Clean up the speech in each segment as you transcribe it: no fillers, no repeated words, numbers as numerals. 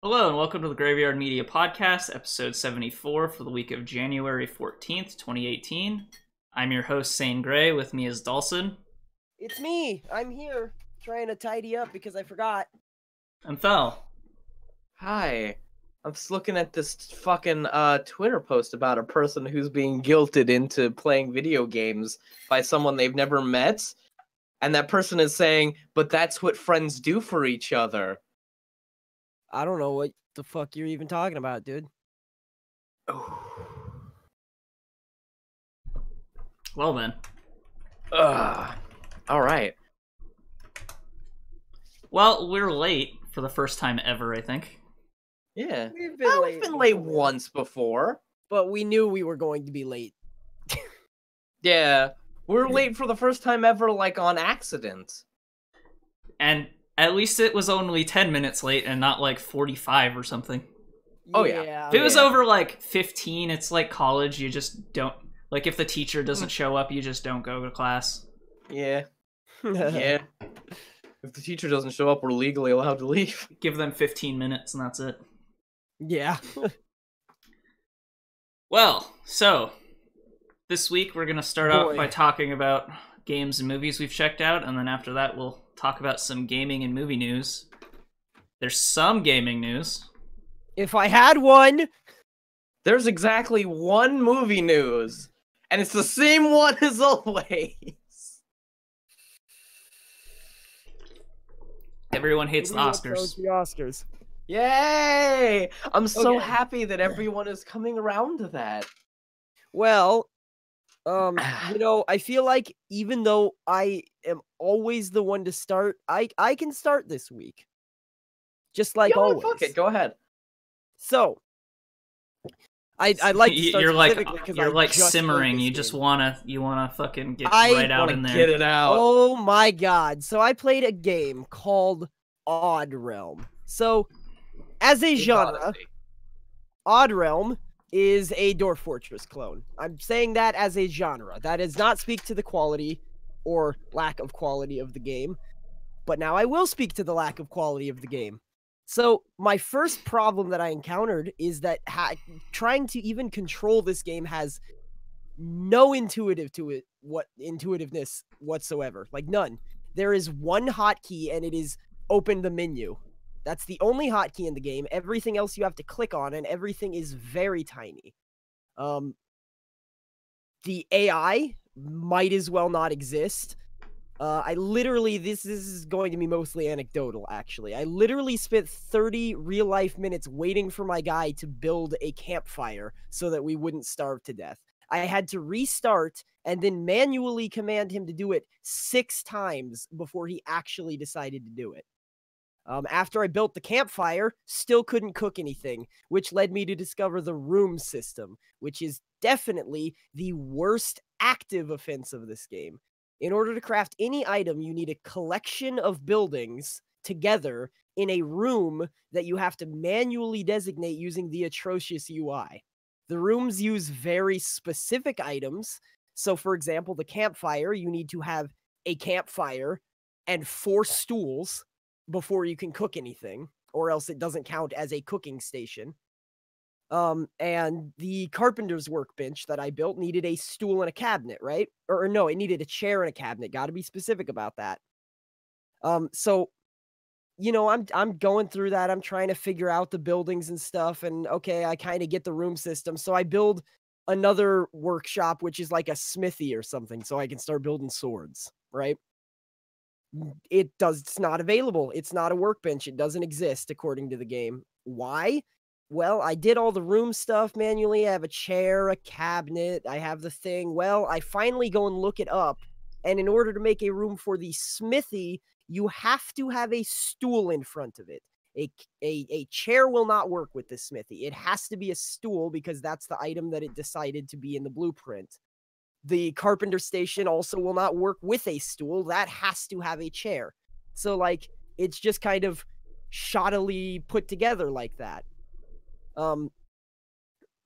Hello and welcome to the Graveyard Media Podcast, episode 74 for the week of January 14th, 2018. I'm your host, Saine Grey. With me is Dalsson. It's me. I'm here trying to tidy up because I forgot. And Thel. Hi. I'm just looking at this fucking Twitter post about a person who's being guilted into playing video games by someone they've never met. And that person is saying, but that's what friends do for each other. I don't know what the fuck you're even talking about, dude. Well then. Alright. Well, we're late for the first time ever, I think. Yeah. We've We've been late once before. But we knew we were going to be late. Yeah. We're late for the first time ever, like, on accident. And at least it was only 10 minutes late and not like 45 or something. Oh, yeah. If it was over like 15, it's like college, you just don't... Like, if the teacher doesn't show up, you just don't go to class. Yeah. Yeah. If the teacher doesn't show up, we're legally allowed to leave. Give them 15 minutes and that's it. Yeah. Well, so... This week we're going to start out by talking about games and movies we've checked out, and then after that we'll talk about some gaming and movie news. There's some gaming news. If I had one! There's exactly one movie news, and it's the same one as always. Everyone hates the Oscars. The Oscars. Yay! I'm so Okay. happy that everyone is coming around to that. Well, I feel like even though I am always the one to start, I can start this week. Just like always. Fuck it, go ahead. So, I'd like to start You're specifically 'cause I like just played simmering. this You game. just wanna fucking get I right out in there. Get it out. Oh my god. So I played a game called Oddrealm. So, as a genre, Oddrealm is a Dwarf Fortress clone. I'm saying that as a genre. That does not speak to the quality or lack of quality of the game. But now I will speak to the lack of quality of the game. So, my first problem that I encountered is that trying to even control this game has no intuitiveness whatsoever. Like, none. There is one hotkey, and it is open the menu. That's the only hotkey in the game. Everything else you have to click on, and everything is very tiny. The AI might as well not exist. This is going to be mostly anecdotal, actually. I literally spent 30 real-life minutes waiting for my guy to build a campfire so that we wouldn't starve to death. I had to restart and then manually command him to do it 6 times before he actually decided to do it. After I built the campfire, still couldn't cook anything, which led me to discover the room system, which is definitely the worst active offense of this game. In order to craft any item, you need a collection of buildings together in a room that you have to manually designate using the atrocious UI. The rooms use very specific items. So, for example, the campfire, you need to have a campfire and 4 stools before you can cook anything, or else it doesn't count as a cooking station. And the carpenter's workbench that I built needed a stool and a cabinet, right? Or no, it needed a chair and a cabinet. Got to be specific about that. So, I'm going through that. I'm trying to figure out the buildings and stuff, and okay, I kind of get the room system. So I build another workshop, which is like a smithy or something, so I can start building swords, right? It's not available. It's not a workbench. It doesn't exist according to the game. Why? Well, I did all the room stuff manually. I have a chair, a cabinet. I have the thing. Well, I finally go and look it up. And in order to make a room for the smithy, you have to have a stool in front of it. A chair will not work with the smithy. It has to be a stool because that's the item that it decided to be in the blueprint. The carpenter station also will not work with a stool. That has to have a chair. So, like, it's just kind of shoddily put together like that.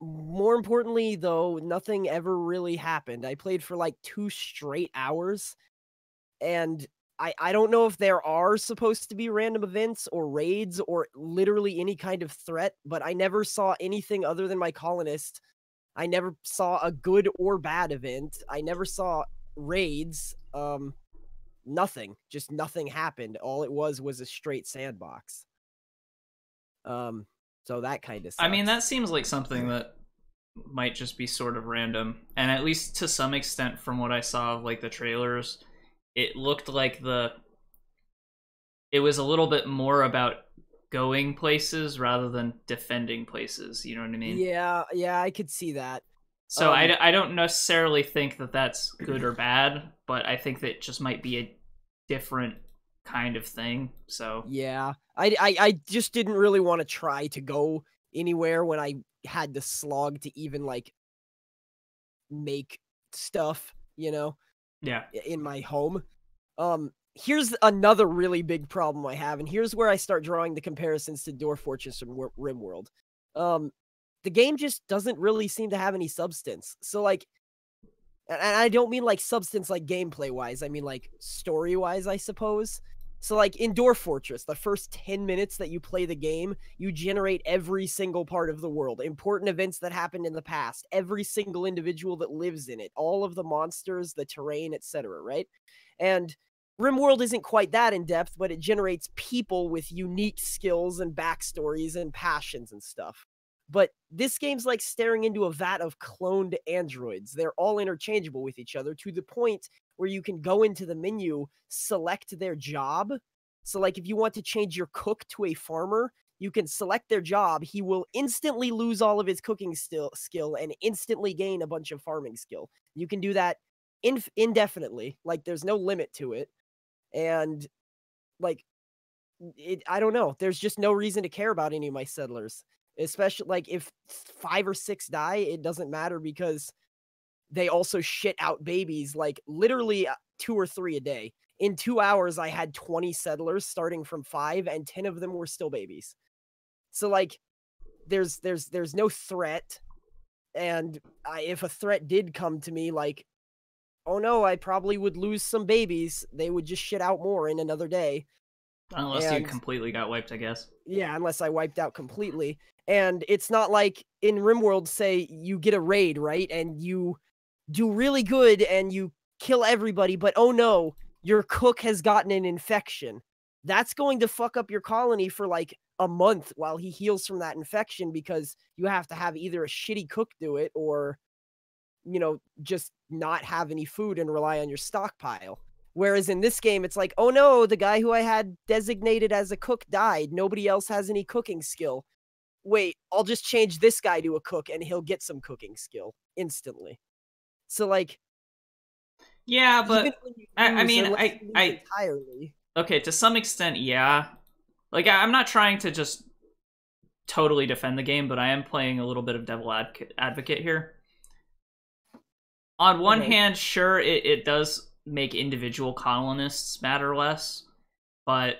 More importantly, though, nothing ever really happened. I played for like 2 straight hours, and I don't know if there are supposed to be random events or raids or literally any kind of threat, but I never saw anything other than my colonist. I never saw a good or bad event. I never saw raids. Nothing. Just nothing happened. All it was a straight sandbox. So that kind of sucks. I mean, that seems like something that might just be sort of random, and at least to some extent from what I saw of like the trailers, it looked like it was a little bit more about going places rather than defending places, you know what I mean? Yeah, I could see that. So I don't necessarily think that that's good or bad, but I think that it just might be a different kind of thing. So yeah, I just didn't really want to try to go anywhere when I had the slog to even like make stuff, you know? Yeah. In my home. Here's another really big problem I have, and here's where I start drawing the comparisons to Dwarf Fortress and RimWorld. The game just doesn't really seem to have any substance. So like, and I don't mean like substance like gameplay wise, I mean like story wise, I suppose. So like in Dwarf Fortress, the first 10 minutes that you play the game, you generate every single part of the world, important events that happened in the past, every single individual that lives in it, all of the monsters, the terrain, etc., right? And RimWorld isn't quite that in depth, but it generates people with unique skills and backstories and passions and stuff. But this game's like staring into a vat of cloned androids. They're all interchangeable with each other to the point where you can go into the menu, select their job. So like if you want to change your cook to a farmer, you can select their job. He will instantly lose all of his cooking skill and instantly gain a bunch of farming skill. You can do that indefinitely. Like there's no limit to it. And like, I don't know. There's just no reason to care about any of my settlers. Especially like if 5 or 6 die, it doesn't matter because they also shit out babies like literally 2 or 3 a day. In 2 hours, I had 20 settlers starting from 5, and 10 of them were still babies. So like, there's no threat, and if a threat did come to me, like, oh no, I probably would lose some babies. They would just shit out more in another day. Unless you completely got wiped, I guess. Yeah, unless I wiped out completely. And it's not like in RimWorld, say, you get a raid, right? And you do really good and you kill everybody, but oh no, your cook has gotten an infection. That's going to fuck up your colony for like a month while he heals from that infection because you have to have either a shitty cook do it or, you know, just not have any food and rely on your stockpile. Whereas in this game, it's like, oh no, the guy who I had designated as a cook died. Nobody else has any cooking skill. Wait, I'll just change this guy to a cook and he'll get some cooking skill instantly. So like, yeah, but I mean, entirely. Okay, to some extent, yeah. Like, I'm not trying to just totally defend the game, but I am playing a little bit of devil advocate here. On one hand, sure, it does make individual colonists matter less, but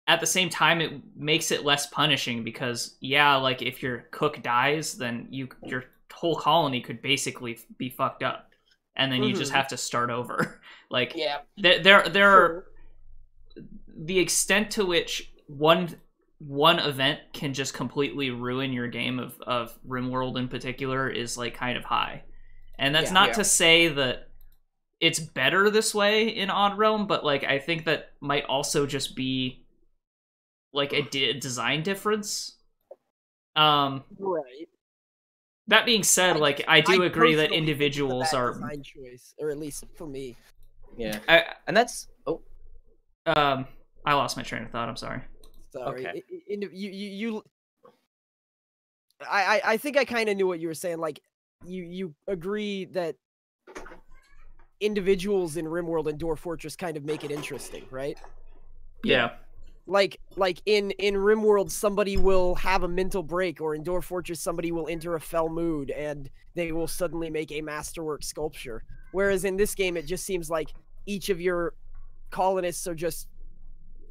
at the same time, it makes it less punishing because, yeah, like, if your cook dies, then your whole colony could basically be fucked up. And then you just have to start over. Like, yeah. There are the extent to which one event can just completely ruin your game of RimWorld in particular is like kind of high. And that's not to say that it's better this way in Oddrealm, but like I think that might also just be like a design difference. Right. That being said, like I do agree that individuals are design choice, or at least for me. Yeah, and that's I lost my train of thought. I'm sorry. Sorry. Okay. I think I kind of knew what you were saying. Like, you agree that individuals in RimWorld and Dwarf Fortress kind of make it interesting, right? Yeah. Like in RimWorld, somebody will have a mental break, or in Dwarf Fortress, somebody will enter a fell mood and they will suddenly make a masterwork sculpture. Whereas in this game, it just seems like each of your colonists are just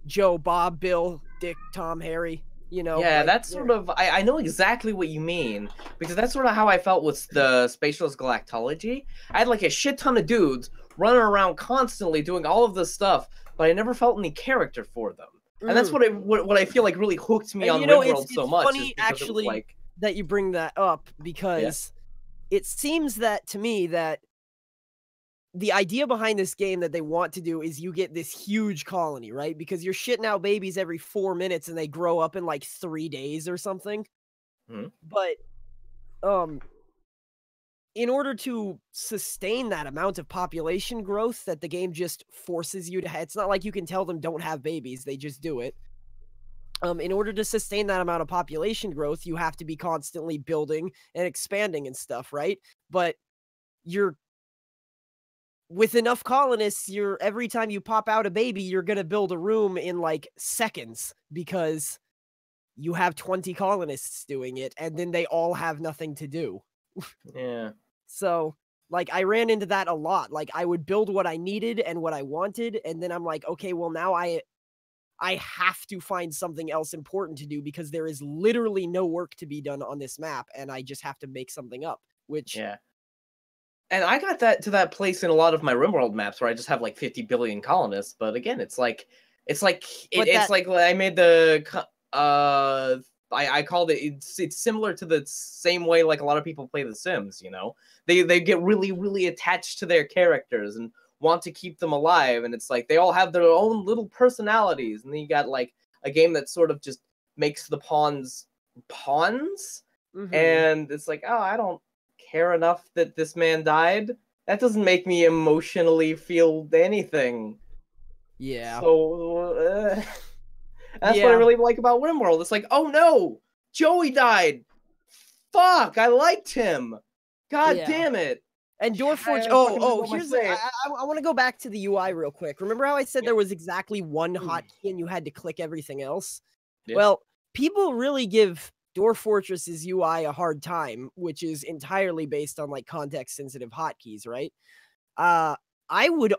Joe, Bob, Bill, Dick, Tom, Harry. You know? Yeah, like, that's sort of. I know exactly what you mean because that's sort of how I felt with the Spatialist Galactology. I had like a shit ton of dudes running around constantly doing all of this stuff, but I never felt any character for them. And that's what I feel like really hooked me on RimWorld so much. Funny, is because actually, it was like, that you bring that up, because it seems that to me that the idea behind this game that they want to do is you get this huge colony, right? Because you're shitting out babies every 4 minutes and they grow up in like 3 days or something. But in order to sustain that amount of population growth that the game just forces you to have, it's not like you can tell them don't have babies, they just do it. In order to sustain that amount of population growth, you have to be constantly building and expanding and stuff, right? But with enough colonists, every time you pop out a baby, you're going to build a room in like seconds because you have 20 colonists doing it, and then they all have nothing to do. Yeah. So, like, I ran into that a lot. Like, I would build what I needed and what I wanted, and then I'm like, okay, well, now I have to find something else important to do because there is literally no work to be done on this map, and I just have to make something up, which... Yeah. And I got that to that place in a lot of my RimWorld maps where I just have like 50 billion colonists, but again, it's like I made the I called it, it's similar to the same way like a lot of people play The Sims, you know? They get really, really attached to their characters and want to keep them alive, and it's like they all have their own little personalities, and then you got like a game that sort of just makes the pawns, and it's like, oh, I don't care enough that this man died. That doesn't make me emotionally feel anything. Yeah. So that's what I really like about RimWorld. It's like, oh no, Joey died. Fuck, I liked him. God damn it. And Doorforge. Here's I want to go back to the UI real quick. Remember how I said there was exactly one hotkey and you had to click everything else? Yeah. Well, people really give Dwarf Fortress's UI a hard time, which is entirely based on like context-sensitive hotkeys, right? I would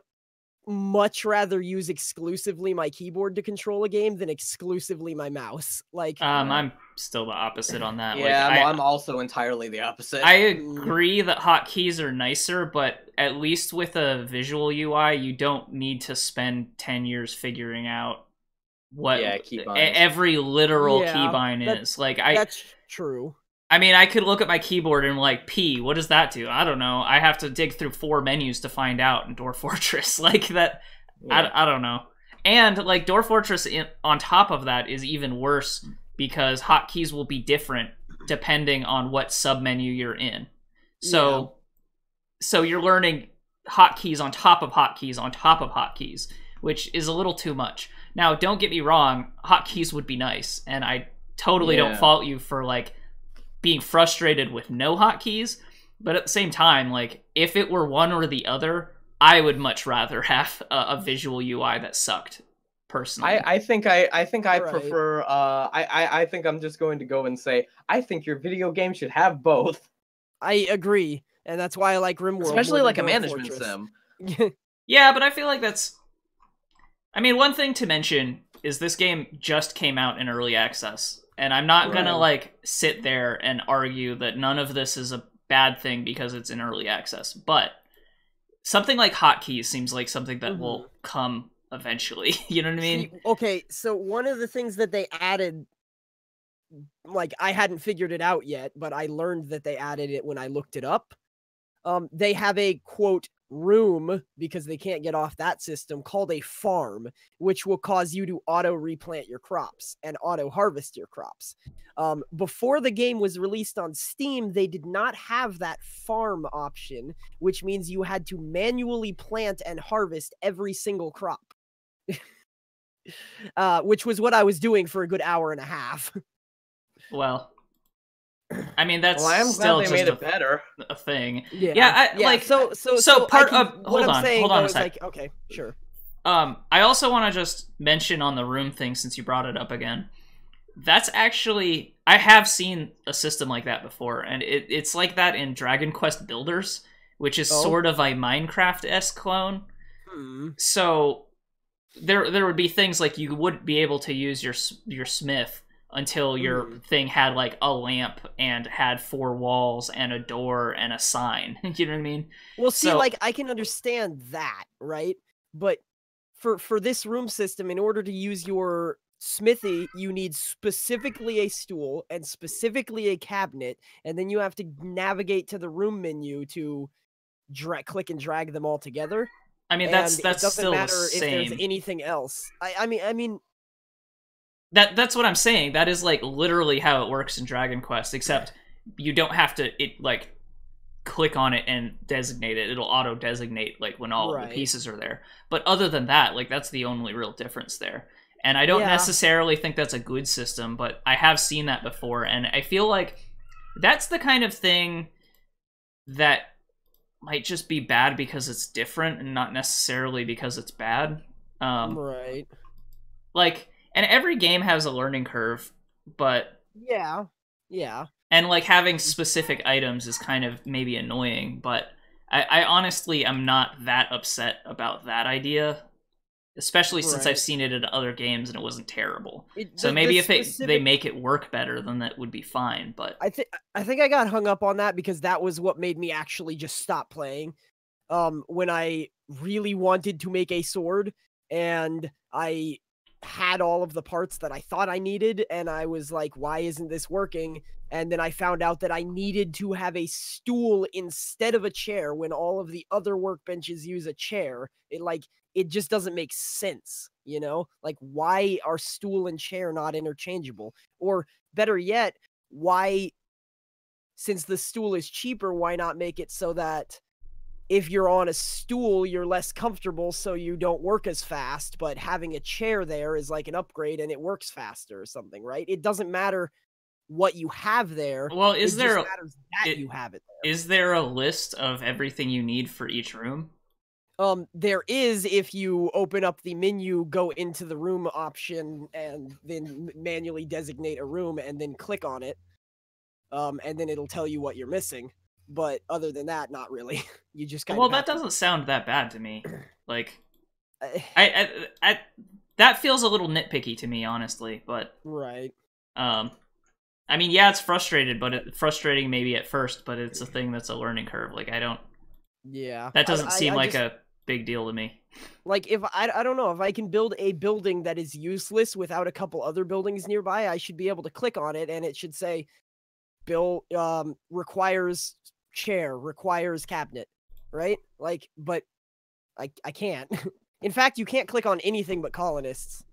much rather use exclusively my keyboard to control a game than exclusively my mouse. Like, I'm still the opposite on that. Yeah, like, I'm also entirely the opposite. I agree that hotkeys are nicer, but at least with a visual UI, you don't need to spend 10 years figuring out what every literal keybind is. Like, that's true. I mean, I could look at my keyboard and like, P, what does that do? I don't know. I have to dig through 4 menus to find out in Dwarf Fortress. Like that, I don't know. And like Dwarf Fortress on top of that is even worse because hotkeys will be different depending on what submenu you're in. So you're learning hotkeys on top of hotkeys on top of hotkeys, which is a little too much. Now, don't get me wrong, hotkeys would be nice, and I totally don't fault you for like being frustrated with no hotkeys, but at the same time, like, if it were one or the other, I would much rather have a visual UI that sucked, personally. I think I prefer, I think I'm just going to go and say, I think your video game should have both. I agree, and that's why I like RimWorld. Especially like a management sim. Yeah, but I feel like that's... I mean, one thing to mention is this game just came out in early access, and I'm not gonna, like, sit there and argue that none of this is a bad thing because it's in early access, but something like hotkeys seems like something that will come eventually, you know what I mean? See, okay, so one of the things that they added, like, I hadn't figured it out yet, but I learned that they added it when I looked it up. They have a, quote, room, because they can't get off that system, called a farm, which will cause you to auto replant your crops and auto harvest your crops. Before the game was released on Steam, they did not have that farm option, which means you had to manually plant and harvest every single crop. Which was what I was doing for a good hour and a half. Well, I mean, that's I'm still glad they just made it better. A thing. Yeah. Like, so part of... Hold on a sec. Like, okay, sure. I also want to just mention on the room thing, since you brought it up again. That's actually... I have seen a system like that before, and it's like that in Dragon Quest Builders, which is sort of a Minecraft-esque clone. So there would be things like you would be able to use your smith until your thing had like a lamp and had 4 walls and a door and a sign. You know what I mean? Well, see, like, I can understand that, right? But for this room system, in order to use your smithy, you need specifically a stool and specifically a cabinet, and then you have to navigate to the room menu to click and drag them all together. I mean, that's it doesn't still matter the same. if there's anything else. I mean. That's what I'm saying. That is like literally how it works in Dragon Quest, except you don't have to click on it and designate it. It'll auto designate like when all the pieces are there. But other than that, like that's the only real difference there. And I don't necessarily think that's a good system, but I have seen that before, and I feel like that's the kind of thing that might just be bad because it's different and not necessarily because it's bad. Right. Like, and every game has a learning curve, but... Yeah. And, like, having specific items is kind of maybe annoying, but I honestly am not that upset about that idea, especially since I've seen it in other games and it wasn't terrible. So maybe if they make it work better, then that would be fine, but... I think I got hung up on that because that was what made me actually just stop playing. When I really wanted to make a sword, and I had all of the parts that I thought I needed, and I was like, why isn't this working? And then I found out that I needed to have a stool instead of a chair when all of the other workbenches use a chair. It just doesn't make sense, you know? Like, why are stool and chair not interchangeable? Or better yet, why, since the stool is cheaper, why not make it so that if you're on a stool, you're less comfortable, so you don't work as fast, but having a chair there is like an upgrade and it works faster or something, right? It doesn't matter what you have there. Well, you have it there. Is there a list of everything you need for each room? There is if you open up the menu, go into the room option, and then manually designate a room and then click on it. And then it'll tell you what you're missing. But other than that, not really. You just kind of that doesn't sound that bad to me. Like, I that feels a little nitpicky to me, honestly. But right. I mean, yeah, it's frustrating maybe at first, but it's a thing that's a learning curve. Like, I don't. Yeah. That doesn't seem like a big deal to me. Like, if I don't know, if I can build a building that is useless without a couple other buildings nearby, I should be able to click on it and it should say, "Build requires chair, requires cabinet," right? Like, but I can't. In fact, you can't click on anything but colonists.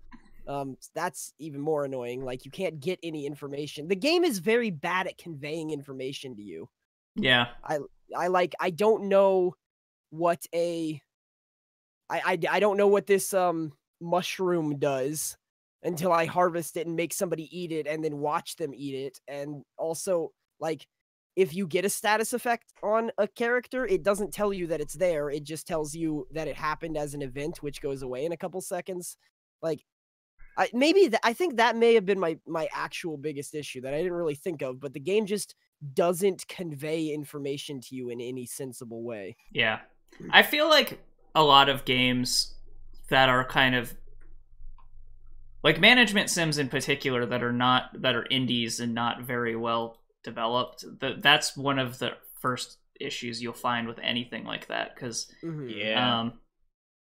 That's even more annoying. Like, you can't get any information. The game is very bad at conveying information to you. Yeah. I don't know what I don't know what this mushroom does until I harvest it and make somebody eat it and then watch them eat it. And also, like, if you get a status effect on a character, it doesn't tell you that it's there. It just tells you that it happened as an event, which goes away in a couple seconds. Like, I think that may have been my actual biggest issue that I didn't really think of, but the game just doesn't convey information to you in any sensible way. Yeah. I feel like a lot of games that are kind of like management sims in particular that are indies and not very well developed, that's one of the first issues you'll find with anything like that, because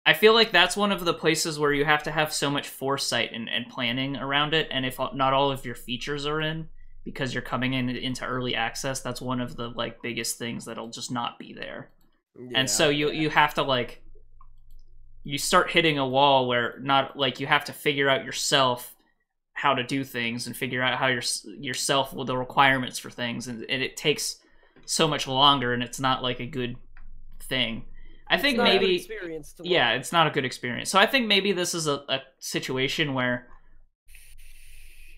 I feel like that's one of the places where you have to have so much foresight and planning around it, and if not all of your features are in, because you're coming into early access, that's one of the like biggest things that'll just not be there. And so you have to, like, you start hitting a wall where not, like, you have to figure out yourself how to do things and figure out how yourself with the requirements for things, and it takes so much longer, and it's not like a good thing. I think maybe it's not a good experience. So I think maybe this is a situation where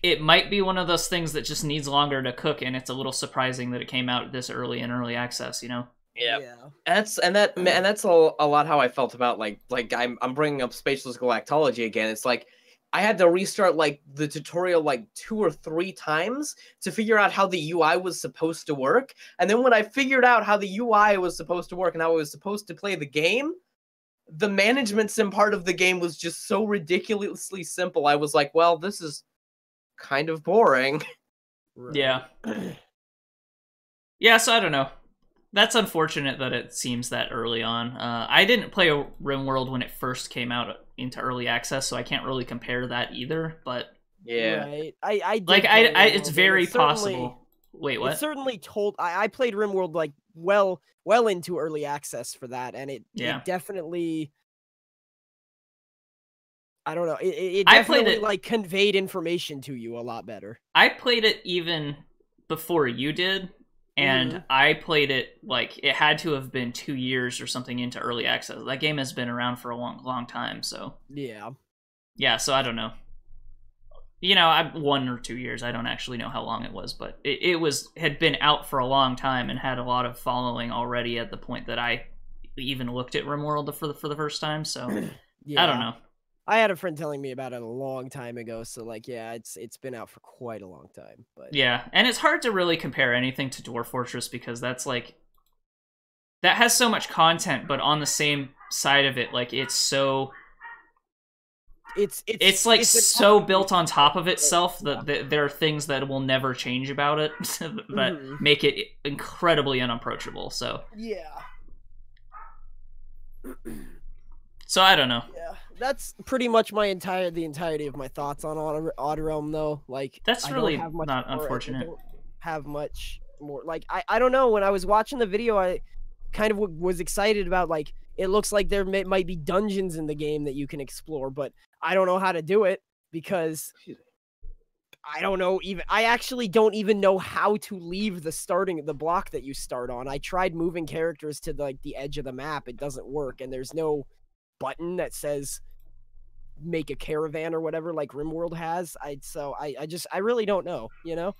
it might be one of those things that just needs longer to cook, and it's a little surprising that it came out this early in early access, you know? Yeah. That's a lot how I felt about like I'm bringing up Spaceless Galactology again. It's like I had to restart like the tutorial like 2 or 3 times to figure out how the UI was supposed to work. And then when I figured out how the UI was supposed to work and how I was supposed to play the game, the management sim part of the game was just so ridiculously simple. I was like, well, this is kind of boring. Right. Yeah. Yeah, so I don't know. That's unfortunate that it seems that early on. I didn't play RimWorld when it first came out into early access, so I can't really compare that either. But Yeah, Right. I did like, play it's RimWorld, very and certainly- possible. Wait, what? It certainly told. I played RimWorld like well into early access for that, and it definitely. I don't know. It I played definitely it- like conveyed information to you a lot better. I played it even before you did, and I played it like it had to have been 2 years or something into early access. That game has been around for a long time, so Yeah. So I don't know. You know, 1 or 2 years. I don't actually know how long it was, but it had been out for a long time and had a lot of following already at the point that I even looked at RimWorld for the first time. So Yeah. I don't know. I had a friend telling me about it a long time ago, so like, yeah, it's been out for quite a long time. But yeah, and it's hard to really compare anything to Dwarf Fortress because that's like that has so much content, but on the same side of it, like it's so. It's like so built on top of itself that there are things that will never change about it that make it incredibly unapproachable. So yeah. So I don't know. Yeah, that's pretty much the entirety of my thoughts on Oddrealm, though. Like that's really not unfortunate. I don't have much more. Like I don't know. When I was watching the video, I kind of was excited about like it looks like there might be dungeons in the game that you can explore, but I don't know how to do it because I don't know even. I actually don't even know how to leave the block that you start on. I tried moving characters to like the edge of the map. It doesn't work, and there's no button that says make a caravan or whatever like RimWorld has. I really don't know, you know?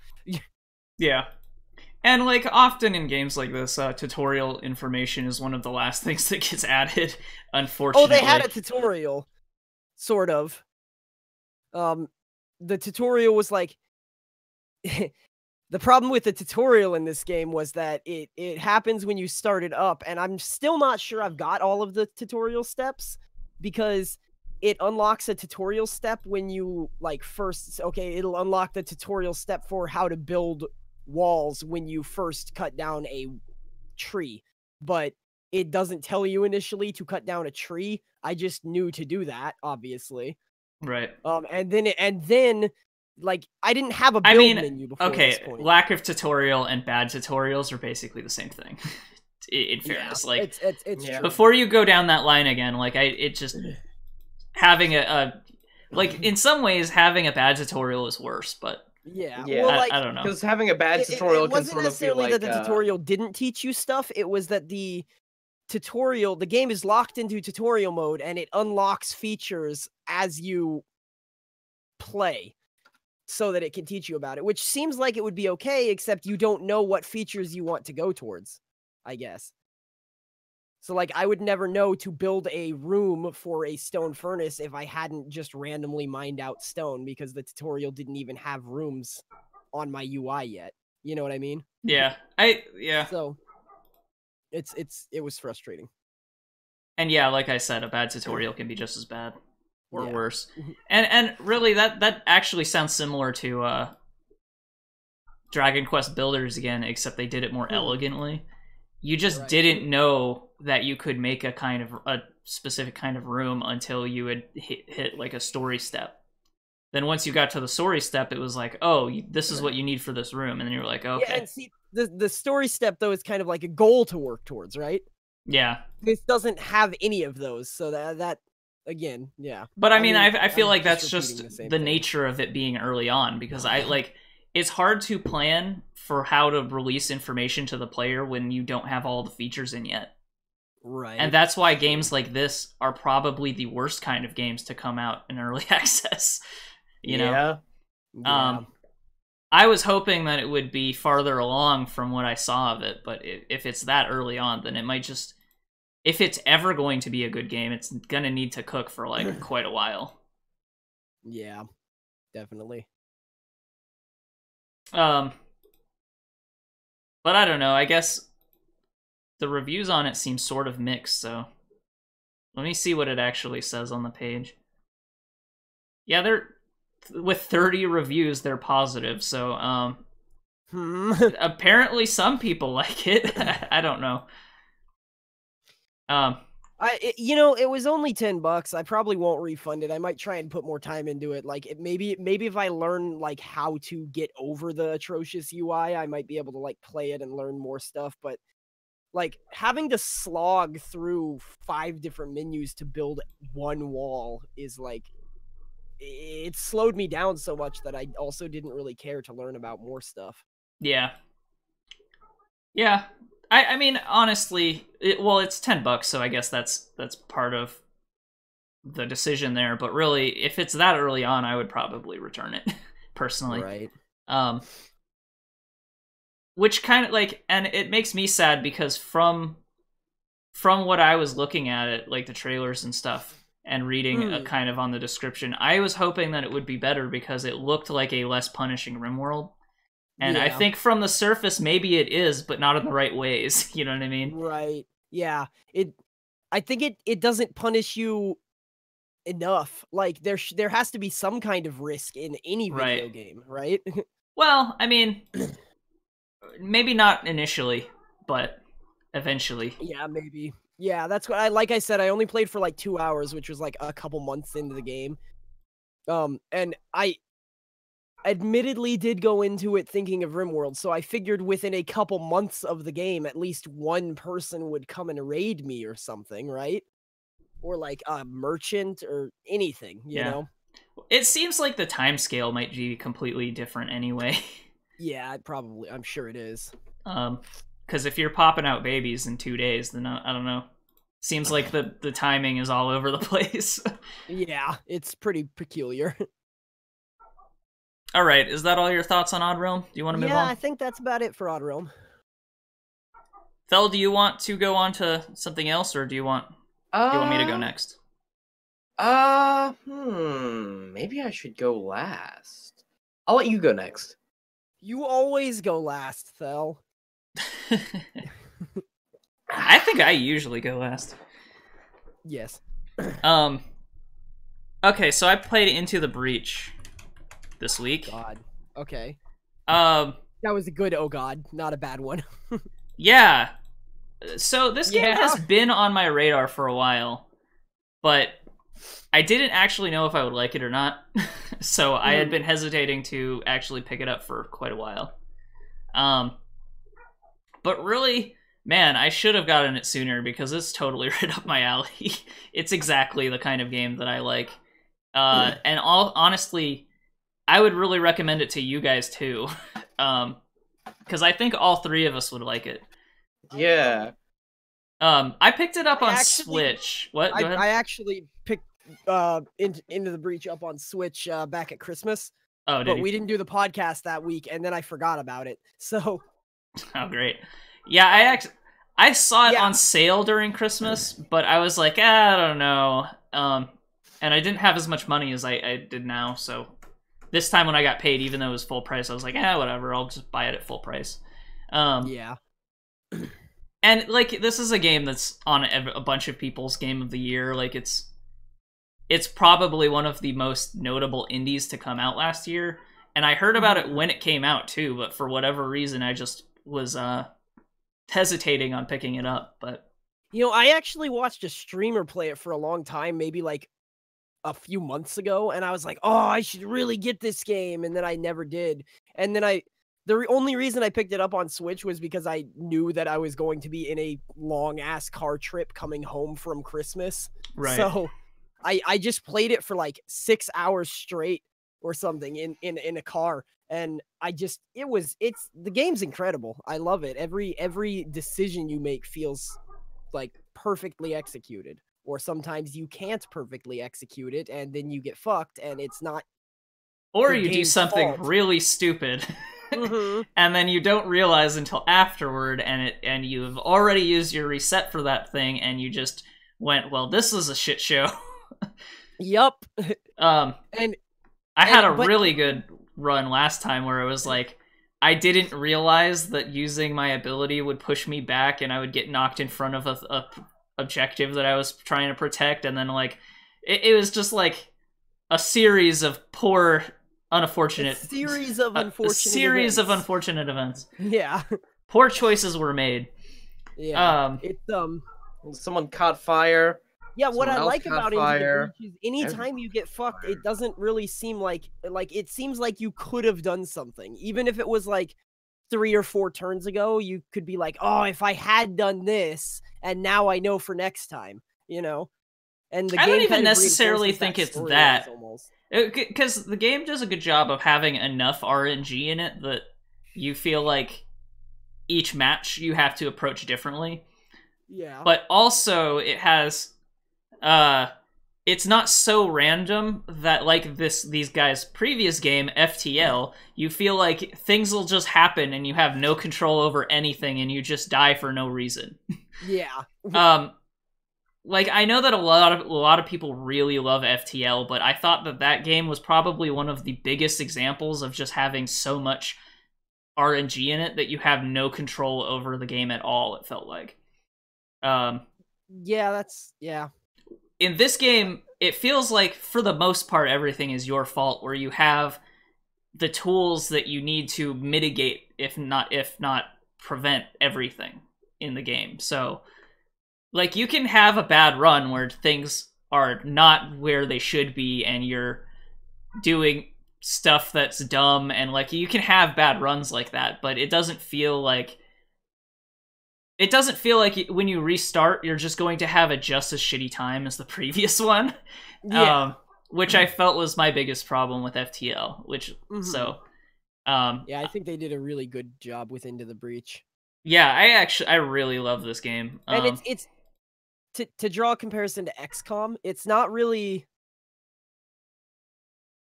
Yeah. And like often in games like this, tutorial information is one of the last things that gets added, unfortunately. Oh, they had a tutorial, sort of. The tutorial was like the problem with the tutorial in this game was that it happens when you start it up, and I'm still not sure I've got all of the tutorial steps because it unlocks a tutorial step when you like it'll unlock the tutorial step for how to build walls when you first cut down a tree, but it doesn't tell you initially to cut down a tree. I just knew to do that, obviously. Right. And then like I didn't have a build menu before this point. Lack of tutorial and bad tutorials are basically the same thing. In fairness, like it's true. Before you go down that line again, like having a like in some ways having a bad tutorial is worse, but yeah. Well, like, I don't know, because having a bad tutorial it can wasn't sort of feel necessarily like that the tutorial didn't teach you stuff. It was that the game is locked into tutorial mode and it unlocks features as you play so that it can teach you about it, which seems like it would be okay, except you don't know what features you want to go towards, I guess. So like I would never know to build a room for a stone furnace if I hadn't just randomly mined out stone, because the tutorial didn't even have rooms on my UI yet. You know what I mean? Yeah. So it was frustrating. And yeah, like I said, a bad tutorial can be just as bad or worse. And really that actually sounds similar to Dragon Quest Builders again, except they did it more elegantly. You just didn't know that you could make a specific kind of room until you had hit like a story step. Then once you got to the story step, it was like, oh, this is what you need for this room, and then you're like, okay. Yeah, and see, the story step though is kind of like a goal to work towards, right? Yeah. This doesn't have any of those, so that again, yeah. But I mean, I feel like that's just the nature of it being early on, because it's hard to plan for how to release information to the player when you don't have all the features in yet. Right. And that's why games like this are probably the worst kind of games to come out in early access. You know? Yeah. I was hoping that it would be farther along from what I saw of it, but if it's that early on, then it might just... If it's ever going to be a good game, it's gonna need to cook for like quite a while. Yeah, definitely. But I don't know, I guess the reviews on it seem sort of mixed, so let me see what it actually says on the page. Yeah, with 30 reviews, they're positive. So apparently some people like it. I don't know. It was only $10. I probably won't refund it. I might try and put more time into it. Like maybe if I learn like how to get over the atrocious UI, I might be able to like play it and learn more stuff. But like having to slog through 5 different menus to build one wall is like, it slowed me down so much that I also didn't really care to learn about more stuff. Yeah. Yeah. I mean, honestly, it's $10, so I guess that's part of the decision there. But really, if it's that early on, I would probably return it, personally. Right. Which kind of like, and it makes me sad because from what I was looking at it, like the trailers and stuff, and reading kind of on the description, I was hoping that it would be better because it looked like a less punishing RimWorld. And I think from the surface, maybe it is, but not in the right ways. You know what I mean? Right. Yeah. I think it doesn't punish you enough. Like there has to be some kind of risk in any video game, right? Well, I mean, maybe not initially, but eventually. Yeah, maybe. Yeah, that's what like I said, I only played for like 2 hours, which was like a couple months into the game. And I admittedly did go into it thinking of RimWorld, so I figured within a couple months of the game, at least one person would come and raid me or something, right? Or like a merchant or anything, you know? It seems like the timescale might be completely different anyway. Yeah, I'm sure it is. Because if you're popping out babies in 2 days, then I don't know. Seems like the timing is all over the place. Yeah, it's pretty peculiar. All right, is that all your thoughts on Oddrealm? Do you want to move on? Yeah, I think that's about it for Oddrealm. Thel, do you want to go on to something else, or do you want me to go next? Maybe I should go last. I'll let you go next. You always go last, Thel. I think I usually go last. Yes. Okay, so I played Into the Breach this week. God. Okay. That was a good oh god, not a bad one. Yeah. So this game has been on my radar for a while, but I didn't actually know if I would like it or not. So I had been hesitating to actually pick it up for quite a while. But really, man, I should have gotten it sooner because it's totally right up my alley. It's exactly the kind of game that I like. And honestly, I would really recommend it to you guys too. Because I think all 3 of us would like it. Yeah. I picked it up on Switch. What? Go ahead. I actually picked Into the Breach up on Switch back at Christmas. Oh, but we didn't do the podcast that week, and then I forgot about it. So. Oh, great. Yeah, I saw it on sale during Christmas, but I was like, I don't know. And I didn't have as much money as I did now, so this time when I got paid, even though it was full price, I was like, whatever, I'll just buy it at full price. Yeah. And, like, this is a game that's on a bunch of people's Game of the Year. Like, it's probably one of the most notable indies to come out last year. And I heard about it when it came out, too, but for whatever reason, I just was hesitating on picking it up. But I actually watched a streamer play it for a long time, maybe, like, a few months ago, and I was like, oh, I should really get this game, and then I never did. And then the only reason I picked it up on Switch was because I knew that I was going to be in a long-ass car trip coming home from Christmas. Right. So I just played it for like 6 hours straight or something in a car. And the game's incredible. I love it. Every decision you make feels like perfectly executed. Or sometimes you can't perfectly execute it, and then you get fucked, and it's not. Or you do something really stupid, and then you don't realize until afterward, and you've already used your reset for that thing, and you just went, well, this is a shit show. Yup. I had a really good run last time where it was like, I didn't realize that using my ability would push me back, and I would get knocked in front of a objective that I was trying to protect, and then like it was just like a series of poor, unfortunate... A series of unfortunate events. Yeah. Poor choices were made. Yeah. Someone caught fire. Yeah, what I like about Into the Breach is anytime you get fucked, it doesn't really seem like it seems like you could have done something. Even if it was like 3 or 4 turns ago, you could be like, oh, if I had done this, and now I know for next time, you know? And the I game don't even kind of necessarily think it's that. Almost. Because the game does a good job of having enough RNG in it that you feel like each match you have to approach differently. Yeah. But also, it has... it's not so random that, like these guys' previous game, FTL, you feel like things will just happen and you have no control over anything and you just die for no reason. Yeah. Like, I know that a lot of people really love FTL, but I thought that game was probably one of the biggest examples of just having so much RNG in it that you have no control over the game at all, it felt like. Yeah. In this game, it feels like, for the most part, everything is your fault, where you have the tools that you need to mitigate, if not prevent everything in the game. So, like, you can have a bad run where things are not where they should be, and you're doing stuff that's dumb, and, like, you can have bad runs like that, but it doesn't feel like when you restart, you're just going to have a just as shitty time as the previous one. Yeah. Which I felt was my biggest problem with FTL, yeah, I think they did a really good job with Into the Breach. Yeah, I really love this game. And it's to draw a comparison to XCOM, it's not really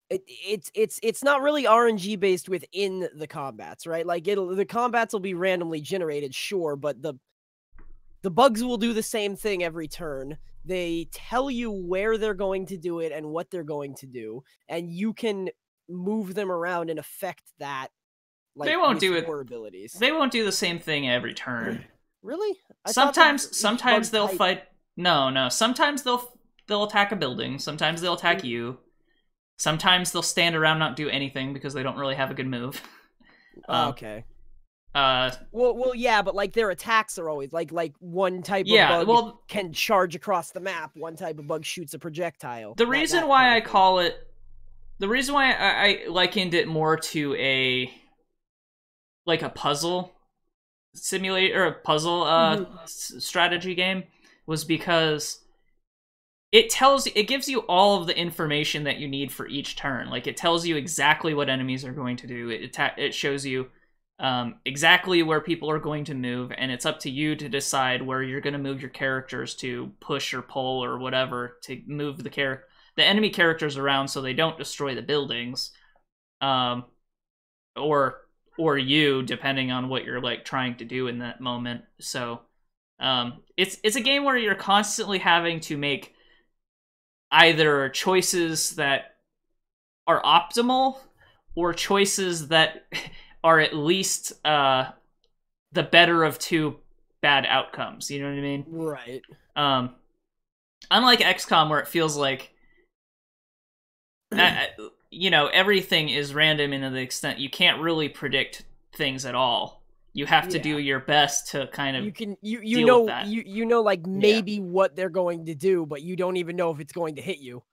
it's not really RNG based within the combats, right? Like the combats will be randomly generated, sure, but the bugs will do the same thing every turn. They tell you where they're going to do it and what they're going to do, and you can move them around and affect that. Like, they won't do it. Abilities. They won't do the same thing every turn. Really? Sometimes they'll fight. No. Sometimes they'll attack a building. Sometimes they'll attack you. Sometimes they'll stand around, not do anything because they don't really have a good move. Okay. Well, yeah, but like their attacks are always like one type of bug can charge across the map. One type of bug shoots a projectile. The reason why I likened it more to a puzzle simulator or a puzzle strategy game was because it gives you all of the information that you need for each turn. Like, it tells you exactly what enemies are going to do. It shows you exactly where people are going to move, and it's up to you to decide where you're going to move your characters to push or pull or whatever to move the enemy characters around so they don't destroy the buildings, or you, depending on what you're like trying to do in that moment. So it's a game where you're constantly having to make either choices that are optimal or choices that are at least the better of two bad outcomes. You know what I mean? Right. Unlike XCOM, where it feels like everything is random to the extent you can't really predict things at all. You have to do your best to kind of you know like maybe what they're going to do, but you don't even know if it's going to hit you.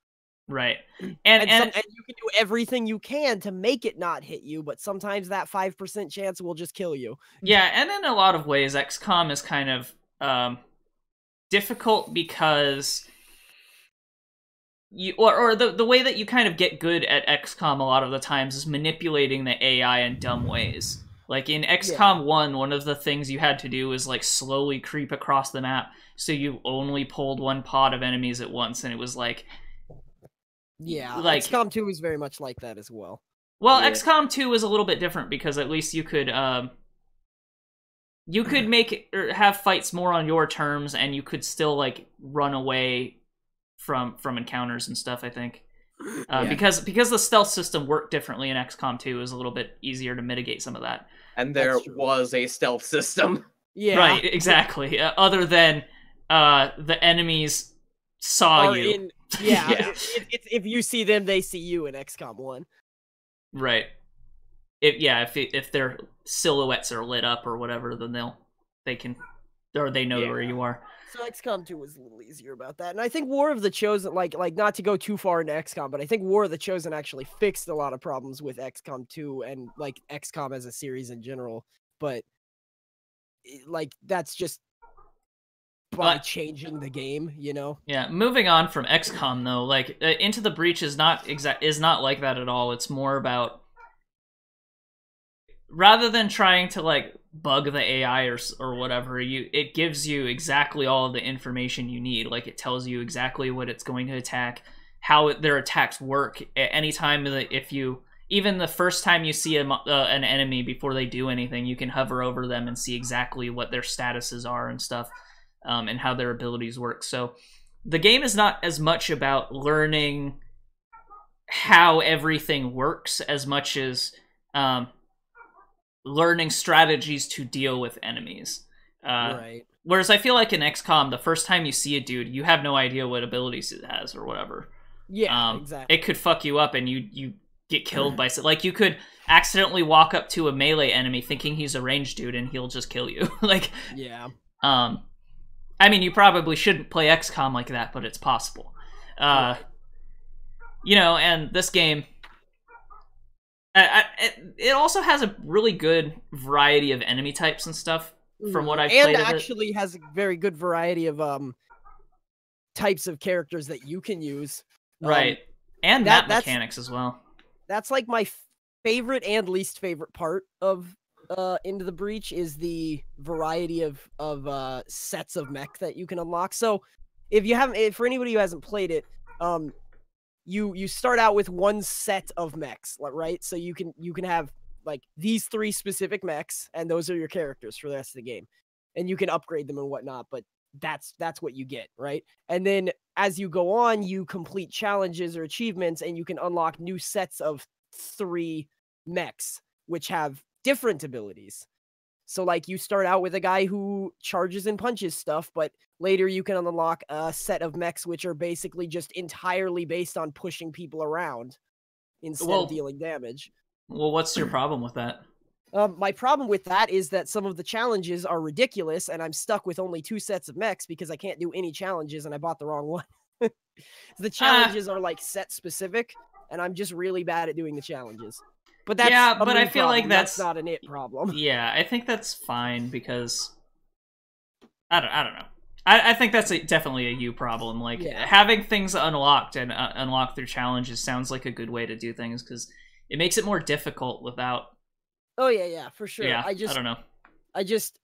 Right. And you can do everything you can to make it not hit you, but sometimes that 5% chance will just kill you. Yeah, and in a lot of ways, XCOM is kind of difficult because the way that you kind of get good at XCOM a lot of the times is manipulating the AI in dumb ways. Like in XCOM 1, one of the things you had to do was like slowly creep across the map so you only pulled one pod of enemies at once, and it was like... Yeah, like, XCOM 2 is very much like that as well. Well, yeah. XCOM 2 was a little bit different because at least you could make or have fights more on your terms, and you could still like run away from encounters and stuff, I think. Because the stealth system worked differently in XCOM 2, it was a little bit easier to mitigate some of that. And there was a stealth system. Yeah. Right, exactly. Other than the enemies saw you. Yeah, Yeah. if you see them, they see you in XCOM 1. Right. If their silhouettes are lit up or whatever, then they know where you are. So XCOM 2 was a little easier about that. And I think War of the Chosen, like not to go too far into XCOM, but I think War of the Chosen actually fixed a lot of problems with XCOM 2 and like XCOM as a series in general. But like that's just by changing the game, you know? Yeah, moving on from XCOM though, like Into the Breach is not like that at all. It's more about, rather than trying to like bug the AI or whatever, it gives you exactly all of the information you need. Like it tells you exactly what it's going to attack, how their attacks work. At any time, even the first time you see an enemy before they do anything, you can hover over them and see exactly what their statuses are and stuff, and how their abilities work. So the game is not as much about learning how everything works as much as learning strategies to deal with enemies. Right. Whereas I feel like in XCOM, the first time you see a dude, you have no idea what abilities it has or whatever. Yeah, exactly. It could fuck you up and you get killed by... Like, you could accidentally walk up to a melee enemy thinking he's a ranged dude and he'll just kill you. Like, yeah. I mean, you probably shouldn't play XCOM like that, but it's possible. Right. You know, and this game... it also has a really good variety of enemy types and stuff from what I've played. And actually has a very good variety of types of characters that you can use. Right. And map mechanics as well. That's like my favorite and least favorite part of Into the Breach is the variety of sets of mech that you can unlock. So for anybody who hasn't played it, you start out with one set of mechs, right? So you can have like these 3 specific mechs, and those are your characters for the rest of the game, and you can upgrade them and whatnot. But that's what you get, right? And then as you go on, you complete challenges or achievements, and you can unlock new sets of 3 mechs, which have different abilities. So like you start out with a guy who charges and punches stuff, but later you can unlock a set of mechs which are basically just entirely based on pushing people around instead of dealing damage. Well, what's your problem with that? My problem with that is that some of the challenges are ridiculous, and I'm stuck with only 2 sets of mechs because I can't do any challenges, and I bought the wrong one. The challenges are like set specific, and I'm just really bad at doing the challenges. But that's but I feel like that's not an it problem. Yeah, I think that's fine because I don't know. I think that's definitely a you problem. Like having things unlocked and unlocked through challenges sounds like a good way to do things because it makes it more difficult without. Oh yeah, for sure. Yeah, I don't know. I just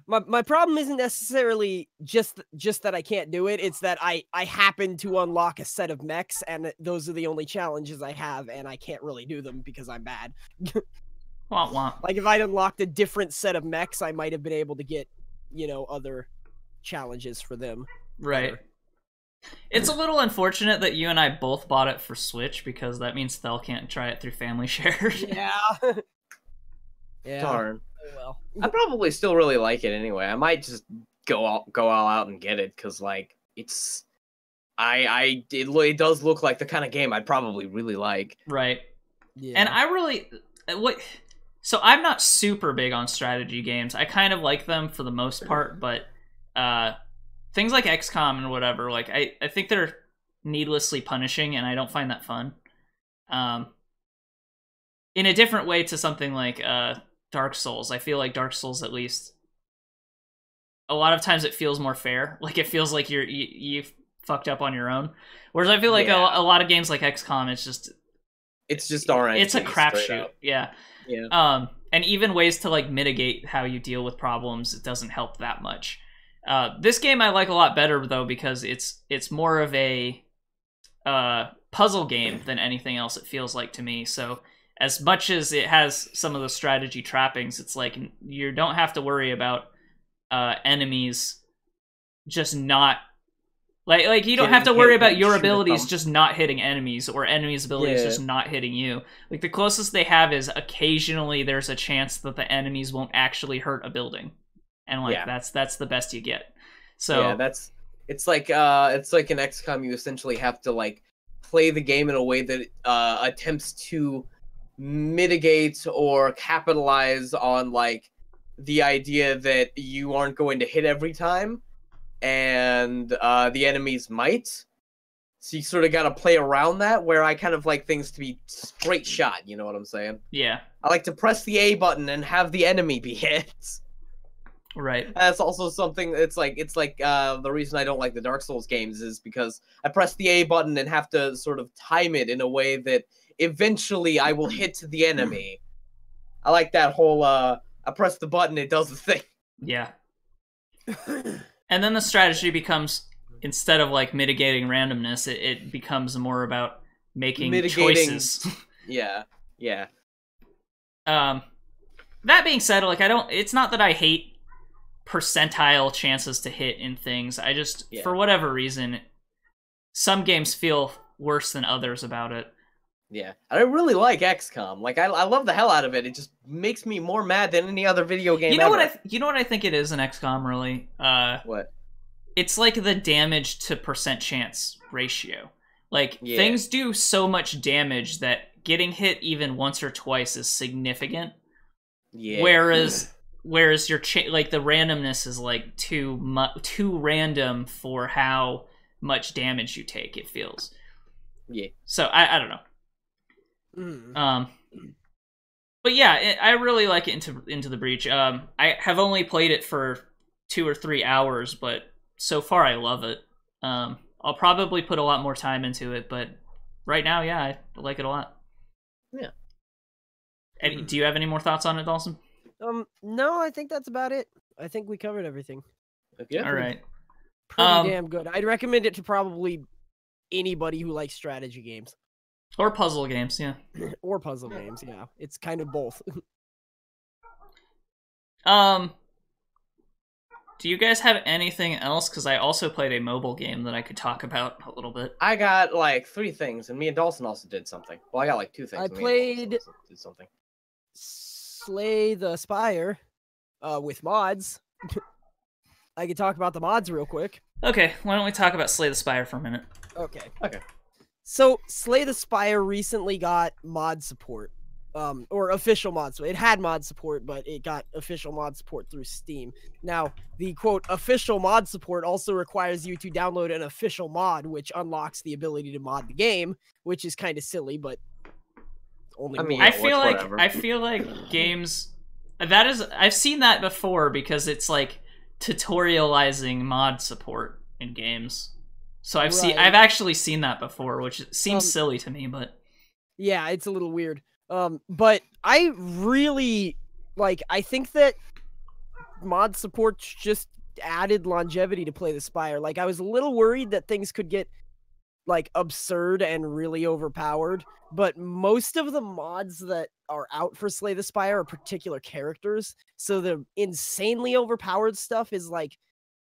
my problem isn't necessarily just that I can't do it. It's that I happen to unlock a set of mechs, and those are the only challenges I have, and I can't really do them because I'm bad. Wah, wah. Like if I'd unlocked a different set of mechs, I might have been able to get, other challenges for them. Right. Better. It's a little unfortunate that you and I both bought it for Switch because that means Thel can't try it through family share. Yeah. Yeah. Darn. Oh, well. I probably still really like it anyway. I might just go all out and get it because like it does look like the kind of game I'd probably really like. Right. Yeah. And I really so I'm not super big on strategy games. I kind of like them for the most part, but things like XCOM and whatever, like I think they're needlessly punishing, and I don't find that fun. In a different way to something like Dark Souls, I feel like Dark Souls, at least, a lot of times it feels more fair. Like it feels like you fucked up on your own. Whereas I feel like a lot of games like XCOM, it's just RNG. It's a crapshoot. Yeah. Yeah. And even ways to like mitigate how you deal with problems, it doesn't help that much. This game I like a lot better though because it's more of a puzzle game than anything else. It feels like to me. So as much as it has some of the strategy trappings, it's like you don't have to worry about enemies just not like you don't have to worry about your abilities just not hitting enemies or enemies' abilities just not hitting you. Like the closest they have is occasionally there's a chance that the enemies won't actually hurt a building, and like that's the best you get. So yeah, it's like in XCOM you essentially have to like play the game in a way that attempts to mitigate or capitalize on like the idea that you aren't going to hit every time, and the enemies might. So you sort of got to play around that, where I kind of like things to be straight shot, you know what I'm saying? Yeah. I like to press the A button and have the enemy be hit. Right. That's also something, it's like the reason I don't like the Dark Souls games is because I press the A button and have to sort of time it in a way that eventually I will hit the enemy. I like that whole, I press the button, it does the thing. Yeah. And then the strategy becomes, instead of like mitigating randomness, it becomes more about making choices. Yeah. That being said, like it's not that I hate percentile chances to hit in things. I just, for whatever reason, some games feel worse than others about it. Yeah, I really like XCOM. Like, I love the hell out of it. It just makes me more mad than any other video game ever. You know what I think it is in XCOM, really? What? It's like the damage to percent chance ratio. Like, things do so much damage that getting hit even once or twice is significant. Yeah. Whereas your like the randomness is like too random for how much damage you take. It feels. Yeah. So I don't know. But yeah, I really like it into the Breach. I have only played it for 2 or 3 hours, but so far I love it. I'll probably put a lot more time into it, but right now, yeah, I like it a lot. Yeah. Do you have any more thoughts on it, Dalsson? No, I think that's about it. I think we covered everything. Okay. All right. Pretty damn good. I'd recommend it to probably anybody who likes strategy games. Or puzzle games, yeah. Or puzzle games, yeah. It's kind of both. Do you guys have anything else? Because I also played a mobile game that I could talk about a little bit. I got like 3 things, and me and Dalsson also did something. Well, I got like 2 things. I played did something. Slay the Spire with mods. I could talk about the mods real quick. Okay, why don't we talk about Slay the Spire for a minute? Okay. So Slay the Spire recently got mod support. Or official mod support. It had mod support, but it got official mod support through Steam. Now, the quote official mod support also requires you to download an official mod, which unlocks the ability to mod the game, which is kind of silly, but only. I mean, I feel like games I've seen that before because it's like tutorializing mod support in games. So I've actually seen that before, which seems silly to me, but yeah, it's a little weird. But I really I think that mod support just added longevity to Play the Spire. Like, I was a little worried that things could get absurd and really overpowered, but most of the mods that are out for Slay the Spire are particular characters. So the insanely overpowered stuff is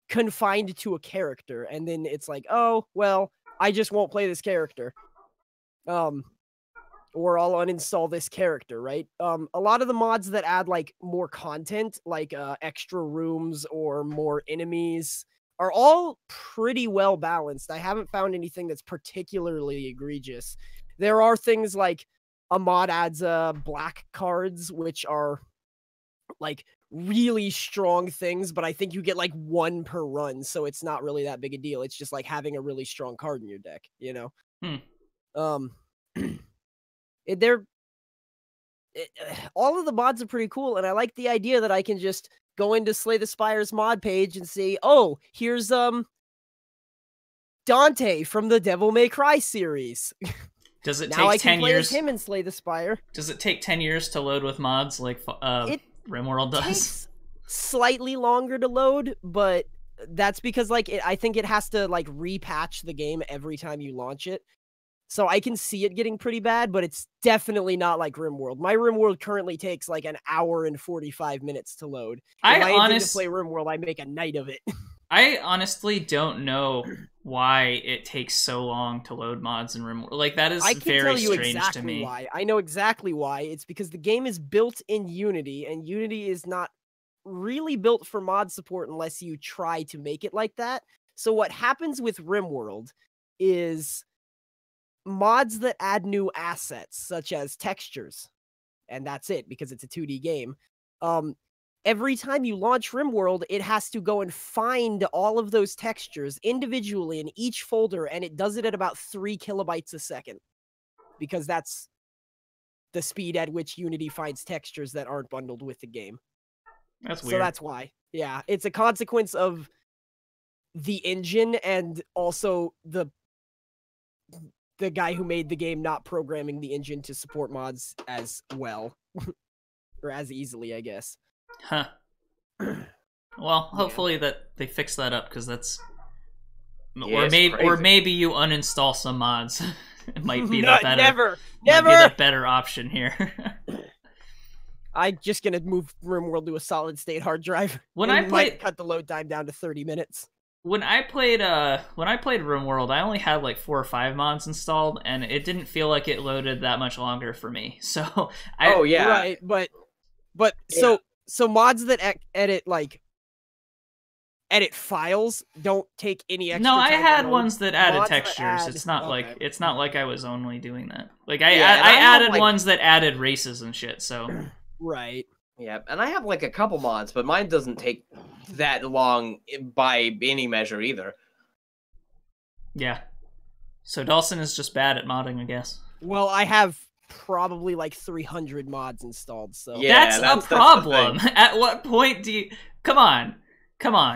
confined to a character, and then it's oh, well, I just won't play this character. Or I'll uninstall this character, right? A lot of the mods that add more content, extra rooms or more enemies, are all pretty well balanced. I haven't found anything that's particularly egregious. There are things like a mod adds black cards, which are really strong things, but I think you get 1 per run, so it's not really that big a deal. It's just having a really strong card in your deck, you know? All of the mods are pretty cool, and I like the idea that I can just go into Slay the Spire's mod page and see, oh, here's Dante from the Devil May Cry series. Does it now take I 10 can play years? As him and Slay the Spire. Does it take 10 years to load with mods like RimWorld does? Takes slightly longer to load, but that's because I think it has to repatch the game every time you launch it. So I can see it getting pretty bad, but it's definitely not like RimWorld. My RimWorld currently takes an hour and 45 minutes to load. If I intend to play RimWorld, I make a night of it. I honestly don't know why it takes so long to load mods in RimWorld. That is very strange to me. Why. I know exactly why. It's because the game is built in Unity, and Unity is not really built for mod support unless you try to make it like that. So what happens with RimWorld is mods that add new assets, such as textures, and that's it, because it's a 2D game. Every time you launch RimWorld, it has to go and find all of those textures individually in each folder, and it does it at about 3 kilobytes a second, because that's the speed at which Unity finds textures that aren't bundled with the game. That's weird. So that's why. Yeah, it's a consequence of the engine and also the guy who made the game not programming the engine to support mods as well. Or as easily, I guess. Huh. Well, hopefully that they fix that up, because that's... Yeah, or maybe you uninstall some mods. It might be the better... Never! Might be the better option here. I'm just gonna move RimWorld to a solid state hard drive. When I might cut the load time down to 30 minutes. When I played RimWorld, I only had like 4 or 5 mods installed, and it didn't feel like it loaded that much longer for me. So right, but yeah. So mods that edit files don't take any extra time. No, I had ones that added textures. It's not like I was only doing that. Like I added ones that added races and shit. So right. Yeah, and I have like a couple mods, but mine doesn't take that long by any measure either. Yeah. So Dalsson is just bad at modding, I guess. Well, I have probably like 300 mods installed, so... Yeah, that's a problem. At what point do you... Come on.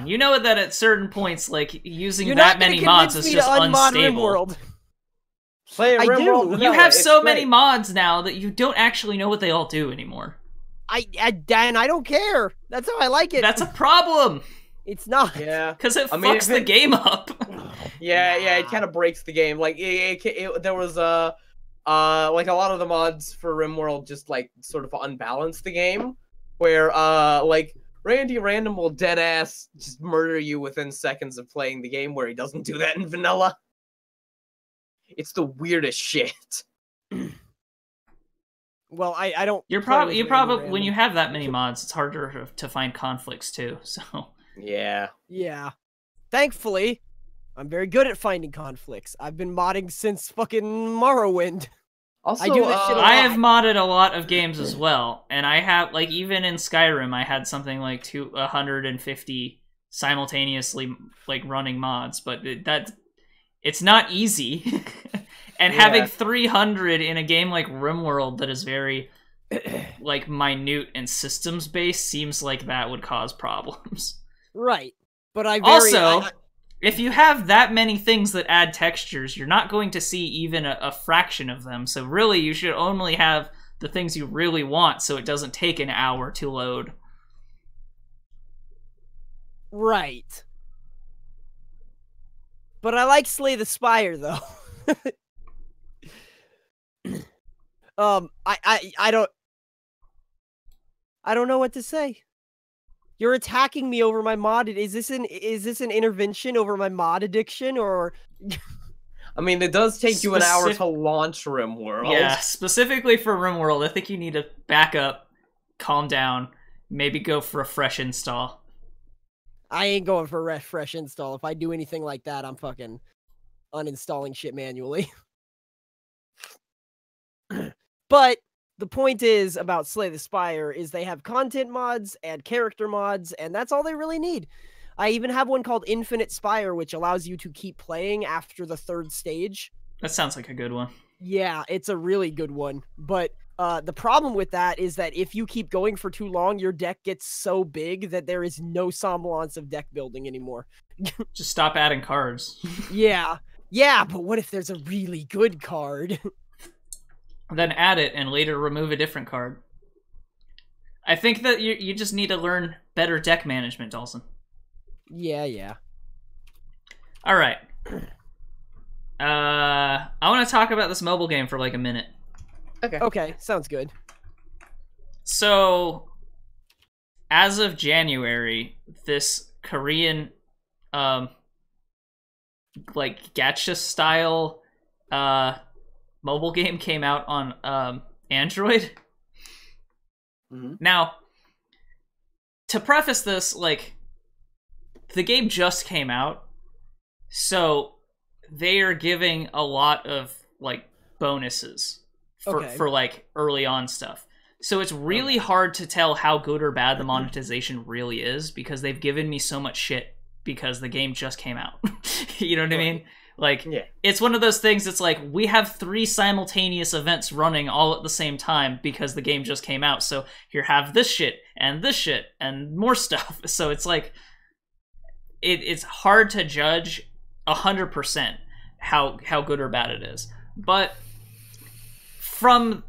You know that at certain points, like, using that many mods is just unstable. Play RimWorld. You have so many mods now that you don't actually know what they all do anymore. Dan, I don't care. That's how I like it. That's a problem. It's not. Yeah. Because it fucks the game up. Yeah, it kind of breaks the game. Like, there was like a lot of the mods for RimWorld just like sort of unbalance the game, where like Randy Random will deadass just murder you within seconds of playing the game, where he doesn't do that in vanilla. It's the weirdest shit. Well, I don't. You probably when you have that many mods, it's harder to find conflicts too. So yeah. Thankfully, I'm very good at finding conflicts. I've been modding since fucking Morrowind. Also, I do this shit a lot. I have modded a lot of games as well, and I have, like, even in Skyrim, I had something like 150 simultaneously like running mods, but it's not easy. And having 300 in a game like RimWorld that is very like minute and systems based seems like that would cause problems. Right. But if you have that many things that add textures, you're not going to see even a fraction of them. So really, you should only have the things you really want, so it doesn't take an hour to load. Right. But I like Slay the Spire, though. I don't know what to say. You're attacking me over my mod. Is this an intervention over my mod addiction, or? I mean, it does take you an hour to launch RimWorld. Yeah, specifically for RimWorld, I think you need to back up, calm down, maybe go for a fresh install. I ain't going for a fresh install. If I do anything like that, I'm fucking uninstalling shit manually. But the point is about Slay the Spire is they have content mods and character mods, and that's all they really need. I even have one called Infinite Spire, which allows you to keep playing after the 3rd stage. That sounds like a good one. Yeah, it's a really good one. But the problem with that is that if you keep going for too long, your deck gets so big that there is no semblance of deck building anymore. Just stop adding cards. Yeah, but what if there's a really good card? Then add it and later remove a different card. I think that you just need to learn better deck management, Dalsson. Yeah. All right. I want to talk about this mobile game for like a minute. Okay, sounds good. So, as of January, this Korean, like gacha style, mobile game came out on Android. Mm-hmm. Now, to preface this, like, the game just came out, So they are giving a lot of like bonuses for like early on stuff. So it's really hard to tell how good or bad the monetization really is because they've given me so much shit because the game just came out. You know what I mean? Like, it's one of those things, it's like, we have 3 simultaneous events running all at the same time because the game just came out, so here, have this shit, and more stuff. So it's like, it's hard to judge 100% how good or bad it is. But from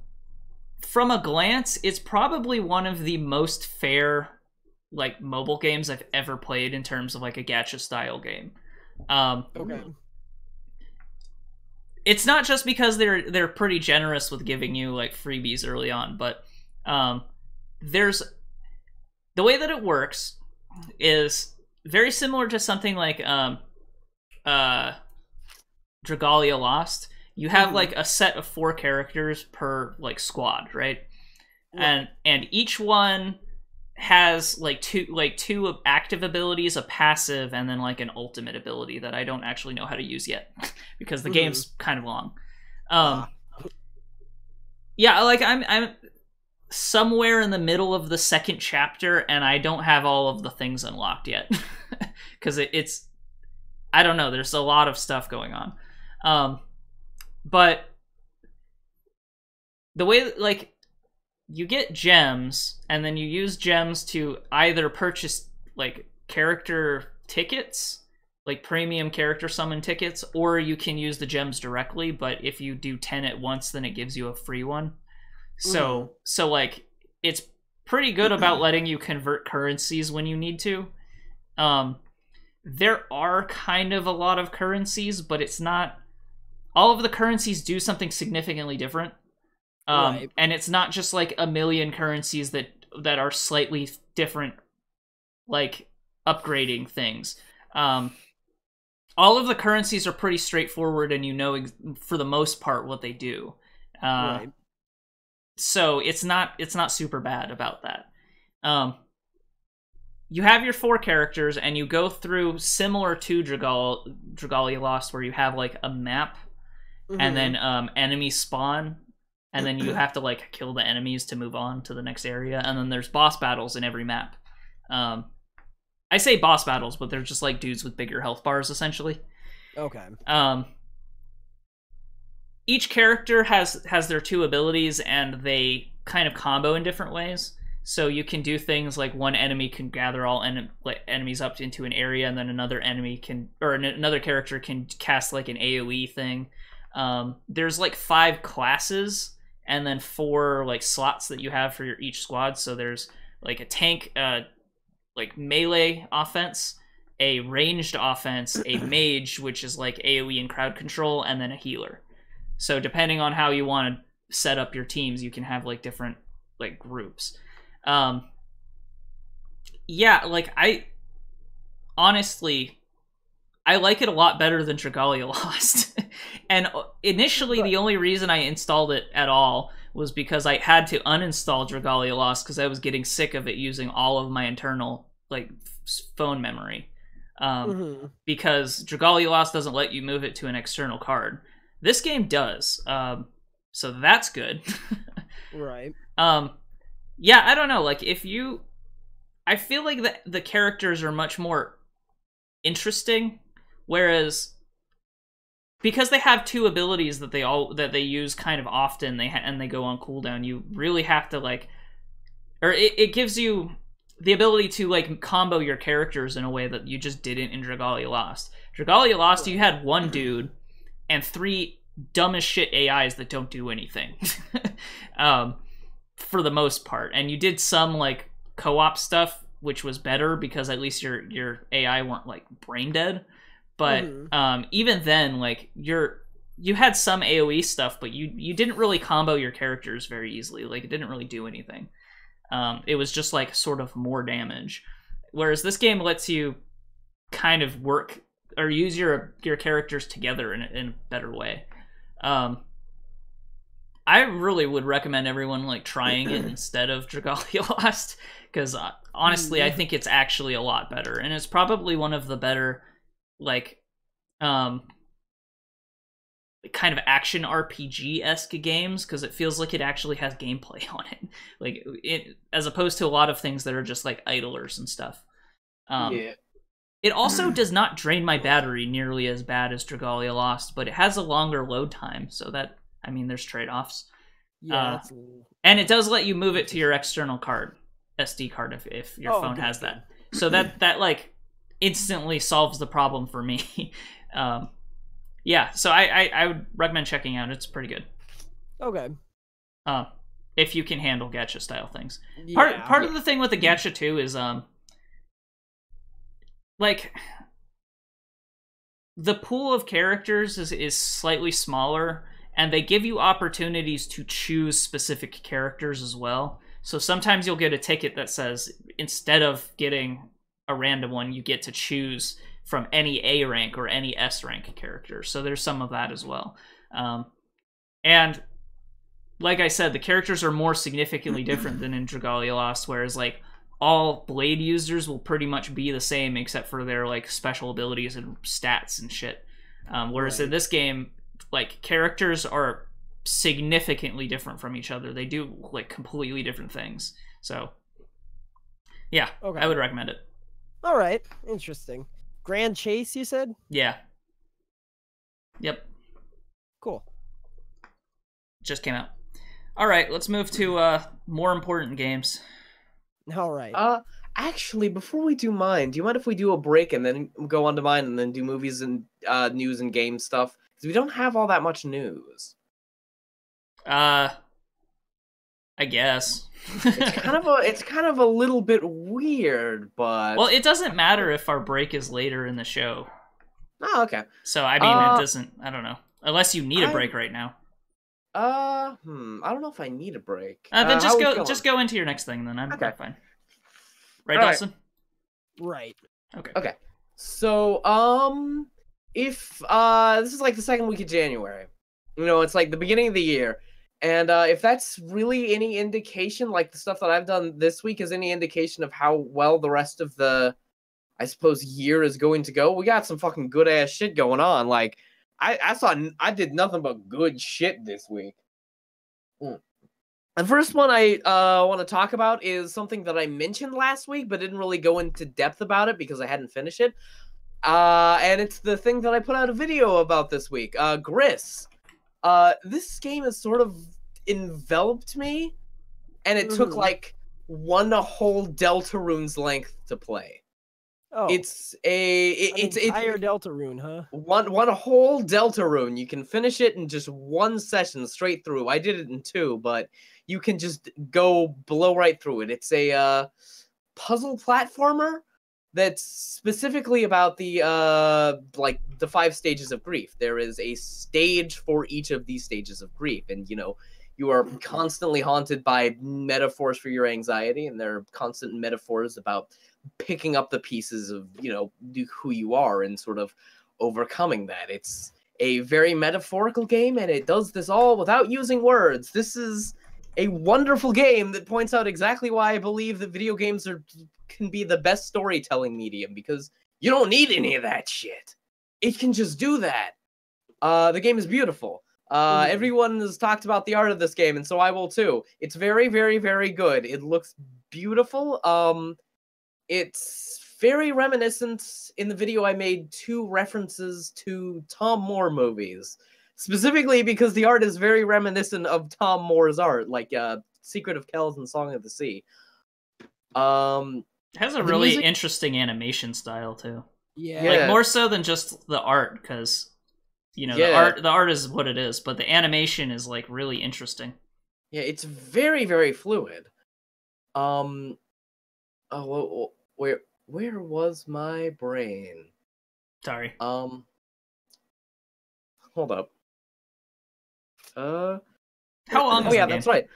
a glance, it's probably one of the most fair, like, mobile games I've ever played in terms of, like, a gacha-style game. It's not just because they're pretty generous with giving you like freebies early on, but there's the way that it works is very similar to something like Dragalia Lost. You have like a set of 4 characters per like squad, right? And each one has like two active abilities, a passive, and then like an ultimate ability that I don't actually know how to use yet because the game's kind of long. Yeah, like I'm somewhere in the middle of the 2nd chapter and I don't have all of the things unlocked yet because it's I don't know, there's a lot of stuff going on. But the way like you get gems, and then you use gems to either purchase, like, character tickets, like premium character summon tickets, or you can use the gems directly, but if you do 10 at once, then it gives you a free one. So like, it's pretty good about letting you convert currencies when you need to. There are kind of a lot of currencies, but it's not... All of the currencies do something significantly different. And it's not just like a million currencies that are slightly different, like upgrading things. All of the currencies are pretty straightforward, and you know for the most part what they do. So it's not super bad about that. You have your 4 characters, and you go through similar to Dragalia Lost, where you have like a map, and then enemies spawn. And then you have to, like, kill the enemies to move on to the next area. And then there's boss battles in every map. I say boss battles, but they're just, like, dudes with bigger health bars, essentially. Okay. Each character has their 2 abilities, and they kind of combo in different ways. So you can do things like one enemy can gather all enemies up into an area, and then another character can cast, like, an AoE thing. There's, like, 5 classes, and then 4 like slots that you have for each squad. So there's like a tank, like melee offense, a ranged offense, a mage, which is like AoE and crowd control, and then a healer. So depending on how you want to set up your teams, you can have like different like groups. Yeah, like I like it a lot better than Dragalia Lost. And initially, the only reason I installed it at all was because I had to uninstall Dragalia Lost because I was getting sick of it using all of my internal like phone memory. Because Dragalia Lost doesn't let you move it to an external card. This game does. So that's good. Right. Yeah, I don't know. Like, I feel like the characters are much more interesting, whereas because they have 2 abilities that they use kind of often, and they go on cooldown, you really have to like, or it gives you the ability to like combo your characters in a way that you just didn't in Dragalia Lost. Dragalia Lost, you had 1 dude and 3 dumb as shit AIs that don't do anything. For the most part, and you did some like co-op stuff, which was better because at least your AI weren't like brain dead. But even then, like you had some AoE stuff, but you didn't really combo your characters very easily. Like, it didn't really do anything. It was just like sort of more damage. Whereas this game lets you kind of work or use your characters together in a better way. I really would recommend everyone like trying it instead of Dragalia Lost, because honestly, I think it's actually a lot better, and it's probably one of the better like kind of action RPG-esque games, because it feels like it actually has gameplay on it, like it, as opposed to a lot of things that are just like idlers and stuff. Yeah. It also does not drain my battery nearly as bad as Dragalia Lost, but it has a longer load time, so that, I mean, there's trade-offs. Yeah, and it does let you move it to your external card, SD card, if your phone has that. So that like instantly solves the problem for me. Yeah, so I would recommend checking out. It's pretty good. Okay. If you can handle gacha style things. Yeah. Part of the thing with the gacha too is like the pool of characters is slightly smaller, and they give you opportunities to choose specific characters as well. So sometimes you'll get a ticket that says, instead of getting a random one, you get to choose from any A rank or any S rank character. So there's some of that as well. And like I said, the characters are more significantly different than in Dragalia Lost, whereas like all blade users will pretty much be the same except for their like special abilities and stats and shit. Whereas in this game, like characters are significantly different from each other. They do like completely different things. So yeah, I would recommend it. All right, interesting. Grand Chase, you said? Yeah. Yep. Cool. Just came out. All right, let's move to more important games. All right. Actually, before we do mine, do you mind if we do a break and then go on to mine and then do movies and news and game stuff? Because we don't have all that much news. I guess. It's kind of a little bit weird, but well, it doesn't matter if our break is later in the show. Oh, okay. So I mean, it doesn't. I don't know, unless you need a break right now. I don't know if I need a break. Then just go into your next thing. Then I'm fine. Right, Dalsson? Right. Okay. Okay. So if this is like the second week of January, you know, it's like the beginning of the year. And if that's really any indication, like the stuff that I've done this week is any indication of how well the rest of the, I suppose, year is going to go, we got some fucking good-ass shit going on. Like, I did nothing but good shit this week. The first one I want to talk about is something that I mentioned last week, but didn't really go into depth about it because I hadn't finished it. And it's the thing that I put out a video about this week, Gris. This game has sort of enveloped me, and it took like one whole Deltarune's length to play. Oh, it's an entire Deltarune, huh? One whole Deltarune. You can finish it in just one session straight through. I did it in 2, but you can just blow right through it. It's a puzzle platformer that's specifically about the like the 5 stages of grief. There is a stage for each of these stages of grief, and you know, you are constantly haunted by metaphors for your anxiety, and there are constant metaphors about picking up the pieces of, you know, who you are and sort of overcoming that. It's a very metaphorical game, and it does this all without using words. This is a wonderful game that points out exactly why I believe that video games can be the best storytelling medium, because you don't need any of that shit. It can just do that. The game is beautiful. Everyone has talked about the art of this game, and so I will too. It's very, very, very good. It looks beautiful. It's very reminiscent. In the video, I made 2 references to Tom Moore movies, specifically because the art is very reminiscent of Tom Moore's art, like Secret of Kells and Song of the Sea. It has a really interesting animation style too. Yeah, like more so than just the art, because you know the art is what it is, but the animation is like really interesting. Yeah, it's very, very fluid. Where was my brain? Sorry. Hold up. How long? Oh yeah, that's right.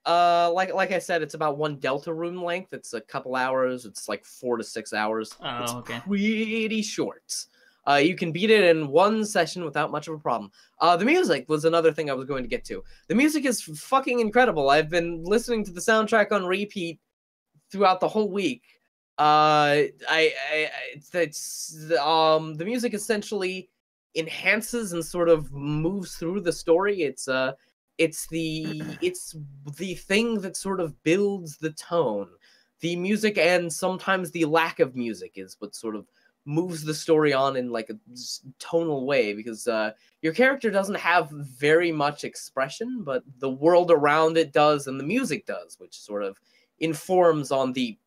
Oh, like I said, it's about 1 Deltarune length. It's a couple hours. It's like 4 to 6 hours. Oh, it's okay. Pretty short. You can beat it in 1 session without much of a problem. The music was another thing I was going to get to. The music is fucking incredible. I've been listening to the soundtrack on repeat throughout the whole week. The music essentially enhances and sort of moves through the story. It's the thing that sort of builds the tone. The music and sometimes the lack of music is what sort of moves the story on in like a tonal way, because your character doesn't have very much expression, but the world around it does, and the music does, which sort of informs on the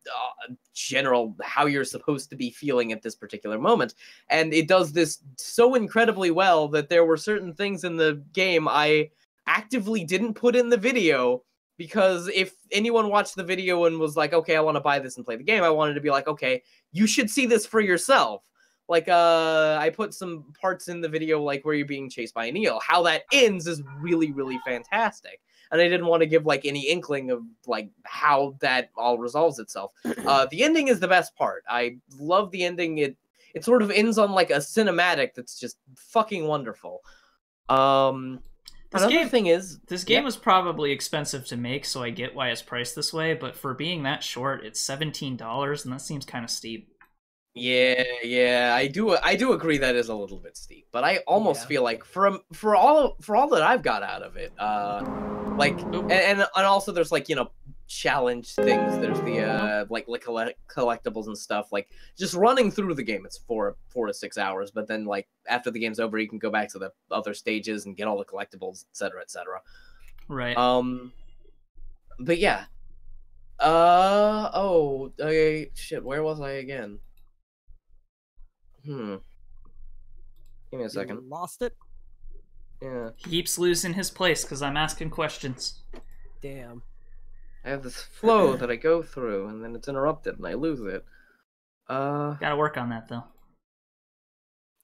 general how you're supposed to be feeling at this particular moment. And it does this so incredibly well that there were certain things in the game I actively didn't put in the video, because if anyone watched the video and was like, okay, I want to buy this and play the game, I wanted to be like, okay, you should see this for yourself. Like, I put some parts in the video, like where you're being chased by an eel. How that ends is really, really fantastic. And I didn't want to give like any inkling of like how that all resolves itself. The ending is the best part. I love the ending. It sort of ends on like a cinematic that's just fucking wonderful. Another thing is, this game was probably expensive to make, so I get why it's priced this way. But for being that short, it's $17, and that seems kind of steep. Yeah, I do agree that is a little bit steep, but I almost feel like for all that I've got out of it, like, and also there's like, you know, challenge things. There's the like collectibles and stuff. Like just running through the game, it's 4 to 6 hours, but then like after the game's over, you can go back to the other stages and get all the collectibles, etc., etc. Right. But yeah. Shit. Where was I again? Give me a second. You lost it? Yeah. He keeps losing his place because I'm asking questions. Damn. I have this flow that I go through, and then it's interrupted, and I lose it. Gotta work on that, though.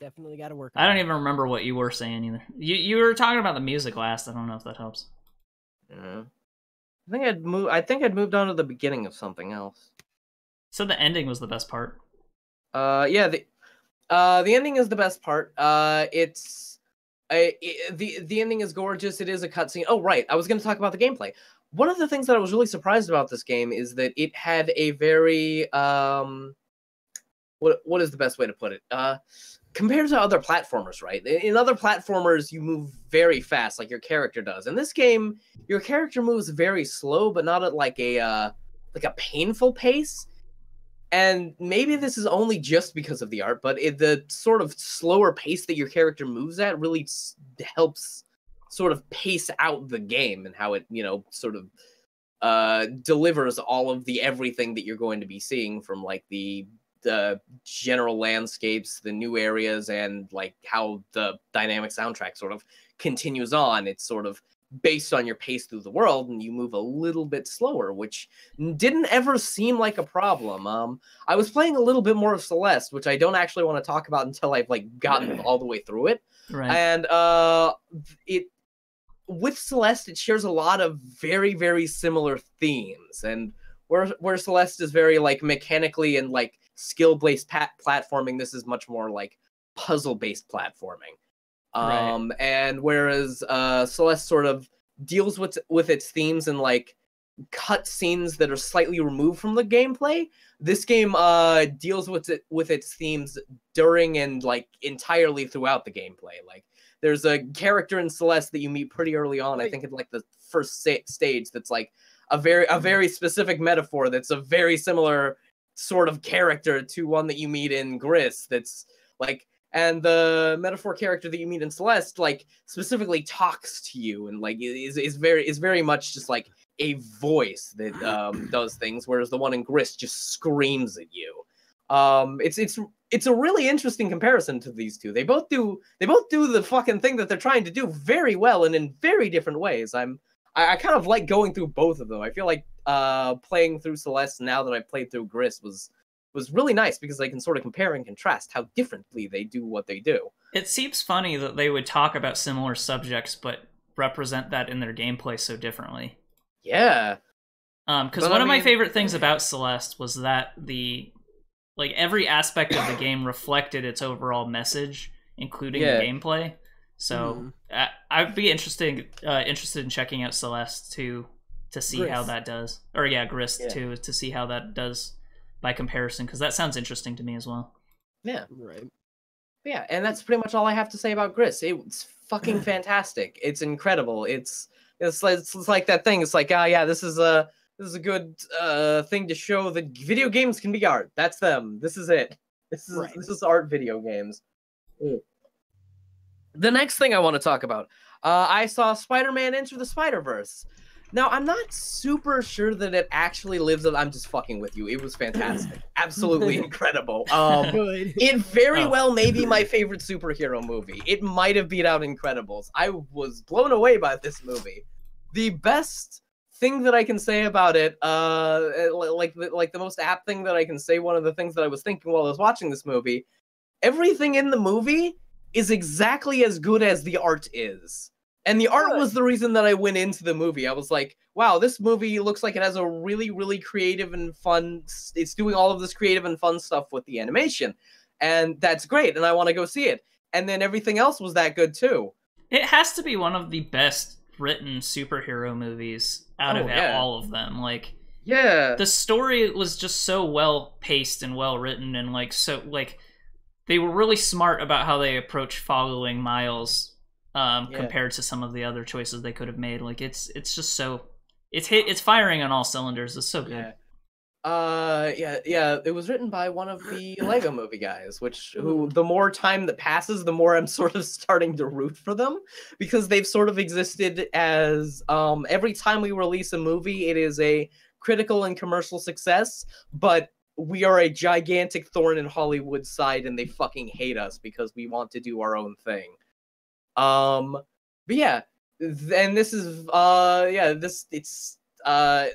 Definitely gotta work on I don't even remember what you were saying, either. You were talking about the music last. I don't know if that helps. Yeah. I think I'd moved on to the beginning of something else. So the ending was the best part. Yeah, the ending is the best part. The ending is gorgeous. It is a cutscene. Oh, right. I was going to talk about the gameplay. One of the things that I was really surprised about this game is that it had a very what is the best way to put it? Compared to other platformers, right? In other platformers, you move very fast, like your character does. In this game, your character moves very slow, but not at like a painful pace. And maybe this is only just because of the art, but the sort of slower pace that your character moves at really helps sort of pace out the game and how it, you know, sort of delivers all of the everything that you're going to be seeing, from like the general landscapes, the new areas, and like how the dynamic soundtrack sort of continues on. It's sort of based on your pace through the world, and you move a little bit slower, which didn't ever seem like a problem. I was playing a little bit more of Celeste, which I don't actually want to talk about until I've like gotten all the way through it. Right. And with Celeste, it shares a lot of very, very similar themes, and where Celeste is very like mechanically and like skill-based platforming, this is much more like puzzle-based platforming. Right. And whereas Celeste sort of deals with its themes and like cut scenes that are slightly removed from the gameplay, this game deals with its themes during and like entirely throughout the gameplay. Like there's a character in Celeste that you meet pretty early on. I think in like the first stage that's like a very specific metaphor that's a very similar sort of character to one that you meet in Gris. That's like. And the metaphor character that you meet in Celeste, like, specifically talks to you and like is very much just like a voice that does things, whereas the one in Gris just screams at you. It's a really interesting comparison to these two. They both do the fucking thing that they're trying to do very well and in very different ways. I kind of like going through both of them. I feel like playing through Celeste now that I've played through Gris was really nice, because I can sort of compare and contrast how differently they do what they do. It seems funny that they would talk about similar subjects, but represent that in their gameplay so differently. Yeah. Because one of my favorite things about Celeste was that every aspect of the game reflected its overall message, including the gameplay. So I'd be interested in checking out Celeste to see how that does. Or Gris too, to see how that does by comparison, because that sounds interesting to me as well. Yeah. Right. Yeah, and that's pretty much all I have to say about Gris. It's fucking fantastic. It's incredible. It's like that thing. It's like, yeah, this is a good thing to show that video games can be art. That's them. This is it. This is art video games. The next thing I want to talk about, I saw Spider-Man Enter the Spider-Verse. Now, I'm not super sure that it actually lives up. I'm just fucking with you. It was fantastic. Absolutely incredible. It very well may be my favorite superhero movie. It might have beat out Incredibles. I was blown away by this movie. The best thing that I can say about it, like the most apt thing that I can say, one of the things that I was thinking while I was watching this movie, everything in the movie is exactly as good as the art is. And the art was the reason that I went into the movie. I was like, wow, this movie looks like it has a really, really creative and fun... It's doing all of this creative and fun stuff with the animation. And that's great, and I want to go see it. And then everything else was that good, too. It has to be one of the best written superhero movies out of all of them. Like, yeah, the story was just so well paced and well written, and like they were really smart about how they approach following Miles compared to some of the other choices they could have made. Like, it's just so it's firing on all cylinders. It's so good. It was written by one of the Lego Movie guys, who the more time that passes, the more I'm sort of starting to root for them, because they've sort of existed as every time we release a movie, it is a critical and commercial success, but we are a gigantic thorn in Hollywood's side, and they fucking hate us because we want to do our own thing. But yeah, and this is it's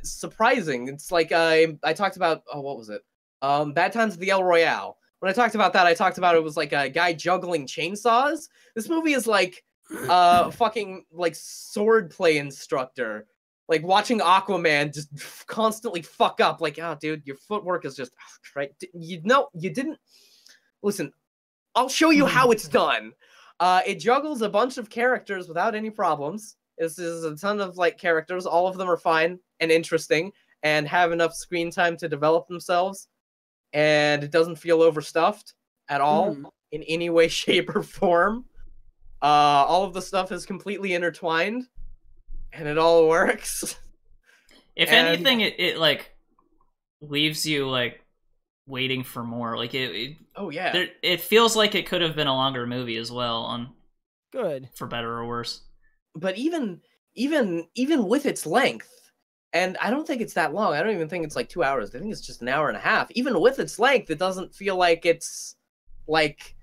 surprising. It's like I talked about, what was it? Bad Times at the El Royale. When I talked about that, I talked about it was like a guy juggling chainsaws. This movie is like fucking like swordplay instructor. Like watching Aquaman just constantly fuck up. Like, oh, dude, your footwork is just right. You didn't listen. I'll show you how it's done. It juggles a bunch of characters without any problems. This is a ton of like characters. All of them are fine and interesting and have enough screen time to develop themselves. And it doesn't feel overstuffed at all in any way, shape, or form. All of the stuff is completely intertwined. And it all works. If anything, it like leaves you like waiting for more. Like it feels like it could have been a longer movie as well. Good, for better or worse. But even with its length, and I don't think it's that long. I don't even think it's like 2 hours. I think it's just an hour and a half. Even with its length, it doesn't feel like it's like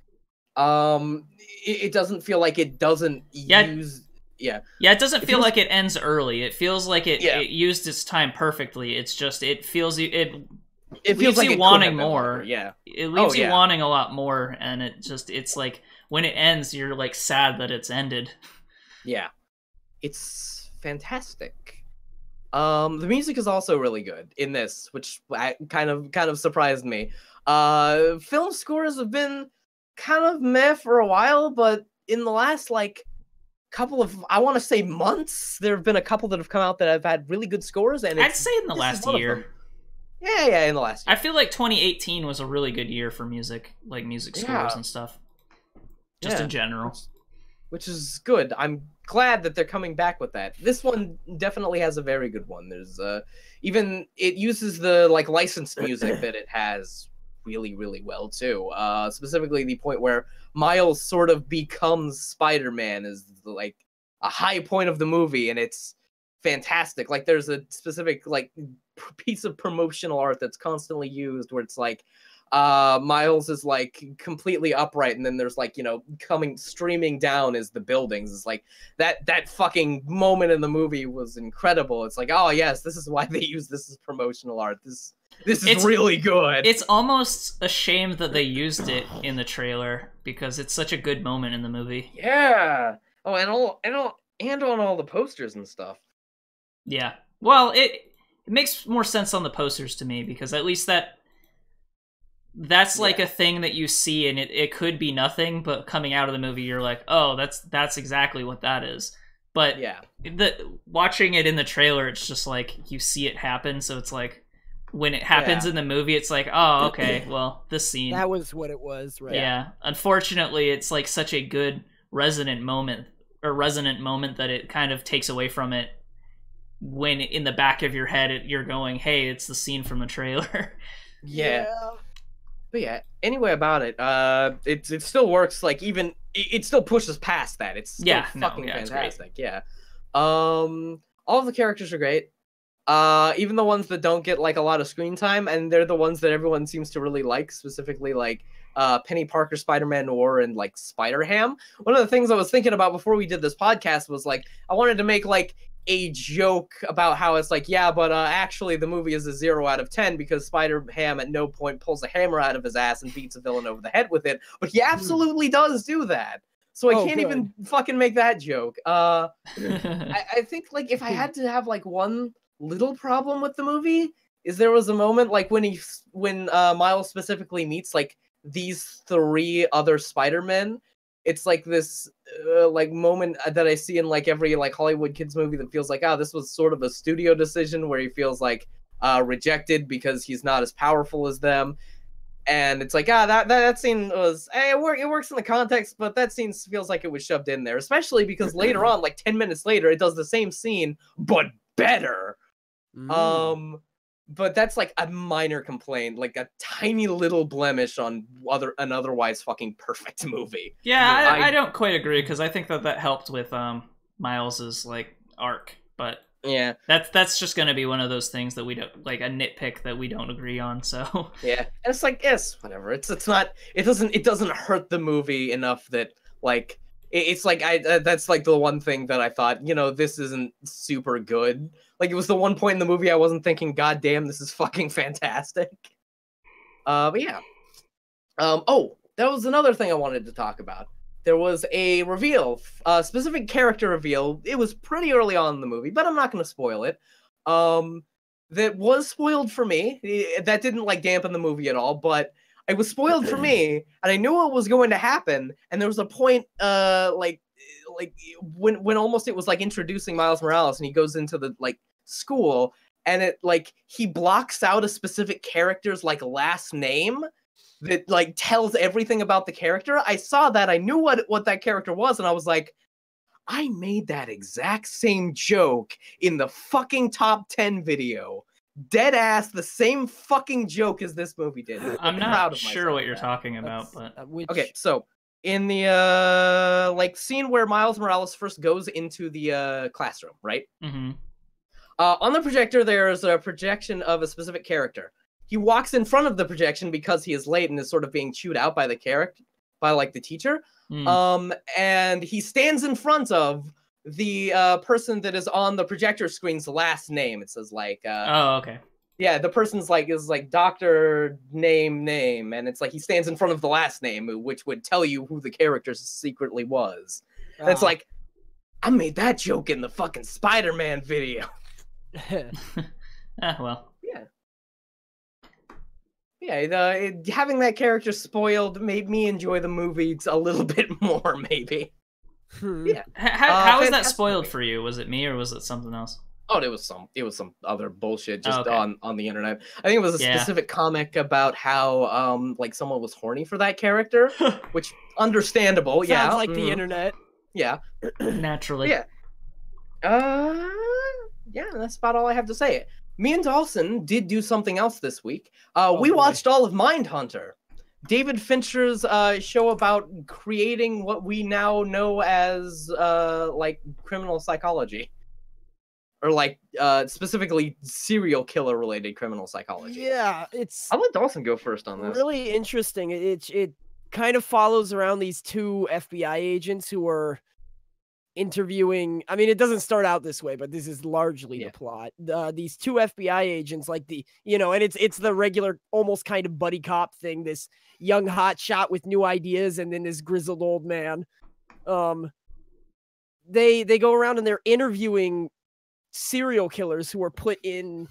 it doesn't feel like it doesn't use. Yeah, it doesn't feel like it ends early. It feels like it used its time perfectly. It's just it feels you leaves like you wanting more. Yeah, it leaves you wanting a lot more, and it's like when it ends, you're like sad that it's ended. Yeah, it's fantastic. The music is also really good in this, which kind of surprised me. Film scores have been kind of meh for a while, but in the last like couple of, I want to say months, there have been a couple that have come out that have had really good scores, and I'd say in the last year. Yeah, in the last year. I feel like 2018 was a really good year for music, like music scores and stuff. Just in general. Which is good. I'm glad that they're coming back with that. This one definitely has a very good one. There's even it uses the like licensed music that it has really, really well too. Specifically the point where Miles sort of becomes Spider-Man is like a high point of the movie, and it's fantastic. Like there's a specific like piece of promotional art that's constantly used where it's like Miles is like completely upright, and then there's like, coming streaming down is the buildings. It's like that fucking moment in the movie was incredible. It's like, oh yes, this is why they use this as promotional art. This is really good. It's almost a shame that they used it in the trailer because it's such a good moment in the movie. Yeah. Oh, and on all the posters and stuff. Yeah. Well, it makes more sense on the posters to me because at least that's like a thing that you see, and it could be nothing, but coming out of the movie, you're like, oh, that's exactly what that is. But watching it in the trailer, it's just like you see it happen, so it's like, when it happens in the movie, it's like, oh, okay, well, this scene. That was what it was, right? Yeah. Unfortunately, it's like such a good resonant moment that it kind of takes away from it when in the back of your head you're going, hey, it's the scene from the trailer. Yeah. But yeah, anyway about it, it still works, like, even, it still pushes past that. It's still fucking fantastic, yeah. All of the characters are great. Even the ones that don't get, like, a lot of screen time, and they're the ones that everyone seems to really like, specifically, like, Penny Parker, Spider-Man Noir, and, like, Spider-Ham. One of the things I was thinking about before we did this podcast was, like, I wanted to make, like, a joke about how it's like, yeah, but actually the movie is a 0 out of 10 because Spider-Ham at no point pulls a hammer out of his ass and beats a villain over the head with it, but he absolutely does do that. So I can't even fucking make that joke. I think, like, if I had to have, like, one little problem with the movie, is there was a moment, like, when Miles specifically meets, like, these 3 other Spider-Men. It's like this like moment that I see in, like, every, like, Hollywood kids movie that feels like, this was sort of a studio decision where he feels like rejected because he's not as powerful as them. And it's like, that scene was, it works in the context, but that scene feels like it was shoved in there, especially because later on, like 10 minutes later, it does the same scene but better. But that's, like, a minor complaint, like a tiny little blemish on an otherwise fucking perfect movie. Yeah, I don't quite agree, because I think that helped with Miles's, like, arc, but yeah, that's just gonna be one of those things that we don't, like, a nitpick that we don't agree on. So yeah, and it's like, yes, whatever. It's not. It doesn't hurt the movie enough that, like, it's like, that's, like, the one thing that I thought, this isn't super good. Like, it was the one point in the movie I wasn't thinking, God damn, this is fucking fantastic. But yeah. Oh, that was another thing I wanted to talk about. There was a reveal, a specific character reveal. It was pretty early on in the movie, but I'm not going to spoil it. That was spoiled for me. That didn't, like, dampen the movie at all, but it was spoiled for me, and I knew what was going to happen. And there was a point, like when almost it was like introducing Miles Morales, and he goes into the, like, school, and it, like, he blocks out a specific character's, like, last name that, like, tells everything about the character. I saw that, I knew what that character was, and I was like, I made that exact same joke in the fucking top 10 video. Dead ass, the same fucking joke as this movie did. I'm not sure what you're talking about, but okay, so in the like, scene where Miles Morales first goes into the classroom, right? Mm-hmm. On the projector, there's a projection of a specific character. He walks in front of the projection because he is late and is sort of being chewed out by the the teacher. And he stands in front of the person that is on the projector screen's last name. It says, like, oh, okay. Yeah, the person's, like, is, like, Dr. name, and it's like he stands in front of the last name, which would tell you who the character secretly was. And it's like, I made that joke in the fucking Spider-Man video. Well. Yeah, having that character spoiled made me enjoy the movie a little bit more, maybe. Yeah. How was that spoiled for you? Was it me or was it something else? Oh, it was some other bullshit just on the internet. I think it was a specific comic about how like someone was horny for that character, which understandable. Sounds like the internet. Yeah, naturally. Yeah. Yeah, that's about all I have to say. Me and Dalsson did do something else this week. We watched all of Mindhunter, David Fincher's show about creating what we now know as like criminal psychology. Or like specifically serial killer related criminal psychology. Yeah, it's. I'll let Dalsson go first on this. Really interesting. It kind of follows around these 2 FBI agents who are interviewing. I mean, it doesn't start out this way, but this is largely the plot. These 2 FBI agents, like and it's the regular, almost kind of buddy cop thing. This young hot shot with new ideas, and then this grizzled old man. They go around and they're interviewing serial killers who are put in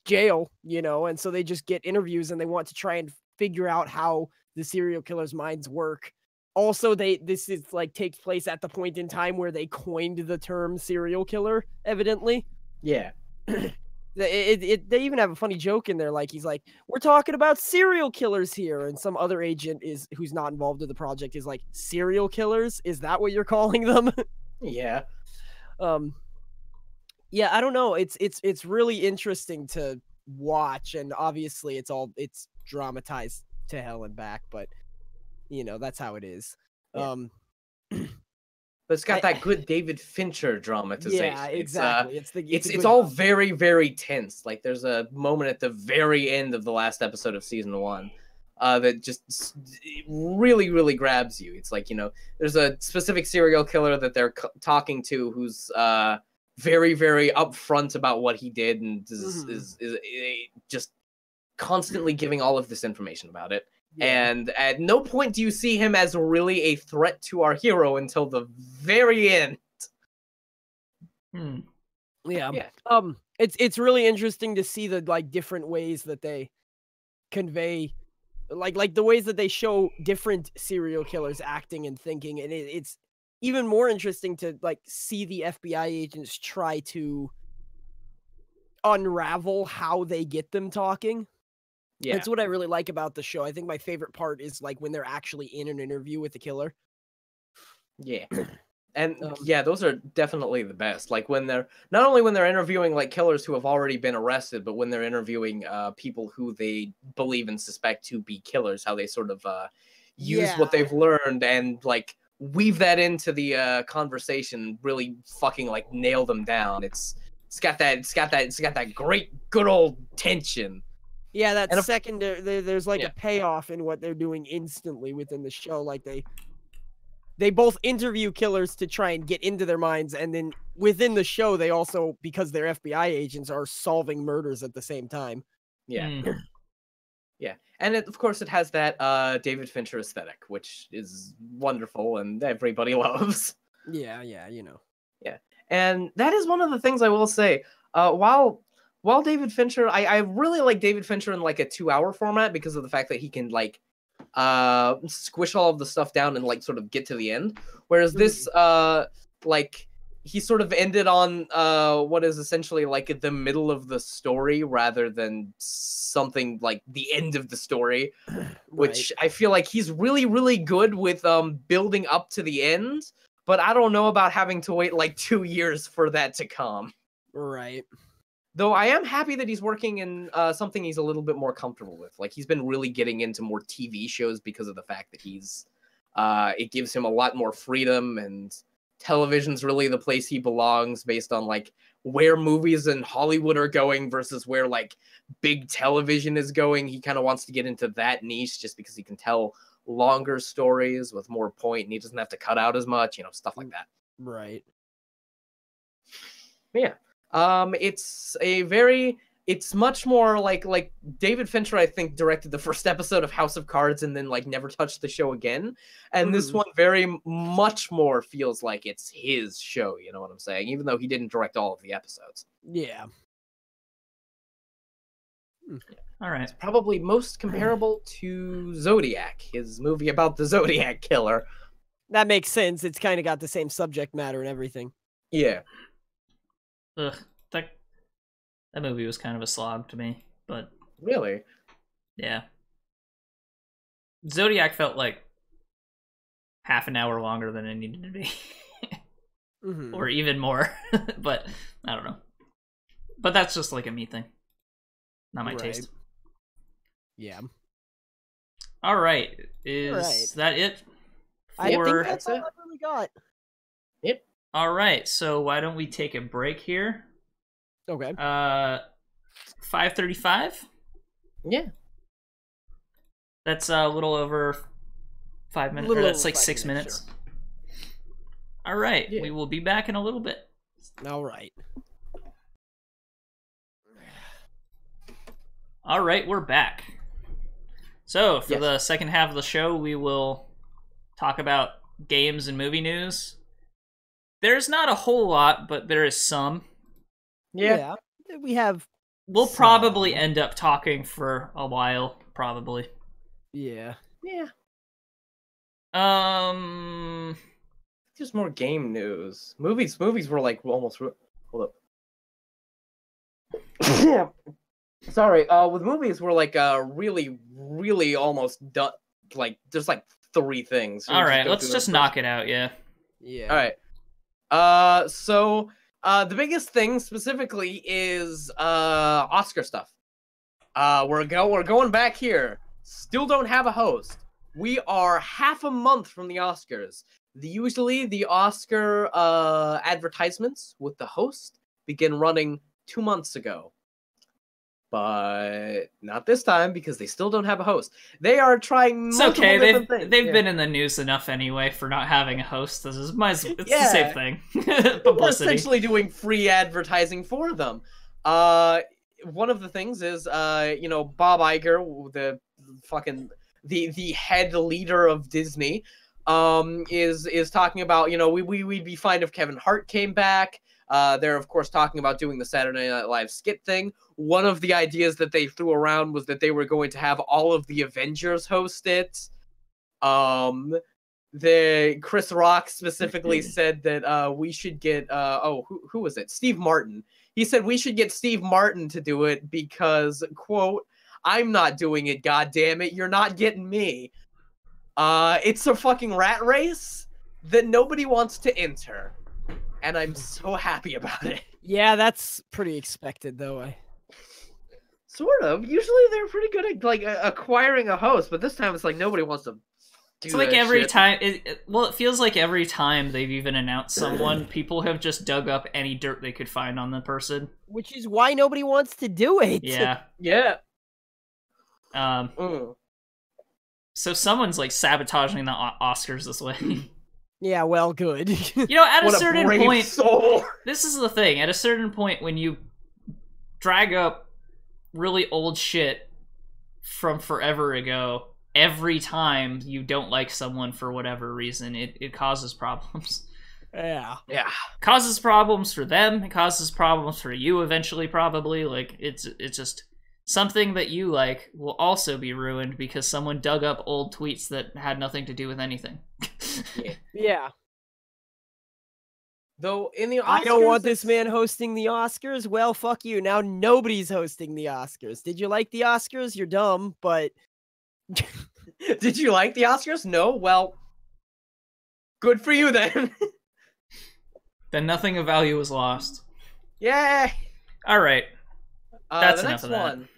jail, and so they just get interviews and they want to try and figure out how the serial killers' minds work. Also, this is like takes place at the point in time where they coined the term serial killer, evidently. Yeah. They even have a funny joke in there, like he's like, "We're talking about serial killers here," and some other agent who's not involved in the project is like, "Serial killers? Is that what you're calling them?" Yeah. Yeah, I don't know. It's really interesting to watch, and obviously it's dramatized to hell and back, but that's how it is. Yeah. But it's got that good David Fincher dramatization. Yeah, exactly. It's all very, very tense. Like there's a moment at the very end of the last episode of season 1 that just really, really grabs you. It's like, there's a specific serial killer that they're talking to who's very, very upfront about what he did and is just constantly giving all of this information about it. Yeah. And at no point do you see him as really a threat to our hero until the very end. Yeah. It's really interesting to see the different ways that they convey, like the ways that they show different serial killers acting and thinking, and it's even more interesting to see the FBI agents try to unravel how they get them talking. Yeah. That's what I really like about the show. I think my favorite part is when they're actually in an interview with the killer. Yeah. And yeah, those are definitely the best. Like when they're not only when they're interviewing killers who have already been arrested, but when they're interviewing people who they believe and suspect to be killers, how they sort of use what they've learned and weave that into the conversation, really fucking nail them down. It's got that great good old tension. Yeah, that second there's a payoff in what they're doing instantly within the show. Like they both interview killers to try and get into their minds, and then within the show they also, because they're FBI agents, are solving murders at the same time. Yeah. Yeah. And of course it has that David Fincher aesthetic, which is wonderful and everybody loves. Yeah. Yeah. And that is one of the things I will say. While David Fincher, I really like David Fincher in a 2-hour format because of the fact that he can squish all of the stuff down and sort of get to the end. Whereas this he sort of ended on what is essentially the middle of the story rather than something like the end of the story, which I feel like he's really, really good with building up to the end. But I don't know about having to wait 2 years for that to come. Right. Though I am happy that he's working in something he's a little bit more comfortable with. He's been really getting into more TV shows because of the fact that he's it gives him a lot more freedom, and television's really the place he belongs based on where movies in Hollywood are going versus where big television is going. He kind of wants to get into that niche just because he can tell longer stories with more point and he doesn't have to cut out as much, stuff like that. Right. Yeah. It's much more like David Fincher, I think, directed the first episode of House of Cards and then never touched the show again. And this one very much more feels like it's his show, you know what I'm saying? Even though he didn't direct all of the episodes. Yeah. All right. It's probably most comparable to Zodiac, his movie about the Zodiac killer. That makes sense. It's kind of got the same subject matter and everything. Yeah. Ugh, that movie was kind of a slog to me, but... Really? Yeah. Zodiac felt like half an hour longer than it needed to be. Or even more, but I don't know. But that's just a me thing. Not my taste. Yeah. All right. Is that it? I think that's all I've really got. Yep. All right, so why don't we take a break here? Okay. 5:35? Yeah. That's a little over 5 minutes. Or that's 6 minutes. Sure. All right, we will be back in a little bit. All right. All right, we're back. So, for the second half of the show, we will talk about games and movie news. There's not a whole lot, but there is some. Yeah. We have... We'll probably end up talking for a while, probably. Yeah. Yeah. Just more game news. Movies were almost... Hold up. Sorry, with movies, we're like really almost done. Like, there's like 3 things. All right, let's just knock it out. Yeah. Yeah. All right. So the biggest thing specifically is Oscar stuff. We're going back here. Still don't have a host. We are half a month from the Oscars. Usually the Oscar advertisements with the host begin running 2 months ago. But not this time because they still don't have a host. They are trying multiple different things. They've been in the news enough anyway for not having a host. It's the same thing. We're essentially doing free advertising for them. One of the things is Bob Iger, the head leader of Disney, is talking about, we'd be fine if Kevin Hart came back. They're, of course, talking about doing the Saturday Night Live skit thing. One of the ideas that they threw around was that they were going to have all of the Avengers host it. Chris Rock specifically said that we should get, who was it? Steve Martin. He said we should get Steve Martin to do it because, quote, I'm not doing it, goddammit, you're not getting me. It's a fucking rat race that nobody wants to enter. And I'm so happy about it. Yeah, that's pretty expected, though. Sort of. Usually they're pretty good at like acquiring a host, but this time it's like nobody wants to do It's like every time... it feels like every time they've even announced someone, people have just dug up any dirt they could find on the person. Which is why nobody wants to do it. Yeah. Yeah. So someone's like sabotaging the Oscars this way. Yeah, well, good. At a certain point, soul. This is the thing. At a certain point, when you drag up really old shit from forever ago, every time you don't like someone for whatever reason, it causes problems. Yeah. Yeah. Causes problems for them. It causes problems for you eventually, probably. Like, it's just something that you like will also be ruined because someone dug up old tweets that had nothing to do with anything. Yeah. Though in the Oscars, I don't want this man hosting the Oscars. Well, fuck you. Now nobody's hosting the Oscars. Did you like the Oscars? You're dumb, but... Did you like the Oscars? No? Well, good for you then. Then nothing of value was lost. Yay! Alright. That's the enough next of that. one.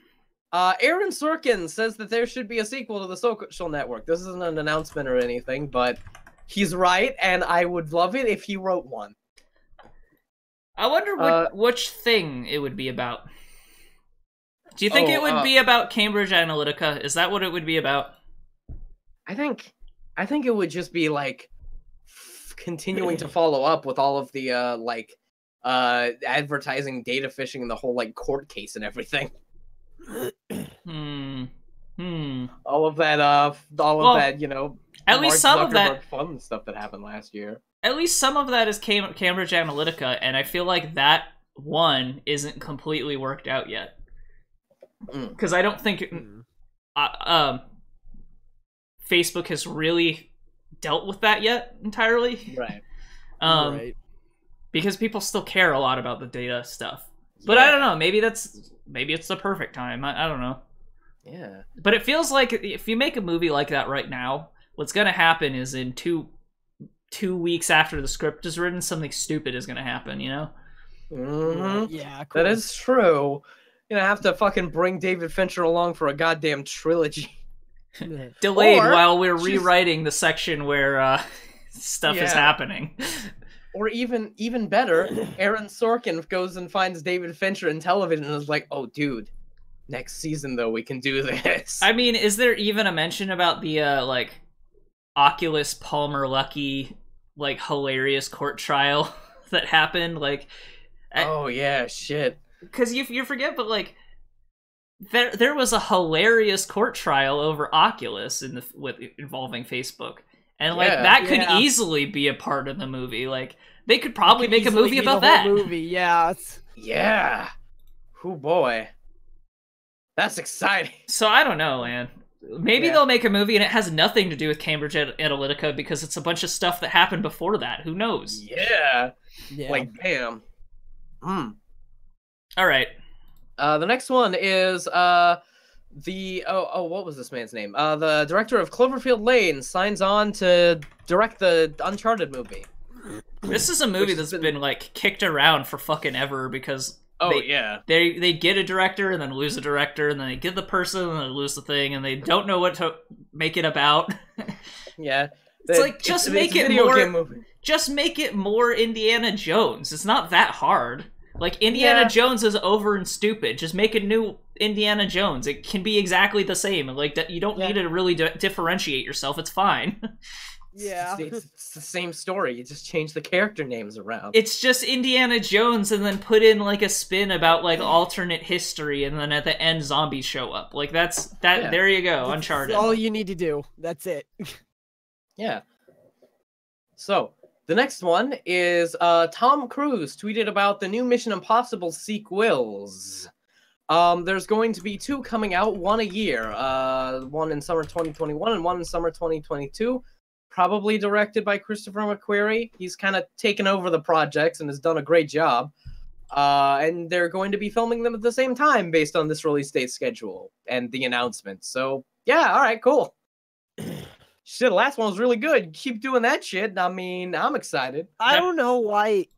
Aaron Sorkin says that there should be a sequel to The Social Network. This isn't an announcement or anything, but he's right, and I would love it if he wrote one. I wonder which thing it would be about. Do you think it would be about Cambridge Analytica? Is that what it would be about? I think it would just be like continuing to follow up with all of the advertising, data phishing, and the whole like court case and everything. All of that, at least some of that fun stuff that happened last year. At least some of that is Cambridge Analytica, and I feel like that one isn't completely worked out yet. Because I don't think Facebook has really dealt with that yet entirely. Right. Right. Because people still care a lot about the data stuff. But I don't know, maybe it's the perfect time. I don't know. Yeah. But it feels like if you make a movie like that right now, what's going to happen is in two weeks after the script is written, something stupid is going to happen, you know? Mm-hmm. Yeah, cool. That is true. You're gonna have to fucking bring David Fincher along for a goddamn trilogy. Delayed while we're rewriting the section where stuff is happening. Or even better, Aaron Sorkin goes and finds David Fincher in television and is like, "Oh, dude, next season though we can do this." I mean, is there even a mention about the Oculus Palmer Luckey hilarious court trial that happened? Oh yeah, shit. Because you forget, but there was a hilarious court trial over Oculus involving Facebook, and that could easily be a part of the movie. They could probably make a movie about that. Movie, yeah. Yeah. Oh boy, that's exciting. So I don't know, man. Maybe they'll make a movie and it has nothing to do with Cambridge Analytica because it's a bunch of stuff that happened before that. Who knows? Yeah. Yeah. Damn. All right. The next one is what was this man's name? The director of Cloverfield Lane signs on to direct the Uncharted movie. This is a movie that's been like kicked around for fucking ever because they get a director and then lose a director and then they get the person and then lose the thing and they don't know what to make it about. Yeah. It's like just make it more Indiana Jones. It's not that hard. Like Indiana Jones is over and stupid. Just make a new Indiana Jones. It can be exactly the same. Like that, you don't need to really differentiate yourself. It's fine. Yeah, it's the same story. You just change the character names around. It's just Indiana Jones, and then put in like a spin about like alternate history, and then at the end, zombies show up. Like that's that. Yeah. There you go, Uncharted. That's all you need to do. That's it. Yeah. So. The next one is Tom Cruise tweeted about the new Mission Impossible sequels. There's going to be 2 coming out, one a year. One in summer 2021 and one in summer 2022. Probably directed by Christopher McQuarrie. He's kind of taken over the projects and has done a great job. And they're going to be filming them at the same time based on this release date schedule and the announcement. So, yeah, all right, cool. Shit, the last one was really good. Keep doing that shit. I mean, I'm excited. I don't know why.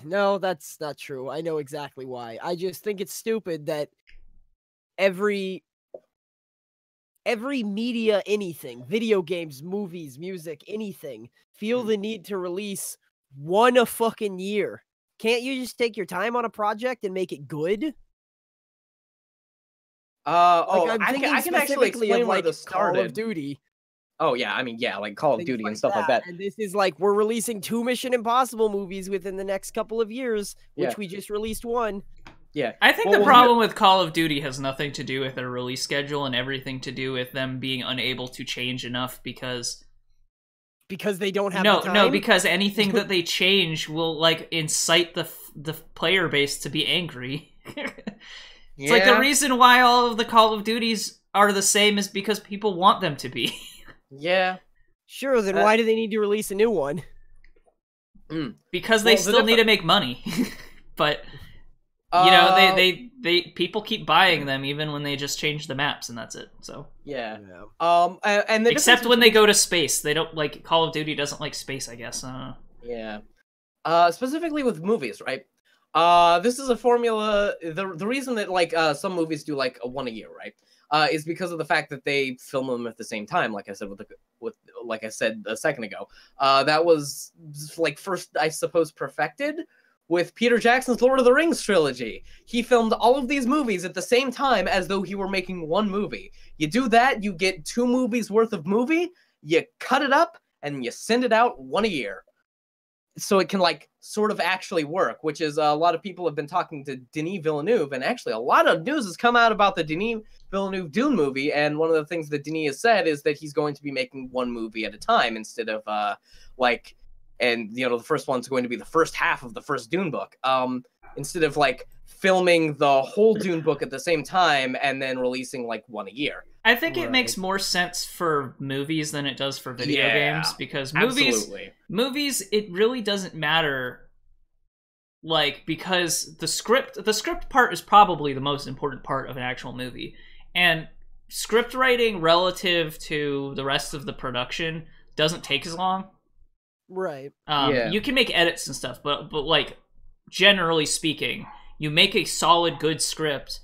No, that's not true. I know exactly why. I just think it's stupid that every media, anything, video games, movies, music, anything, feel the need to release one a fucking year. Can't you just take your time on a project and make it good? I can actually explain where this started. Call of Duty. Oh, yeah, I mean, yeah, like Call of Duty and stuff like that. And this is like, we're releasing 2 Mission Impossible movies within the next couple of years, which we just released 1. Yeah. I think the problem with Call of Duty has nothing to do with their release schedule and everything to do with them being unable to change enough because they don't have the time? No, because anything that they change will, like, incite the player base to be angry. It's like the reason why all of the Call of Duties are the same is because people want them to be. Yeah. Sure, then why do they need to release a new one? Because they still need to make money. But you know, they people keep buying them even when they just change the maps and that's it. So yeah. And except when they go to space. They don't like Call of Duty doesn't like space, I guess. Yeah. Specifically with movies, right? This is a formula. The reason that like some movies do like a 1 a year, right? Is because of the fact that they film them at the same time. Like I said like I said a second ago, that was like first, I suppose, perfected with Peter Jackson's Lord of the Rings trilogy. He filmed all of these movies at the same time as though he were making one movie. You do that, you get 2 movies worth of movie. You cut it up and you send it out 1 a year. So it can, like, sort of actually work, which is a lot of people have been talking to Denis Villeneuve, and actually a lot of news has come out about the Denis Villeneuve Dune movie, and one of the things that Denis has said is that he's going to be making 1 movie at a time instead of, and, you know, the first one's going to be the first half of the first Dune book, instead of, like, filming the whole Dune book at the same time and then releasing, like, 1 a year. I think it makes more sense for movies than it does for video games, because movies, it really doesn't matter, like, because the script part is probably the most important part of an actual movie, and script writing relative to the rest of the production doesn't take as long. Right. You can make edits and stuff, but like, generally speaking, you make a solid, good script,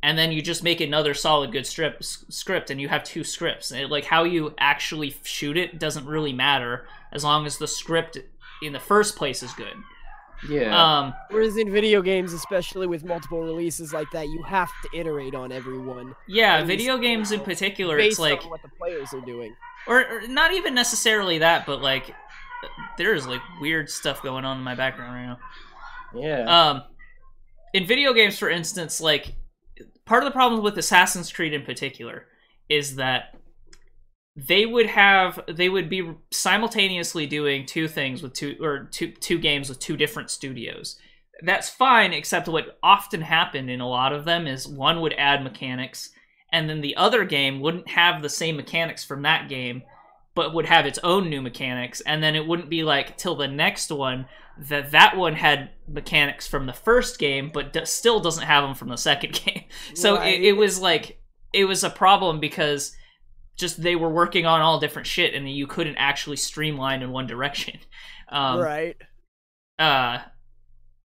and then you just make another solid, good script, and you have 2 scripts. And like, how you actually shoot it doesn't really matter, as long as the script in the first place is good. Yeah. Whereas in video games, especially with multiple releases like that, you have to iterate on everyone. Yeah, video games in particular, it's like on what the players are doing. Or not even necessarily that, but like, there's like weird stuff going on in my background right now. Yeah. In video games, for instance, like, part of the problem with Assassin's Creed in particular is that they would be simultaneously doing 2 things with two games with 2 different studios. That's fine, except what often happened in a lot of them is one would add mechanics, and then the other game wouldn't have the same mechanics from that game, but would have its own new mechanics, and then it wouldn't be like till the next one that one had mechanics from the first game, but still doesn't have them from the second game. So it was like, it was a problem because just they were working on all different shit, and you couldn't actually streamline in one direction. Right. And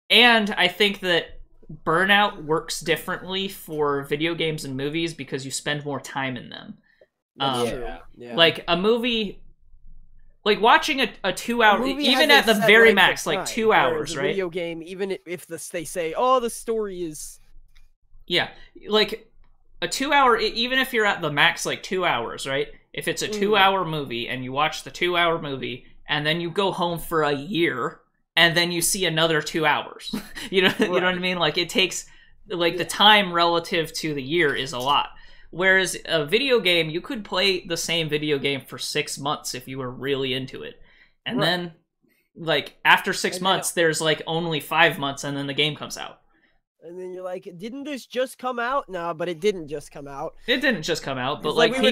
I think that Burnout works differently for video games and movies because you spend more time in them. Yeah. Like a movie, like watching a 2-hour, even has at the a set very length max, of like time, 2 hours, whereas a right? Video game, even if they say, oh, the story is... Yeah, like a 2-hour, even if you're at the max, like 2 hours, right? If it's a 2-hour movie and you watch the 2-hour movie and then you go home for a year and then you see another 2 hours, you know, right. You know what I mean? Like it takes, like the time relative to the year is a lot. Whereas a video game, you could play the same video game for 6 months if you were really into it. And then, like, after 6 months, there's, like, only 5 months, and then the game comes out. And then you're like, didn't this just come out? No, but it didn't just come out. It didn't just come out, but, like we were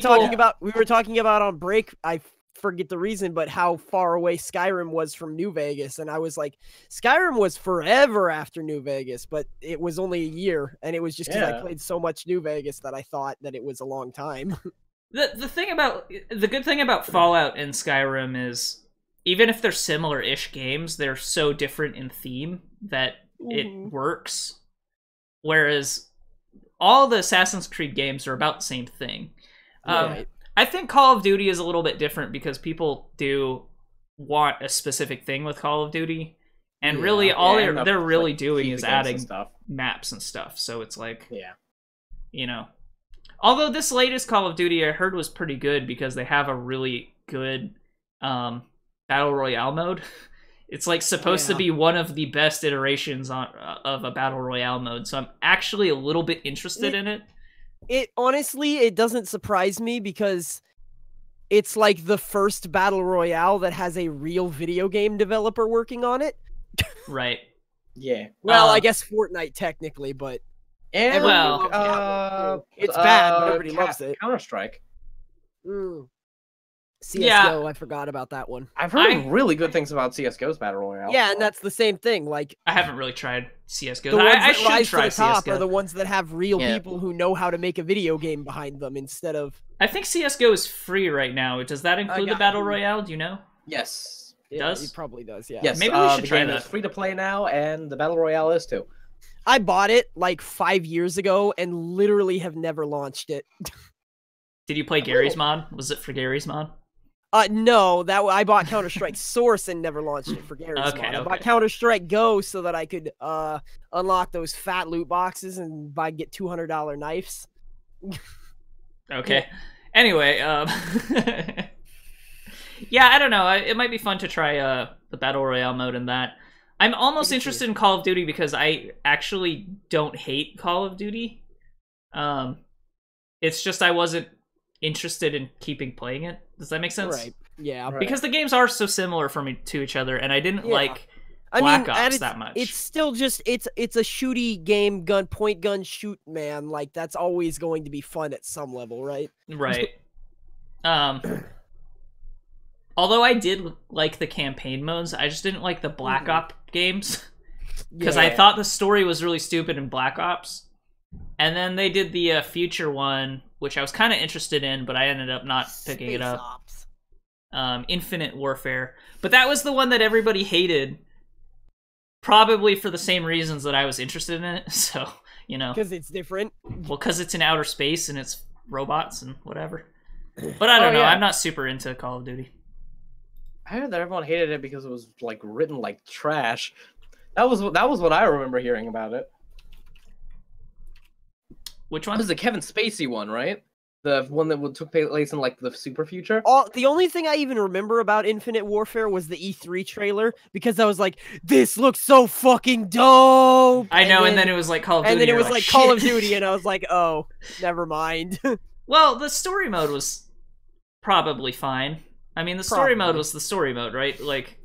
talking about on break, I forget the reason, but how far away Skyrim was from New Vegas, and I was like, Skyrim was forever after New Vegas, but it was only a year, and it was just because I played so much New Vegas that I thought that it was a long time. The good thing about Fallout and Skyrim is, even if they're similar-ish games, they're so different in theme that it works. Whereas all the Assassin's Creed games are about the same thing. Right. I think Call of Duty is a little bit different because people do want a specific thing with Call of Duty, and really all they're really doing is adding maps and stuff. So it's like, you know. Although this latest Call of Duty I heard was pretty good because they have a really good Battle Royale mode. It's like supposed to be one of the best iterations of a Battle Royale mode, so I'm actually a little bit interested in it. It honestly, it doesn't surprise me because it's like the first Battle Royale that has a real video game developer working on it. Right. Yeah. Well, I guess Fortnite technically, but it's bad, but everybody loves it. Counter-Strike. CSGO, I forgot about that one. I've heard really good things about CSGO's Battle Royale. Yeah, and that's the same thing. Like, I haven't really tried CSGO. The ones I that should rise try to the top CSGO. are the ones that have real people who know how to make a video game behind them instead of... I think CSGO is free right now. Does that include the Battle Royale? Do you know? Yes. It does? It probably does, yeah. Yes, maybe we should the try game that. is free to play now, and the Battle Royale is too. I bought it like 5 years ago and literally have never launched it. Did you play Gary's mod? Was it for Gary's mod? No, I bought Counter-Strike Source and never launched it for Gary's mod. I bought Counter-Strike Go so that I could unlock those fat loot boxes and get $200 knives. Okay. Anyway, yeah, I don't know. It might be fun to try the Battle Royale mode in that. I'm almost interested in Call of Duty because I actually don't hate Call of Duty. It's just I wasn't interested in keeping playing it. Does that make sense? Right. Yeah. Because the games are so similar to each other, and I didn't like Black Ops that much. It's still just it's a shooty game, point gun shoot, man. Like that's always going to be fun at some level, right? Right. Although I did like the campaign modes, I just didn't like the Black Ops games because I thought the story was really stupid in Black Ops. And then they did the future one, which I was kind of interested in, but I ended up not picking it up. Infinite Warfare. But that was the one that everybody hated, probably for the same reasons that I was interested in it. So, you know. Because it's different. Well, because it's in outer space and it's robots and whatever. But I don't know. I'm not super into Call of Duty. I heard that everyone hated it because it was like written like trash. That was what I remember hearing about it. Which one? It was the Kevin Spacey one, right? The one that took place in like the super future. The only thing I even remember about Infinite Warfare was the E3 trailer because I was like, "This looks so fucking dope." I know, and then it was like Call of Duty. And then it was like Call of Duty, and I was like, "Oh, never mind." Well, the story mode was probably fine. I mean, the story mode was the story mode, right? Like,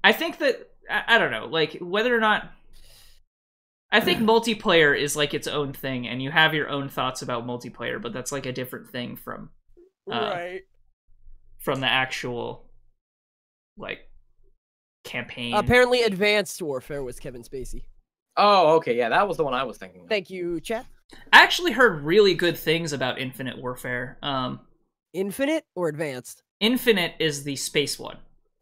I think that I don't know, like whether or not. I think multiplayer is like its own thing, and you have your own thoughts about multiplayer, but that's like a different thing from Right. From the actual, like, campaign. Apparently, Advanced Warfare was Kevin Spacey. Oh, okay, yeah, that was the one I was thinking of. Thank you, chat. I actually heard really good things about Infinite Warfare. Infinite or Advanced? Infinite is the space one.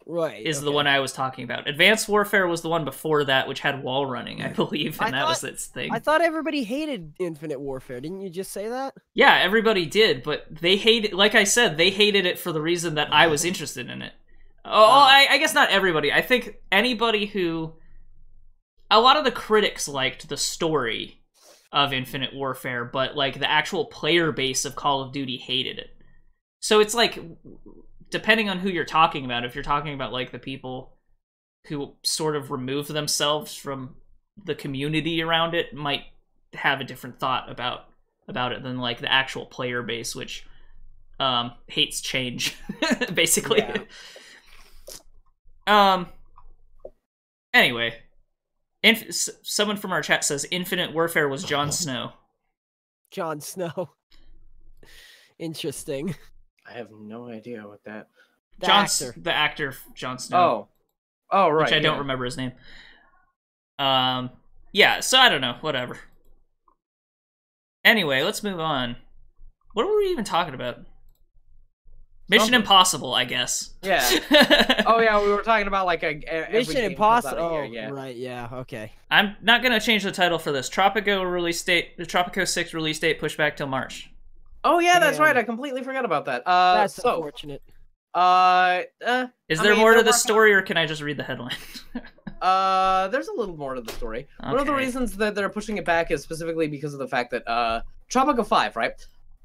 Right. Is the one I was talking about. Advanced Warfare was the one before that, which had wall running, I believe, and that was its thing. I thought everybody hated Infinite Warfare. Didn't you just say that? Yeah, everybody did, but they hated, like I said, they hated it for the reason that I was interested in it. I guess not everybody. I think anybody who... A lot of the critics liked the story of Infinite Warfare, but, like, the actual player base of Call of Duty hated it. So it's like... Depending on who you're talking about, if you're talking about, like, the people who sort of remove themselves from the community around it, might have a different thought about it than, like, the actual player base, which hates change, basically. Yeah. Anyway, someone from our chat says Infinite Warfare was Jon Snow. Jon Snow. Interesting. I have no idea what that... The actor Jon Snow. Oh, right. Which I don't remember his name. Yeah, so I don't know. Whatever. Anyway, let's move on. What were we even talking about? Mission Impossible, I guess. Yeah. Oh, yeah, we were talking about, like, Mission Impossible. Oh, yeah. Right, yeah, okay. I'm not going to change the title for this. The Tropico 6 release date pushed back till March. Oh, yeah, that's right. I completely forgot about that. That's unfortunate. Is there more to the story, or can I just read the headline? There's a little more to the story. Okay. One of the reasons that they're pushing it back is specifically because of the fact that, Tropico 5, right?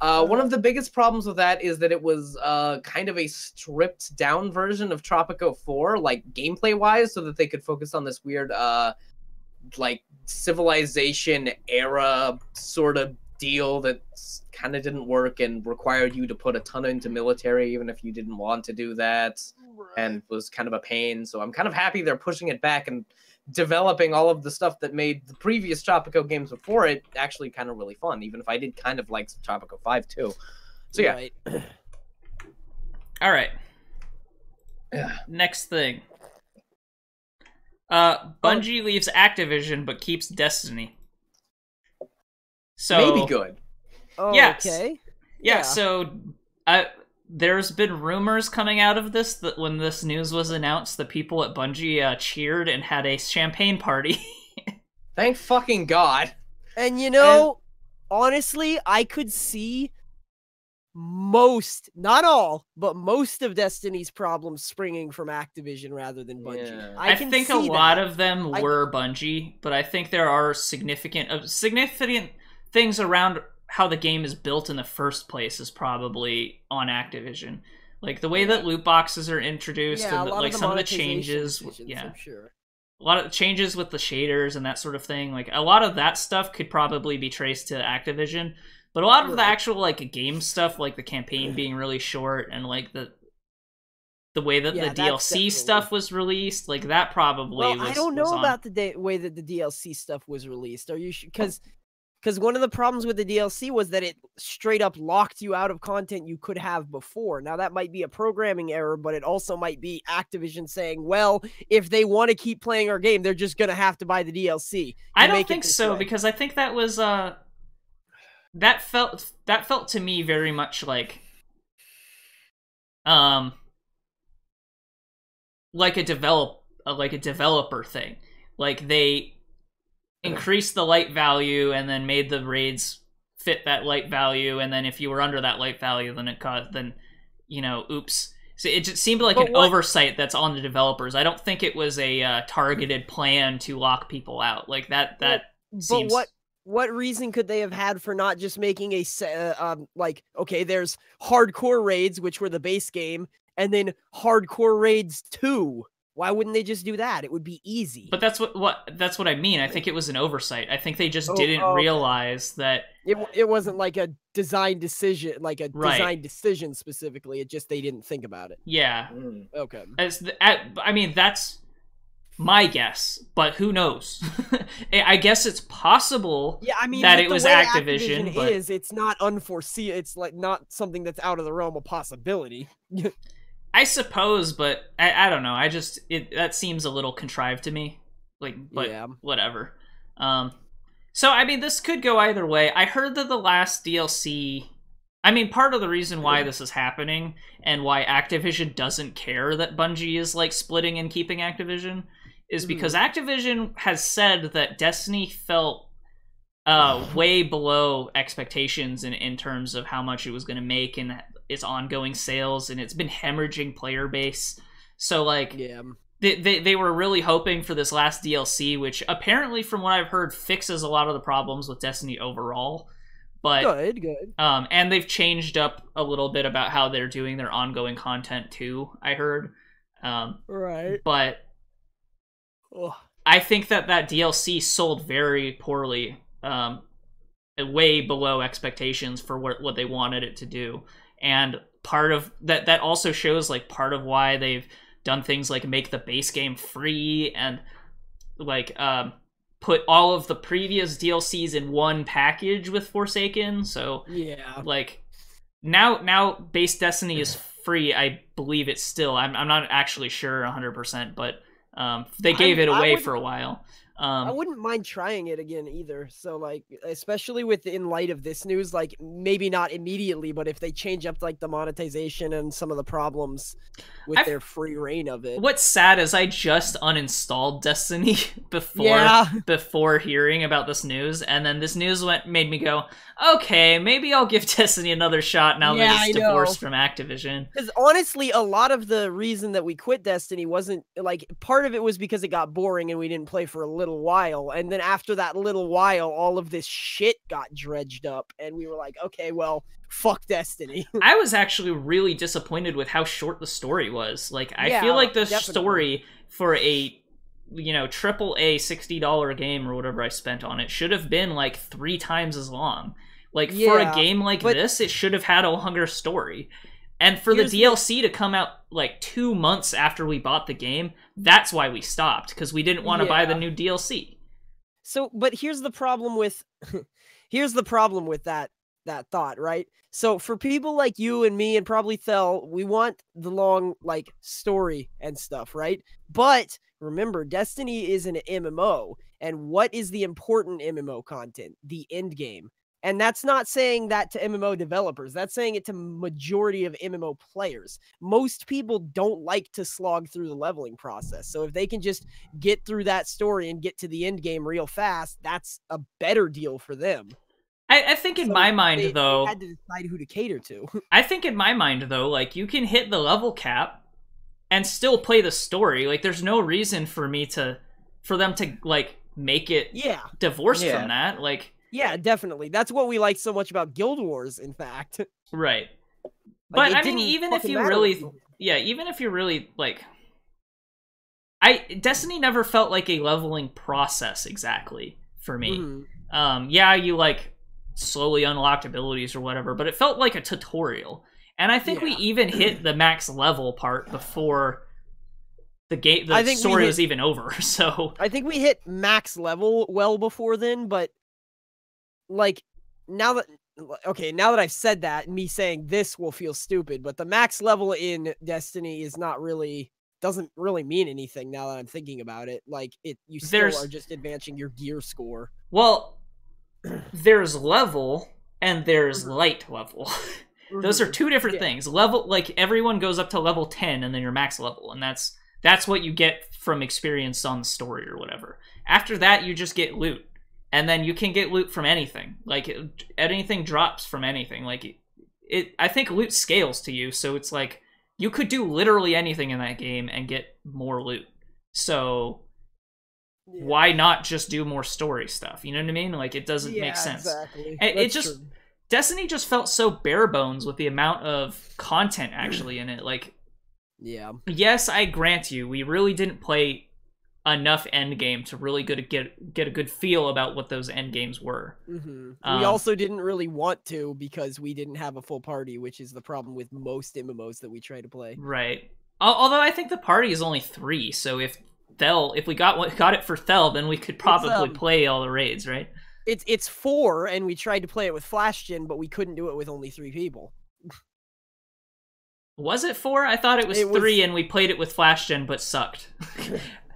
One of the biggest problems with that is that it was, kind of a stripped down version of Tropico 4, like, gameplay-wise, so that they could focus on this weird, like, civilization era sort of deal that kind of didn't work and required you to put a ton into military even if you didn't want to do that, and was kind of a pain. So I'm kind of happy they're pushing it back and developing all of the stuff that made the previous Tropico games before it actually kind of really fun, even if I did kind of like Tropico 5 too. So yeah. Right. All right. Yeah. Next thing. Bungie leaves Activision but keeps Destiny. So maybe good. Oh, yes. Okay. Yeah, so there's been rumors coming out of this that when this news was announced, the people at Bungie cheered and had a champagne party. Thank fucking God. And you know, honestly, I could see most, not all, but most of Destiny's problems springing from Activision rather than Bungie. Yeah. I think a lot of them were Bungie, but I think there are significant things around how the game is built in the first place is probably on Activision. Like the way that loot boxes are introduced, and like some of the changes, I'm sure. A lot of the changes with the shaders and that sort of thing. Like a lot of that stuff could probably be traced to Activision, but a lot of the actual like game stuff, like the campaign being really short and like the way that the DLC stuff was released, like that probably. I don't know about the way that the DLC stuff was released. Are you because one of the problems with the DLC was that it straight up locked you out of content you could have before. Now, that might be a programming error, but it also might be Activision saying, well, if they want to keep playing our game, they're just going to have to buy the DLC. I don't think so, because I think that was, that felt to me very much like a developer thing. Like, they increased the light value and then made the raids fit that light value, and then if you were under that light value, then oops. So it just seemed like an oversight that's on the developers. I don't think it was a targeted plan to lock people out. Like that seems... But what reason could they have had for not just making a okay, there's hardcore raids, which were the base game, and then hardcore raids 2. Why wouldn't they just do that? It would be easy. But that's what I mean. I think it was an oversight. I think they just didn't realize that it wasn't like a design decision, design decision specifically. It just they didn't think about it. Yeah. Okay. I mean, that's my guess, but who knows? I guess it's possible that it was Activision, but it's not unforeseen. It's like not something that's out of the realm of possibility. I suppose, but I don't know. That seems a little contrived to me. But whatever. So, I mean, this could go either way. I heard that the last DLC... I mean, part of the reason why this is happening and why Activision doesn't care that Bungie is, like, splitting and keeping Activision is because Activision has said that Destiny felt way below expectations in terms of how much it was going to make and its ongoing sales, and it's been hemorrhaging player base. So, like, they were really hoping for this last DLC, which apparently, from what I've heard, fixes a lot of the problems with Destiny overall. But good. And they've changed up a little bit about how they're doing their ongoing content too, I heard. Right. But I think that DLC sold very poorly, way below expectations for what they wanted it to do. And part of that also shows, like, part of why they've done things like make the base game free and, like, put all of the previous DLCs in one package with Forsaken. So, like, now base Destiny is free. I believe it's still. I'm not actually sure 100%, but they gave it away for a while. I wouldn't mind trying it again either. So, like, especially in light of this news, like, maybe not immediately, but if they change up, like, the monetization and some of the problems with their free reign of it. What's sad is I just uninstalled Destiny before hearing about this news, and then this news made me go, okay, maybe I'll give Destiny another shot now that it's divorced from Activision. Because honestly, a lot of the reason that we quit Destiny wasn't, like, part of it was because it got boring and we didn't play for a little while, and then after that little while, all of this shit got dredged up, and we were like, okay, well, fuck Destiny. I was actually really disappointed with how short the story was. Like, I feel like the story for a, AAA $60 game or whatever I spent on it should have been, like, 3 times as long. Like, for a game like this, it should have had a longer story. And for the DLC to come out, like, 2 months after we bought the game, that's why we stopped, because we didn't want to buy the new DLC. So, but here's the problem with that thought, right? So for people like you and me and probably Thel, we want the long, like, story and stuff, right? But remember, Destiny is an MMO, and what is the important MMO content? The end game. And that's not saying that to MMO developers. That's saying it to majority of MMO players. Most people don't like to slog through the leveling process. So if they can just get through that story and get to the end game real fast, that's a better deal for them. I think in my mind, though... They had to decide who to cater to. I think in my mind, though, like, you can hit the level cap and still play the story. Like, there's no reason for them to, like, make it divorced from that. Like... Yeah, definitely. That's what we like so much about Guild Wars, in fact. Right. But, I mean, even if you're really, like... Destiny never felt like a leveling process, exactly, for me. You, like, slowly unlocked abilities or whatever, but it felt like a tutorial. And I think we even hit the max level part before the story was even over, so... I think we hit max level well before then, but... Like, now that I've said that, me saying this will feel stupid, but the max level in Destiny doesn't really mean anything now that I'm thinking about it. Like, you still are just advancing your gear score. Well, there's level and there's light level. Those are two different things. Level, like, everyone goes up to level 10 and then your max level, and that's what you get from experience on the story or whatever. After that, you just get loot. And then you can get loot from anything. Like, anything drops from anything. Like, I think loot scales to you, so it's like, you could do literally anything in that game and get more loot. So, why not just do more story stuff? You know what I mean? Like, it doesn't make sense. Exactly. And Destiny just felt so bare bones with the amount of content actually in it. Like, yes, I grant you, we really didn't play enough endgame to really get a good feel about what those endgames were. We also didn't really want to because we didn't have a full party, which is the problem with most MMOs that we try to play. Right. Although I think the party is only 3, so if Thel, if we got it for Thel, then we could probably play all the raids, right? It's 4, and we tried to play it with FlashGen, but we couldn't do it with only 3 people. Was it 4? I thought it was 3, and we played it with FlashGen, but sucked.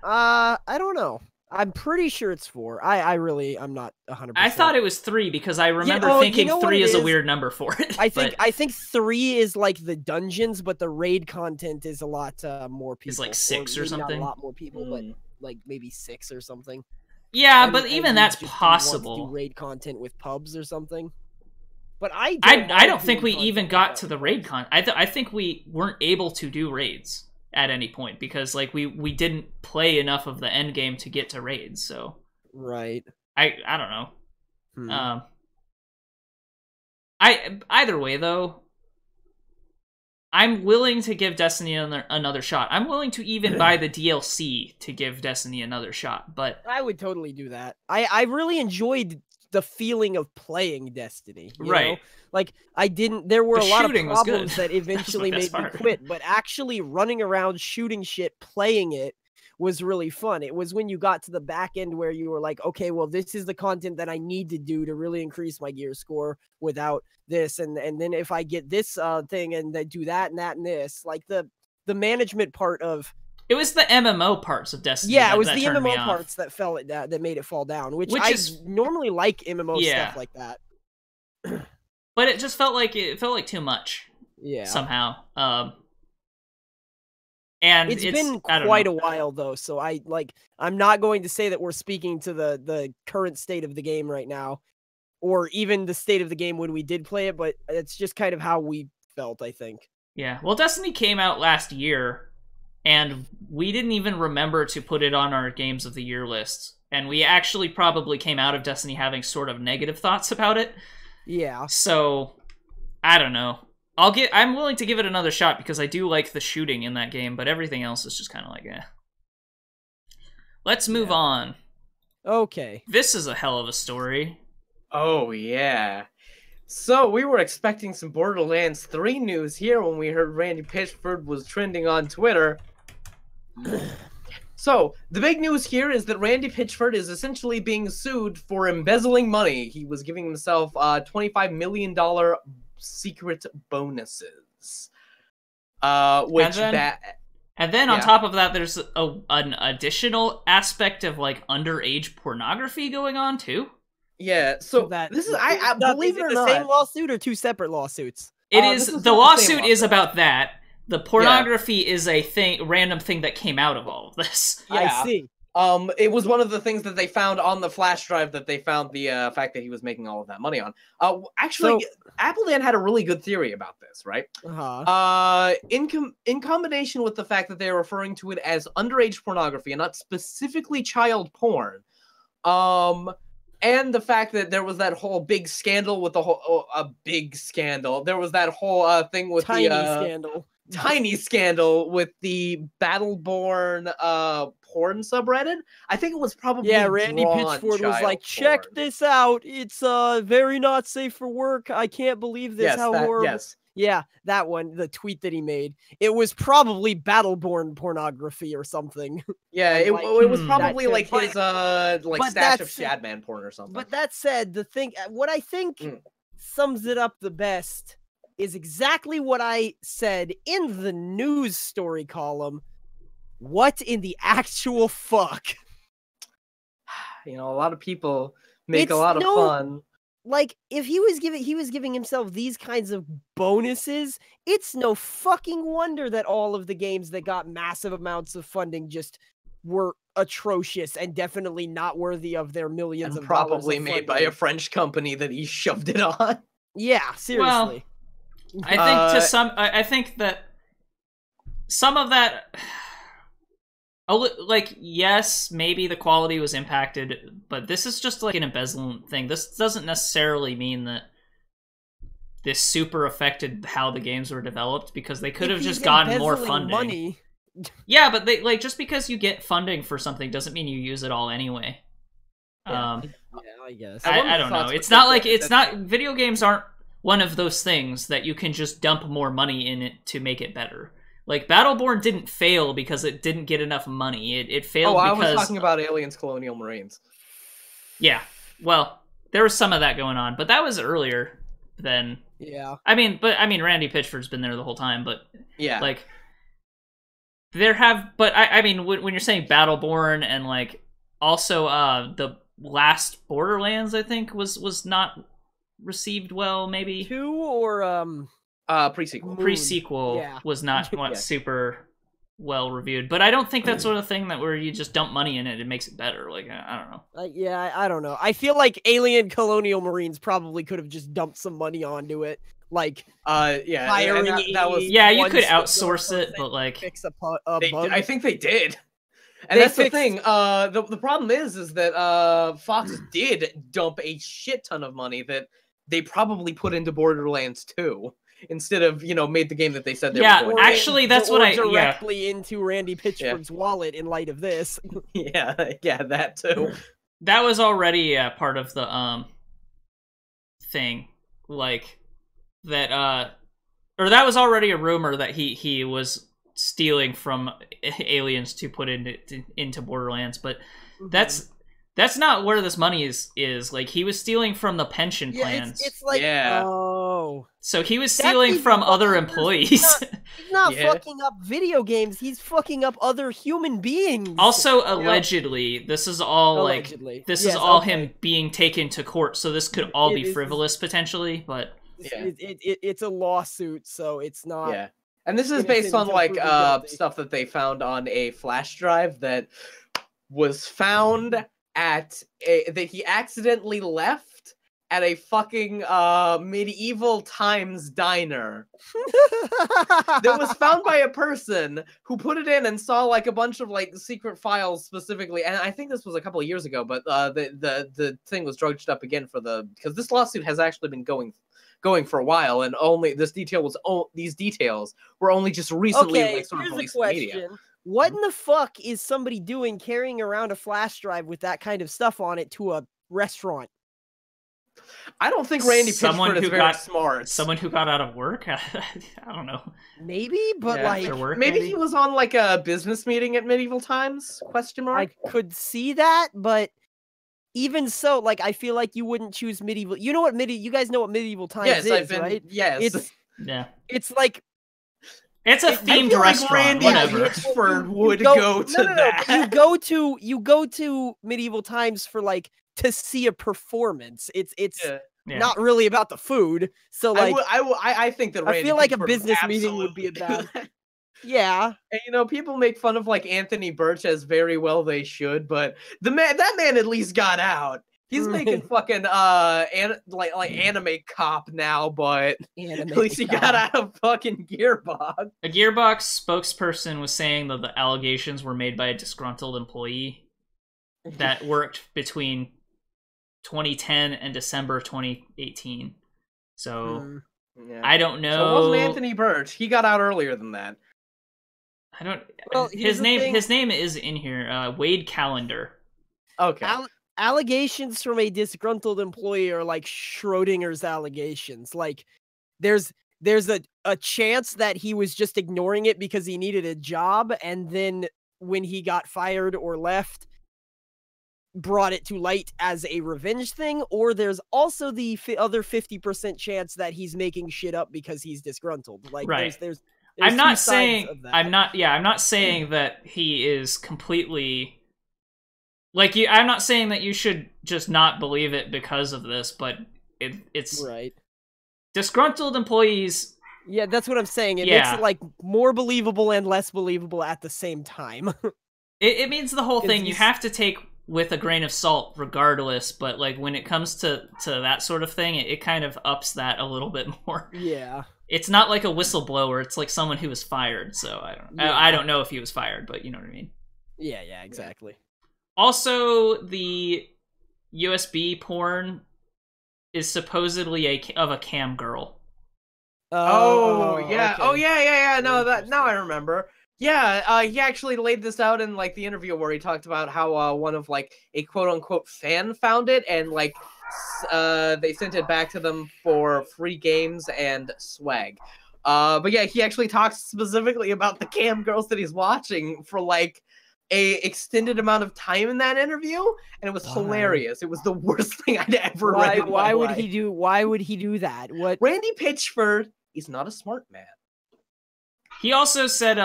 I don't know. I'm pretty sure it's 4. I'm not 100%. I thought it was 3 because I remember thinking 3 is a weird number for it. I think 3 is like the dungeons, but the raid content is a lot more people. It's like 6 or something. Not a lot more people, but like maybe 6 or something. Yeah, but even that's possible. Want to do raid content with pubs or something. But I don't think we even got to the raid content. I think we weren't able to do raids at any point because like we didn't play enough of the end game to get to raids. So right. I don't know. Either way though, I'm willing to give Destiny another shot. I'm willing to even buy the DLC to give Destiny another shot. But I would totally do that. I really enjoyed the feeling of playing Destiny, you know? Like there were a lot of problems that eventually made me quit, but actually running around shooting shit, playing it was really fun. It was when you got to the back end where you were like, okay, well, this is the content that I need to do to really increase my gear score without this. And then if I get this thing and then do that and that and this, like the management part of it was the MMO parts of Destiny. Yeah, it was the MMO parts that made it fall down, which I normally like MMO stuff like that. But it just felt like too much. Yeah. Somehow. And it's been quite a while though, so I'm not going to say that we're speaking to the current state of the game right now, or even the state of the game when we did play it, but it's just kind of how we felt, I think. Yeah. Well, Destiny came out last year. And we didn't even remember to put it on our Games of the Year list. And we actually probably came out of Destiny having sort of negative thoughts about it. Yeah. So, I don't know. I'm willing to give it another shot because I do like the shooting in that game, but everything else is just kind of like, eh. Let's move on. Okay. This is a hell of a story. Oh, yeah. So, we were expecting some Borderlands 3 news here when we heard Randy Pitchford was trending on Twitter. So, the big news here is that Randy Pitchford is essentially being sued for embezzling money. He was giving himself $25 million secret bonuses. And then on top of that, there's an additional aspect of like underage pornography going on too. Yeah, so this is I believe it or not, the same lawsuit or 2 separate lawsuits? It is the lawsuit is about that. The pornography is a random thing that came out of all of this. Yeah. I see. It was one of the things that they found on the flash drive that they found the fact that he was making all of that money on. Actually, Appledan had a really good theory about this, right? In combination with the fact that they're referring to it as underage pornography and not specifically child porn, and the fact that there was that whole big scandal with the whole big scandal. There was that whole thing with tiny scandal with the Battleborn porn subreddit. I think it was probably Randy Pitchford was like, check this out. It's very not safe for work. I can't believe this. How horrible. Yes. Yeah, that one, the tweet that he made. It was probably Battleborn pornography or something. Yeah, it was probably like his stash of Shadman porn or something. But that said, what I think sums it up the best is exactly what I said in the news story column. What in the actual fuck? You know, a lot of people make a lot of fun. Like, if he was giving himself these kinds of bonuses, it's no fucking wonder that all of the games that got massive amounts of funding just were atrocious and definitely not worthy of their millions of dollars. Probably made by a French company that he shoved it on. Yeah, seriously. Well, I think that some of that, like, yes, maybe the quality was impacted, but this is just like an embezzlement thing. This doesn't necessarily mean that this super affected how the games were developed, because they could have just gotten more funding. Money. Yeah, but just because you get funding for something doesn't mean you use it all anyway. Yeah, I guess. I don't know. Video games aren't one of those things that you can just dump more money in it to make it better. Like, Battleborn didn't fail because it didn't get enough money. It failed I because... was talking about Aliens Colonial Marines. Yeah, well, there was some of that going on, but that was earlier than... Yeah. I mean, Randy Pitchford's been there the whole time, but... Yeah. Like, there have... But, I mean, when you're saying Battleborn and, like, also, the last Borderlands, I think, was not received well, maybe? 2 or, Prequel. Pre-sequel was not super well reviewed, but I don't think that sort of thing that where you just dump money in it, it makes it better. Like, I don't know. Yeah, I don't know. I feel like Alien Colonial Marines probably could have just dumped some money onto it. Like, yeah, hiring that was... Yeah, you could outsource it, but, like... Fix a bug. I think they did. And that's the thing. The problem is that Fox did dump a shit ton of money that they probably put into Borderlands 2 instead of, made the game that they said they were going to. Actually, that's what I... directly into Randy Pitchford's wallet in light of this. Yeah, that too. That was already part of the thing. Like, that... Or that was already a rumor that he was stealing from Aliens to put into Borderlands, but that's not where this money is. Like, he was stealing from the pension plans. It's like, oh. So he was stealing from other employees. He's not fucking up video games. He's fucking up other human beings. Also, allegedly, this is all is all him being taken to court. So this could all be frivolous potentially, but it's a lawsuit, so it's not. Yeah, and this is based on like stuff that they found on a flash drive that was found that he accidentally left at a fucking medieval times diner that was found by a person who put it in and saw like a bunch of like secret files specifically, and I think this was a couple of years ago, but the thing was dredged up again because this lawsuit has actually been going for a while, and only these details were only just recently sort of released in the media. What in the fuck is somebody doing carrying around a flash drive with that kind of stuff on it to a restaurant? I don't think Randy Pitchford is very smart. Someone who got out of work? I don't know. Maybe, but maybe he was on like a business meeting at Medieval Times? ? I could see that, but even so, like, I feel like you wouldn't choose medieval. You know what you guys know what Medieval Times is, right? Yes. It's like, it's a themed restaurant. Like Randy Pitchford would go to that. You go to Medieval Times for like to see a performance. It's not really about the food. So like, I think that Randy I feel like Pitchford a business meeting would be about. Yeah, and people make fun of like Anthony Birch, as very well they should, but that man at least got out. He's making fucking like anime cop now, but at least he got out of fucking Gearbox. A Gearbox spokesperson was saying that the allegations were made by a disgruntled employee that worked between 2010 and December 2018. So I don't know. So it wasn't Anthony Birch. He got out earlier than that. I don't. Well, his name is in here. Wade Callender. Okay. Allegations from a disgruntled employee are like Schrodinger's allegations. Like, there's a chance that he was just ignoring it because he needed a job, and then when he got fired or left, brought it to light as a revenge thing. Or there's also the other 50% chance that he's making shit up because he's disgruntled. Like, right. There's I'm not saying I'm not saying that he is completely. Like, I'm not saying that you should just not believe it because of this, but it's right. Disgruntled employees. Yeah, that's what I'm saying. It makes it like more believable and less believable at the same time. it means the whole thing you have to take with a grain of salt, regardless. But like when it comes to that sort of thing, it kind of ups that a little bit more. Yeah, it's not like a whistleblower. It's like someone who was fired. So I don't know if he was fired, but you know what I mean. Yeah, exactly. Yeah. Also, the USB porn is supposedly of a cam girl. Yeah. Okay. Oh, yeah. No, now I remember. Yeah, he actually laid this out in like the interview where he talked about how one of like a quote unquote fan found it and like they sent it back to them for free games and swag. But yeah, he actually talks specifically about the cam girls that he's watching for like a extended amount of time in that interview, and it was hilarious. It was the worst thing I'd ever read. Why would he do? Why would he do that? What? Randy Pitchford, he's not a smart man. He also said,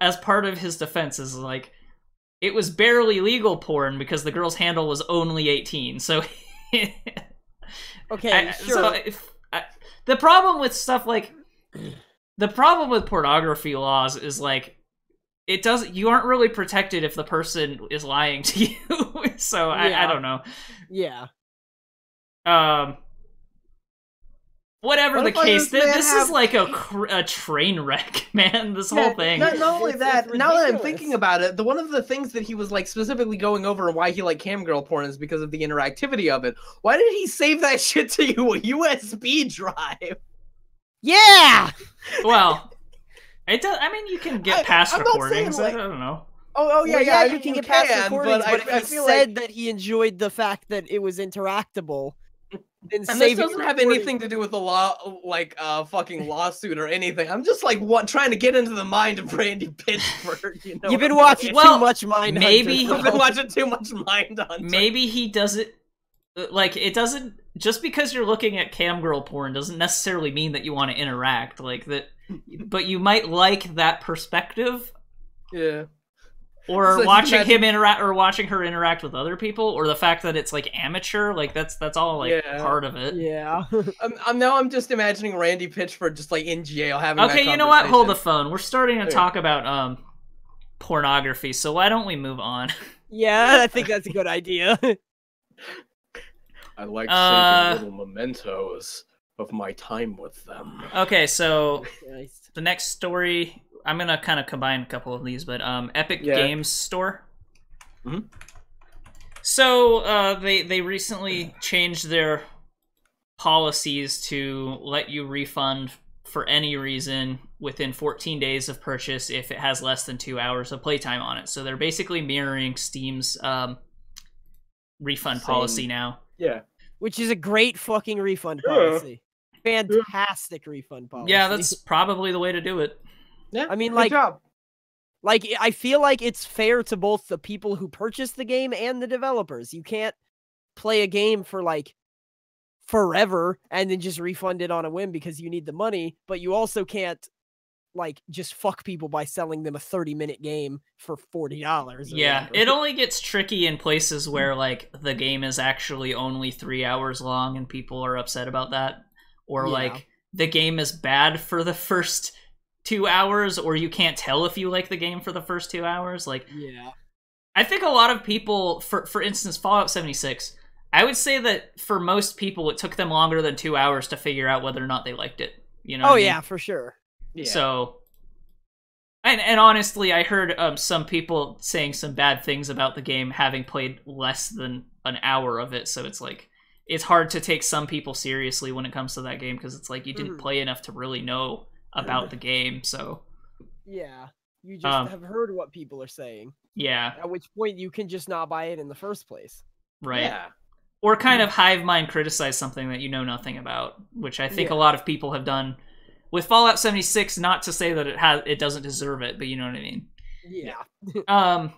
as part of his defense, is like, it was barely legal porn because the girl's handle was only 18. So, okay, sure. So the problem with stuff like, the problem with pornography laws is like, you aren't really protected if the person is lying to you. So I don't know. Yeah. Whatever the case, this is like a train wreck, man. This whole thing. Not only that, now that I'm thinking about it, one of the things that he was like specifically going over and why he liked camgirl porn is because of the interactivity of it. Why did he save that shit to you a USB drive? Yeah. Well, it does. I mean, you can get past recordings. Like, I don't know. Oh yeah, you can get past recordings. But if he said that he enjoyed the fact that it was interactable. And this doesn't have anything to do with the law, like fucking lawsuit or anything. I'm just like trying to get into the mind of Randy Pitchford. You know, you've been watching too much Mindhunter. Maybe I've been watching too much Mindhunter. Maybe he doesn't like it. Doesn't just because you're looking at camgirl porn doesn't necessarily mean that you want to interact like that. But you might like that perspective. Yeah. Or watching him interact, or watching her interact with other people, or the fact that it's like amateur, like that's all like part of it. Yeah. I'm just imagining Randy Pitchford just like in jail having. Okay, you know what? Hold the phone. We're starting to talk about pornography, so why don't we move on? Yeah, I think that's a good idea. I like saving little mementos of my time with them. Okay, so the next story. I'm gonna kind of combine a couple of these, but Epic Games Store. Mm-hmm. So they recently changed their policies to let you refund for any reason within 14 days of purchase if it has less than 2 hours of playtime on it. So they're basically mirroring Steam's refund policy now. Yeah, which is a great fucking refund policy. Fantastic refund policy. Yeah, that's probably the way to do it. Yeah, I mean, good job. Like, I feel like it's fair to both the people who purchase the game and the developers. You can't play a game for, like, forever and then just refund it on a whim because you need the money, but you also can't, like, just fuck people by selling them a 30-minute game for $40. Yeah, it only gets tricky in places where, like, the game is actually only 3 hours long and people are upset about that. Or, like, the game is bad for the first 2 hours, or you can't tell if you like the game for the first 2 hours. Like, I think a lot of people, for instance, Fallout 76, I would say that for most people, it took them longer than 2 hours to figure out whether or not they liked it. You know? Yeah, for sure. Yeah. So, and honestly, I heard some people saying some bad things about the game having played less than an hour of it. So it's like, it's hard to take some people seriously when it comes to that game because it's like you didn't play enough to really know about the game. So yeah, you just have heard what people are saying. Yeah. At which point you can just not buy it in the first place. Right. Yeah. Or kind of hive mind criticize something that you know nothing about, which I think a lot of people have done with Fallout 76. Not to say that it doesn't deserve it, but you know what I mean. Yeah.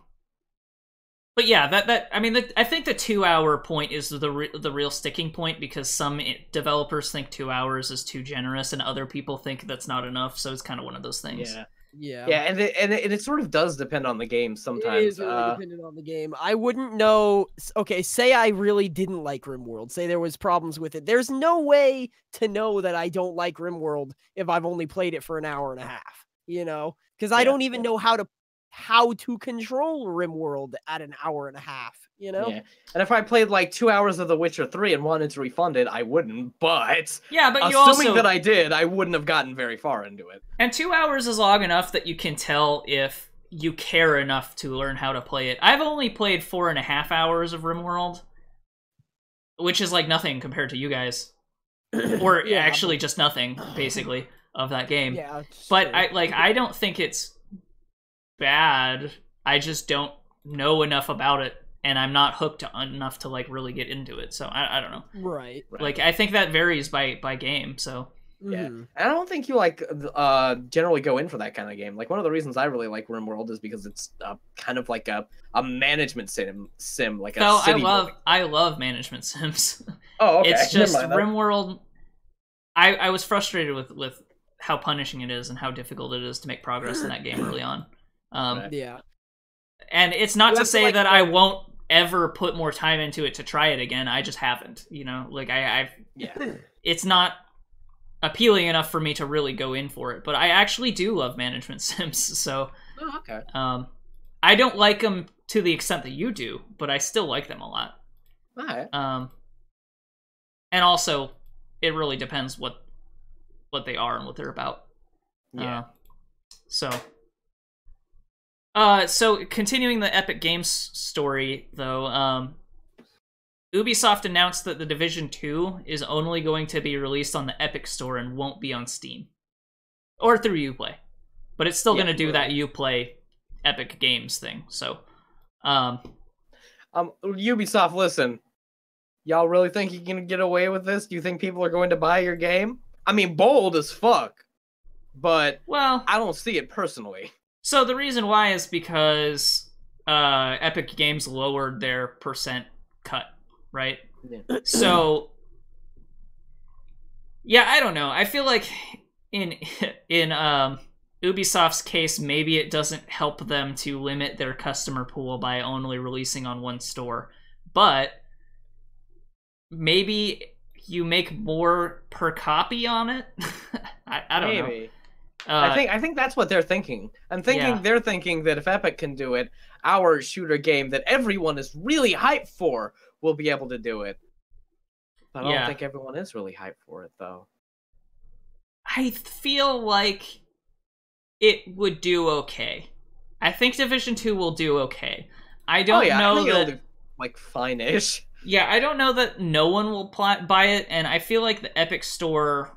But yeah, I mean, I think the 2 hour point is the real sticking point because some developers think 2 hours is too generous and other people think that's not enough. So it's kind of one of those things. Yeah, and it sort of does depend on the game sometimes. It is really dependent on the game. I wouldn't know. Okay, say I really didn't like RimWorld. Say there was problems with it. There's no way to know that I don't like RimWorld if I've only played it for an hour and a half. You know, because I don't even know how to control RimWorld at an hour and a half, you know? Yeah. And if I played like 2 hours of The Witcher 3 and wanted to refund it, I wouldn't, but yeah, but assuming that I did, I wouldn't have gotten very far into it. And 2 hours is long enough that you can tell if you care enough to learn how to play it. I've only played 4.5 hours of RimWorld, which is like nothing compared to you guys. Or actually just nothing, basically, of that game. Yeah, but I don't think it's bad. I just don't know enough about it, and I'm not hooked enough to like really get into it. So I don't know. Right. Like I think that varies by game. So Yeah, Mhm. and I don't think you like generally go in for that kind of game. Like one of the reasons I really like RimWorld is because it's kind of like a management sim like a city building. I love management sims. Oh, okay. It's just Never mind, RimWorld. I was frustrated with how punishing it is and how difficult it is to make progress in that game early on. Right. Yeah. And it's not You to have to, say like, that I won't ever put more time into it to try it again. I just haven't. You know, like I've Yeah. it's not appealing enough for me to really go in for it. But I actually do love management sims, so Oh, okay. I don't like them to the extent that you do, but I still like them a lot. All right. And also, it really depends what they are and what they're about. Yeah. So continuing the Epic Games story, though, Ubisoft announced that The Division 2 is only going to be released on the Epic Store and won't be on Steam. Or through Uplay. But it's still going to do that Uplay Epic Games thing, so... Ubisoft, listen. Y'all really think you can get away with this? Do you think people are going to buy your game? I mean, bold as fuck. But, well, I don't see it personally. So the reason why is because Epic Games lowered their percent cut, right? Yeah. So, yeah, I don't know. I feel like in Ubisoft's case, maybe it doesn't help them to limit their customer pool by only releasing on one store. But maybe you make more per copy on it? I don't know. I think that's what they're thinking. I'm thinking they're thinking that if Epic can do it, our shooter game that everyone is really hyped for will be able to do it. But I don't think everyone is really hyped for it, though. I feel like it would do okay. I think Division 2 will do okay. I don't know I think that... it'll do, like, fine-ish. Yeah, I don't know that no one will buy it, and I feel like the Epic Store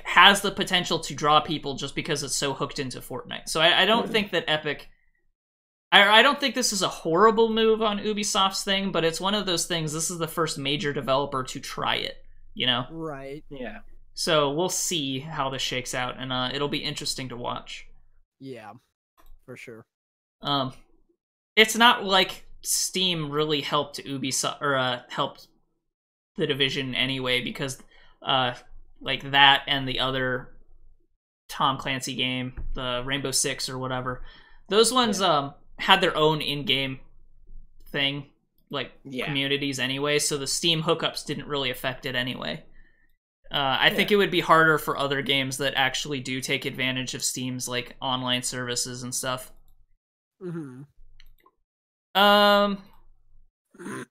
has the potential to draw people just because it's so hooked into Fortnite. So I don't think that Epic... I don't think this is a horrible move on Ubisoft's thing, but it's one of those things, this is the first major developer to try it, you know? Right. Yeah. So we'll see how this shakes out, and it'll be interesting to watch. Yeah, for sure. It's not like Steam really helped Ubisoft, or helped The Division anyway, because like that and the other Tom Clancy game, the Rainbow Six or whatever, those ones had their own in-game thing, like communities anyway, so the Steam hookups didn't really affect it anyway. I think it would be harder for other games that actually do take advantage of Steam's like online services and stuff. Mm-hmm.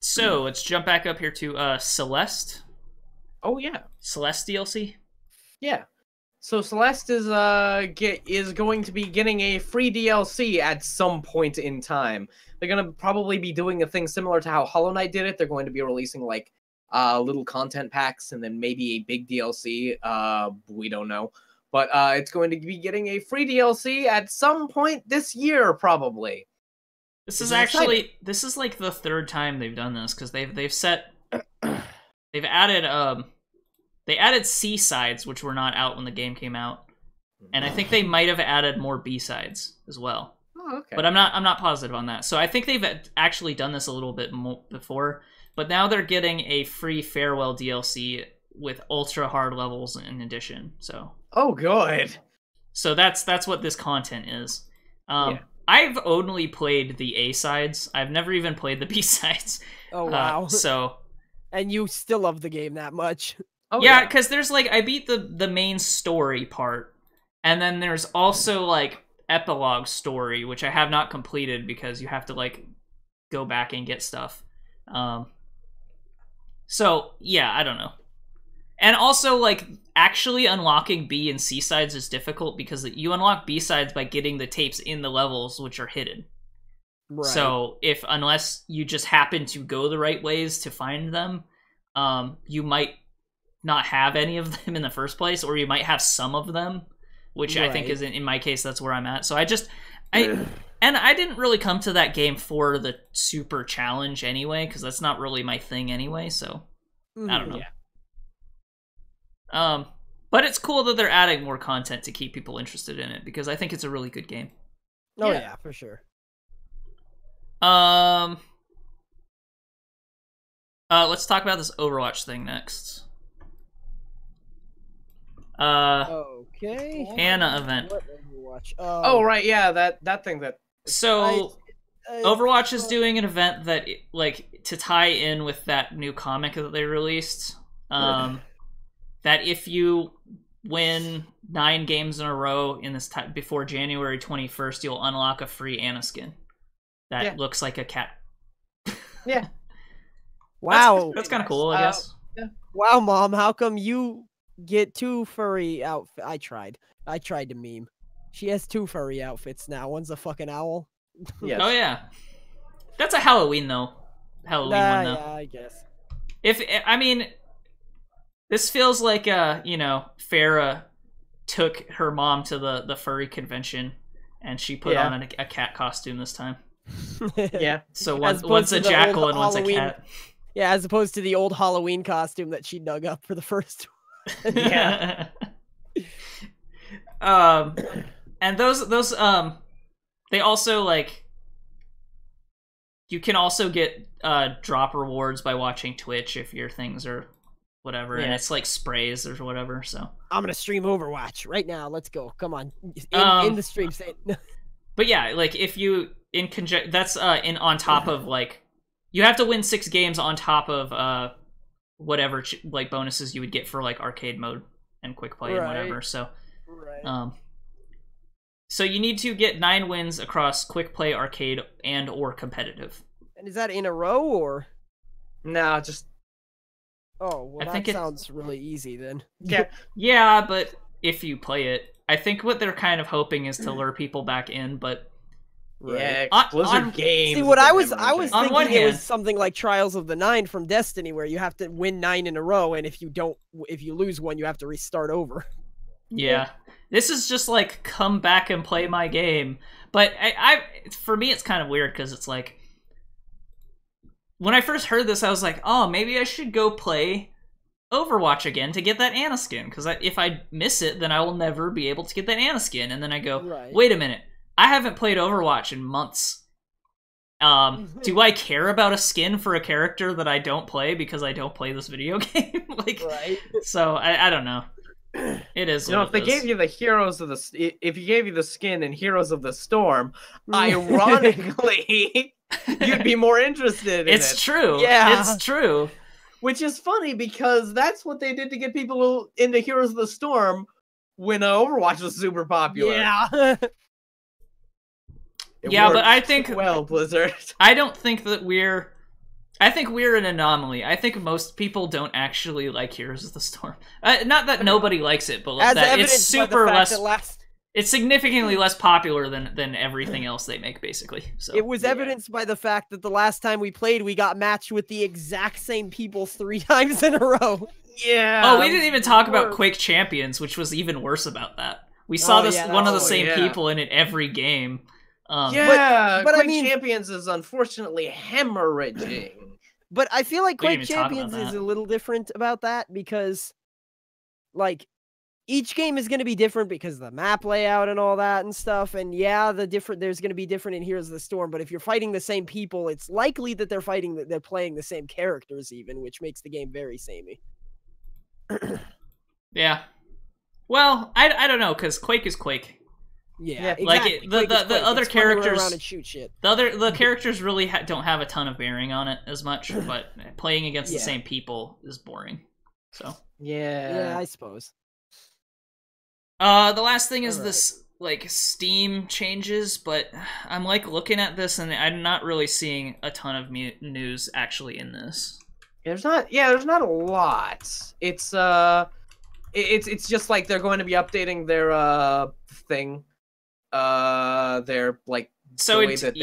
So let's jump back up here to Celeste. Oh yeah, Celeste DLC. Yeah. So Celeste is going to be getting a free DLC at some point in time. They're gonna probably be doing a thing similar to how Hollow Knight did it. They're going to be releasing like little content packs and then maybe a big DLC. We don't know, but it's going to be getting a free DLC at some point this year, probably. This is actually this is like the third time they've done this, because they've added they added C-sides, which were not out when the game came out, and I think they might have added more B-sides as well. Oh, okay. But I'm not positive on that. So I think they've actually done this a little bit more before, but now they're getting a free farewell DLC with ultra hard levels in addition. So good. So that's what this content is. I've only played the A-sides. I've never even played the B-sides. Oh wow. And you still love the game that much. Oh, yeah, because there's like, I beat the main story part, and then there's also like epilogue story, which I have not completed because you have to like go back and get stuff. So yeah, I don't know. And also like actually unlocking B and C sides is difficult because you unlock B sides by getting the tapes in the levels which are hidden. Right. So unless you just happen to go the right ways to find them, you might not have any of them in the first place, or you might have some of them, which I think is in my case, that's where I'm at. So I didn't really come to that game for the super challenge anyway, because that's not really my thing anyway. So I don't know. But it's cool that they're adding more content to keep people interested in it, because I think it's a really good game. Oh yeah, for sure. Let's talk about this Overwatch thing next. Okay. Anna event. What Overwatch? Oh right, yeah, that thing that. So Overwatch is doing an event that, like, to tie in with that new comic that they released. That if you win 9 games in a row in this time before January 21st, you'll unlock a free Anna skin that looks like a cat. Yeah. Wow. That's kind of cool, I guess. Yeah. Wow, Mom, how come you get 2 furry outfits? I tried to meme. She has 2 furry outfits now. One's a fucking owl. Yes. Oh yeah. That's a Halloween though. Halloween one though. Yeah, I guess. I mean, this feels like Farrah took her mom to the furry convention, and she put on a cat costume this time. Yeah. So one's a jackal and one's a cat. Yeah, as opposed to the old Halloween costume that she dug up for the first one. Yeah. And those they also, like, you can also get drop rewards by watching Twitch if your things are whatever, and it's like sprays or whatever. So I'm gonna stream Overwatch right now. Let's go. Come on, in the stream. But yeah, like, if you that's on top of, like, you have to win 6 games on top of whatever like bonuses you would get for, like, arcade mode and quick play and whatever. So so you need to get 9 wins across quick play, arcade, and or competitive. And is that in a row or? No, just. Oh, well, that sounds really easy then. Yeah. Yeah, but if you play it, I think what they're kind of hoping is to lure people back in, but. Yeah, Blizzard games. See, what I was thinking one hand, it was something like Trials of the Nine from Destiny, where you have to win 9 in a row, and if you lose one, you have to restart over. Yeah. This is just like, come back and play my game. But for me, it's kind of weird, because it's like, when I first heard this, I was like, oh, maybe I should go play Overwatch again to get that Anna skin, because if I miss it, then I will never be able to get that Anna skin. And then I go, wait a minute, I haven't played Overwatch in months. Do I care about a skin for a character that I don't play because I don't play this video game? Like, so I don't know. It is. If they gave you the if you gave you the skin in Heroes of the Storm, ironically, you'd be more interested in it. It's true. Yeah, it's true. Which is funny, because that's what they did to get people into Heroes of the Storm when Overwatch was super popular. Yeah. Yeah, but I think Blizzard. I don't think that I think we're an anomaly. I think most people don't actually like Heroes of the Storm. Not that nobody likes it, but that it's super less. It's significantly less popular than everything else they make, basically. So it was evidenced by the fact that the last time we played, we got matched with the exact same people 3 times in a row. Yeah. Oh, we didn't even talk about Quake Champions, which was even worse about that. We saw one of the same people in it every game. But Quake I mean, Champions is unfortunately hemorrhaging. But I feel like Quake Champions is a little different about that, because, like, each game is going to be different because of the map layout and all that and stuff. And yeah, there's going to be different in Heroes of the Storm. But if you're fighting the same people, it's likely that they're playing the same characters even, which makes the game very samey. Yeah. Well, I don't know, because Quake is Quake. Yeah, exactly. Like the other characters around and shoot shit. The characters really don't have a ton of bearing on it as much, but playing against the same people is boring. So yeah, I suppose. The last thing is this, like, Steam changes, but I'm, like, looking at this and I'm not really seeing a ton of news actually in this. There's not a lot. It's just like they're going to be updating their thing. Their, like, so the way that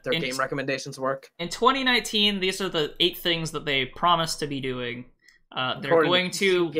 their game recommendations work. In 2019, these are the 8 things that they promised to be doing. They're going to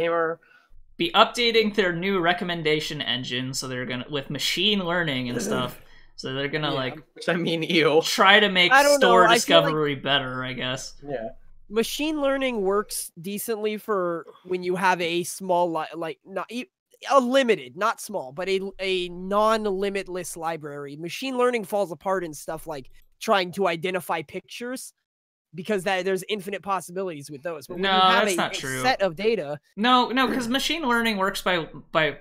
be updating their new recommendation engine, so they're gonna, with machine learning and stuff. So they're gonna which I mean, ew. Try to make store discovery better, I guess. Yeah. Machine learning works decently for when you have a small, like not a limited, not small, but a non-limitless library. Machine learning falls apart in stuff like trying to identify pictures, because there's infinite possibilities with those. But when you have that's not a true. set of data, no, because machine learning works by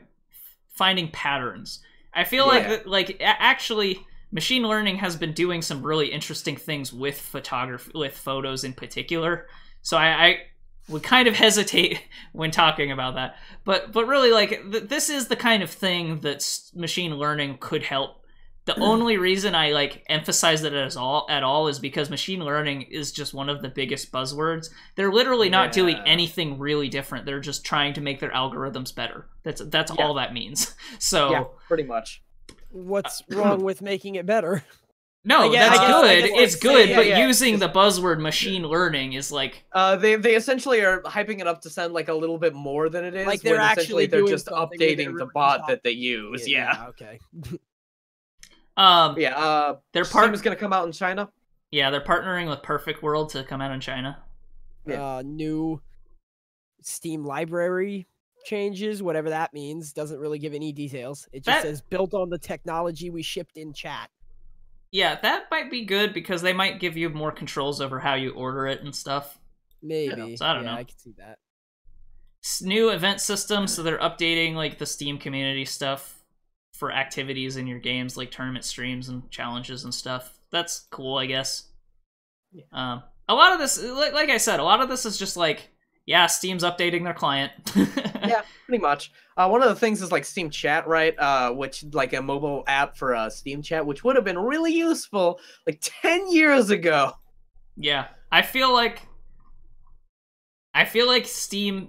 finding patterns. I feel like actually machine learning has been doing some really interesting things with photography, with photos in particular. So I would kind of hesitate when talking about that. But really, like, this is the kind of thing that machine learning could help. The only reason I like emphasize it at all is because machine learning is just one of the biggest buzzwords. They're literally not doing anything really different. They're just trying to make their algorithms better. That's all that means. So yeah, pretty much. What's wrong with making it better? No, that's good. It's good, but yeah. using the buzzword machine learning is like they essentially are hyping it up to sound like a little bit more than it is. Like they're actually they're doing just updating the bot that they use. Yeah. Okay. Their Steam is going to come out in China. Yeah, they're partnering with Perfect World to come out in China. New Steam library changes, whatever that means, doesn't really give any details. It just says built on the technology we shipped in chat. Yeah, that might be good because they might give you more controls over how you order it and stuff. Maybe. So I don't know. I can see that. New event system, so they're updating like the Steam community stuff for activities in your games, like tournament streams and challenges and stuff. That's cool, I guess. Yeah. A lot of this, like I said, a lot of this is just like, yeah, Steam's updating their client. Yeah, pretty much. One of the things is like Steam Chat, right? Which like a mobile app for Steam Chat, which would have been really useful like 10 years ago. Yeah, I feel like Steam.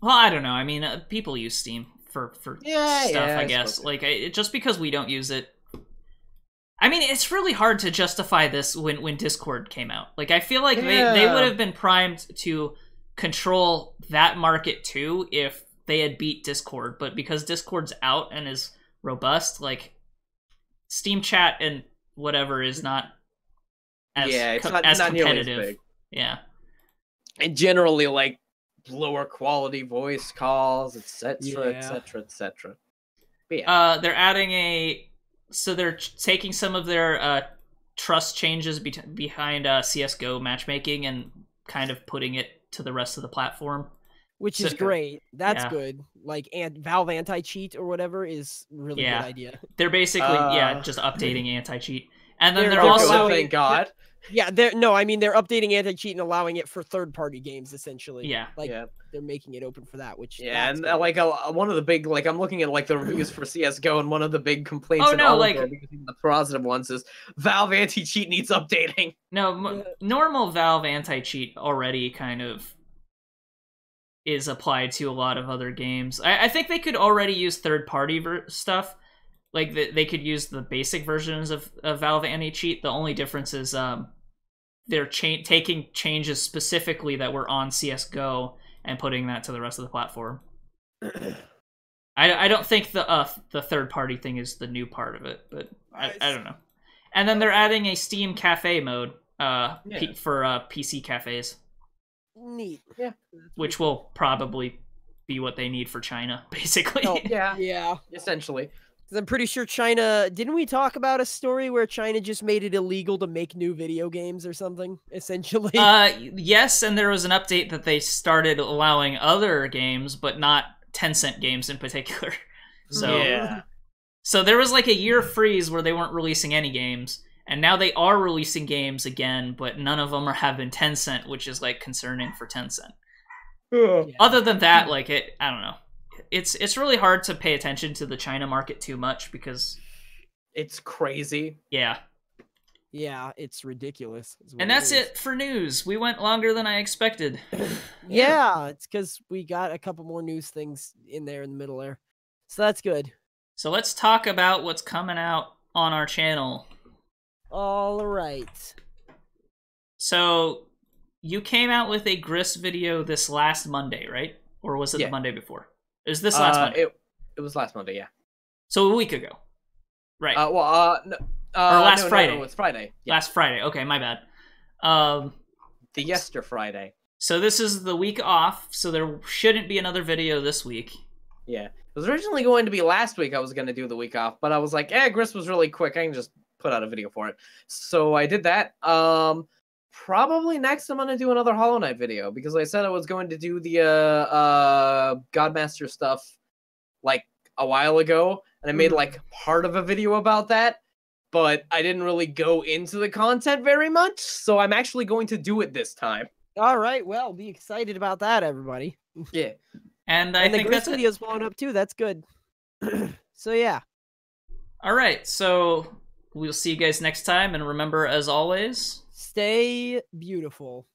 Well, I don't know. I mean, people use Steam for stuff, I guess. Like, just because we don't use it. I mean, it's really hard to justify this when Discord came out. Like, I feel like they would have been primed to control that market too if they had beat Discord, but because Discord's out and is robust, like Steam Chat and whatever is not as as competitive. Yeah, and generally like lower quality voice calls, etc., etc., etc. They're adding they're taking some of their trust changes behind CS:GO matchmaking and kind of putting it to the rest of the platform, which is great. That's good. Like, and Valve anti-cheat or whatever is really good idea. They're basically just updating anti-cheat, and then they're also thank God. Yeah, they're updating anti-cheat and allowing it for third-party games essentially. Yeah, they're making it open for that, which and like one of the big, like, I'm looking at like the reviews for CS:GO, and one of the big complaints the positive ones is Valve anti-cheat needs updating. No, normal Valve anti-cheat already kind of is applied to a lot of other games. I think they could already use third-party stuff. Like, they could use the basic versions of Valve anti-cheat. The only difference is they're taking changes specifically that were on CS:GO and putting that to the rest of the platform. I don't think the third-party thing is the new part of it, but I don't know. And then they're adding a Steam Cafe mode for PC cafes. Neat. Yeah. Which will probably be what they need for China, basically. Oh, yeah. Yeah. Essentially. I'm pretty sure China... Didn't we talk about a story where China just made it illegal to make new video games or something, essentially? Yes, and there was an update that they started allowing other games, but not Tencent games in particular. So there was like a year freeze where they weren't releasing any games, and now they are releasing games again, but none of them have been Tencent, which is like concerning for Tencent. Other than that, like, I don't know. It's really hard to pay attention to the China market too much because it's crazy. Yeah, it's ridiculous. And that's it for news. We went longer than I expected. Yeah, it's because we got a couple more news things in there in the middle there. So that's good. So let's talk about what's coming out on our channel. All right. So you came out with a Gris video this last Monday, right? Or was it the Monday before? Is this last Monday? It was last Monday, yeah. So a week ago, right? No, or last Friday. No, it's Friday. Yeah. Last Friday. Okay, my bad. The Yester Friday. So this is the week off, so there shouldn't be another video this week. Yeah. It was originally going to be last week I was going to do the week off, but I was like, Gris was really quick. I can just put out a video for it. So I did that. Probably next I'm going to do another Hollow Knight video, because I said I was going to do the Godmaster stuff like a while ago, and I made like part of a video about that, but I didn't really go into the content very much, so I'm actually going to do it this time. All right, well, be excited about that, everybody. Yeah. And I think Gris that's video's blowing up too. That's good. So yeah. All right, so we'll see you guys next time, and remember, as always, stay beautiful.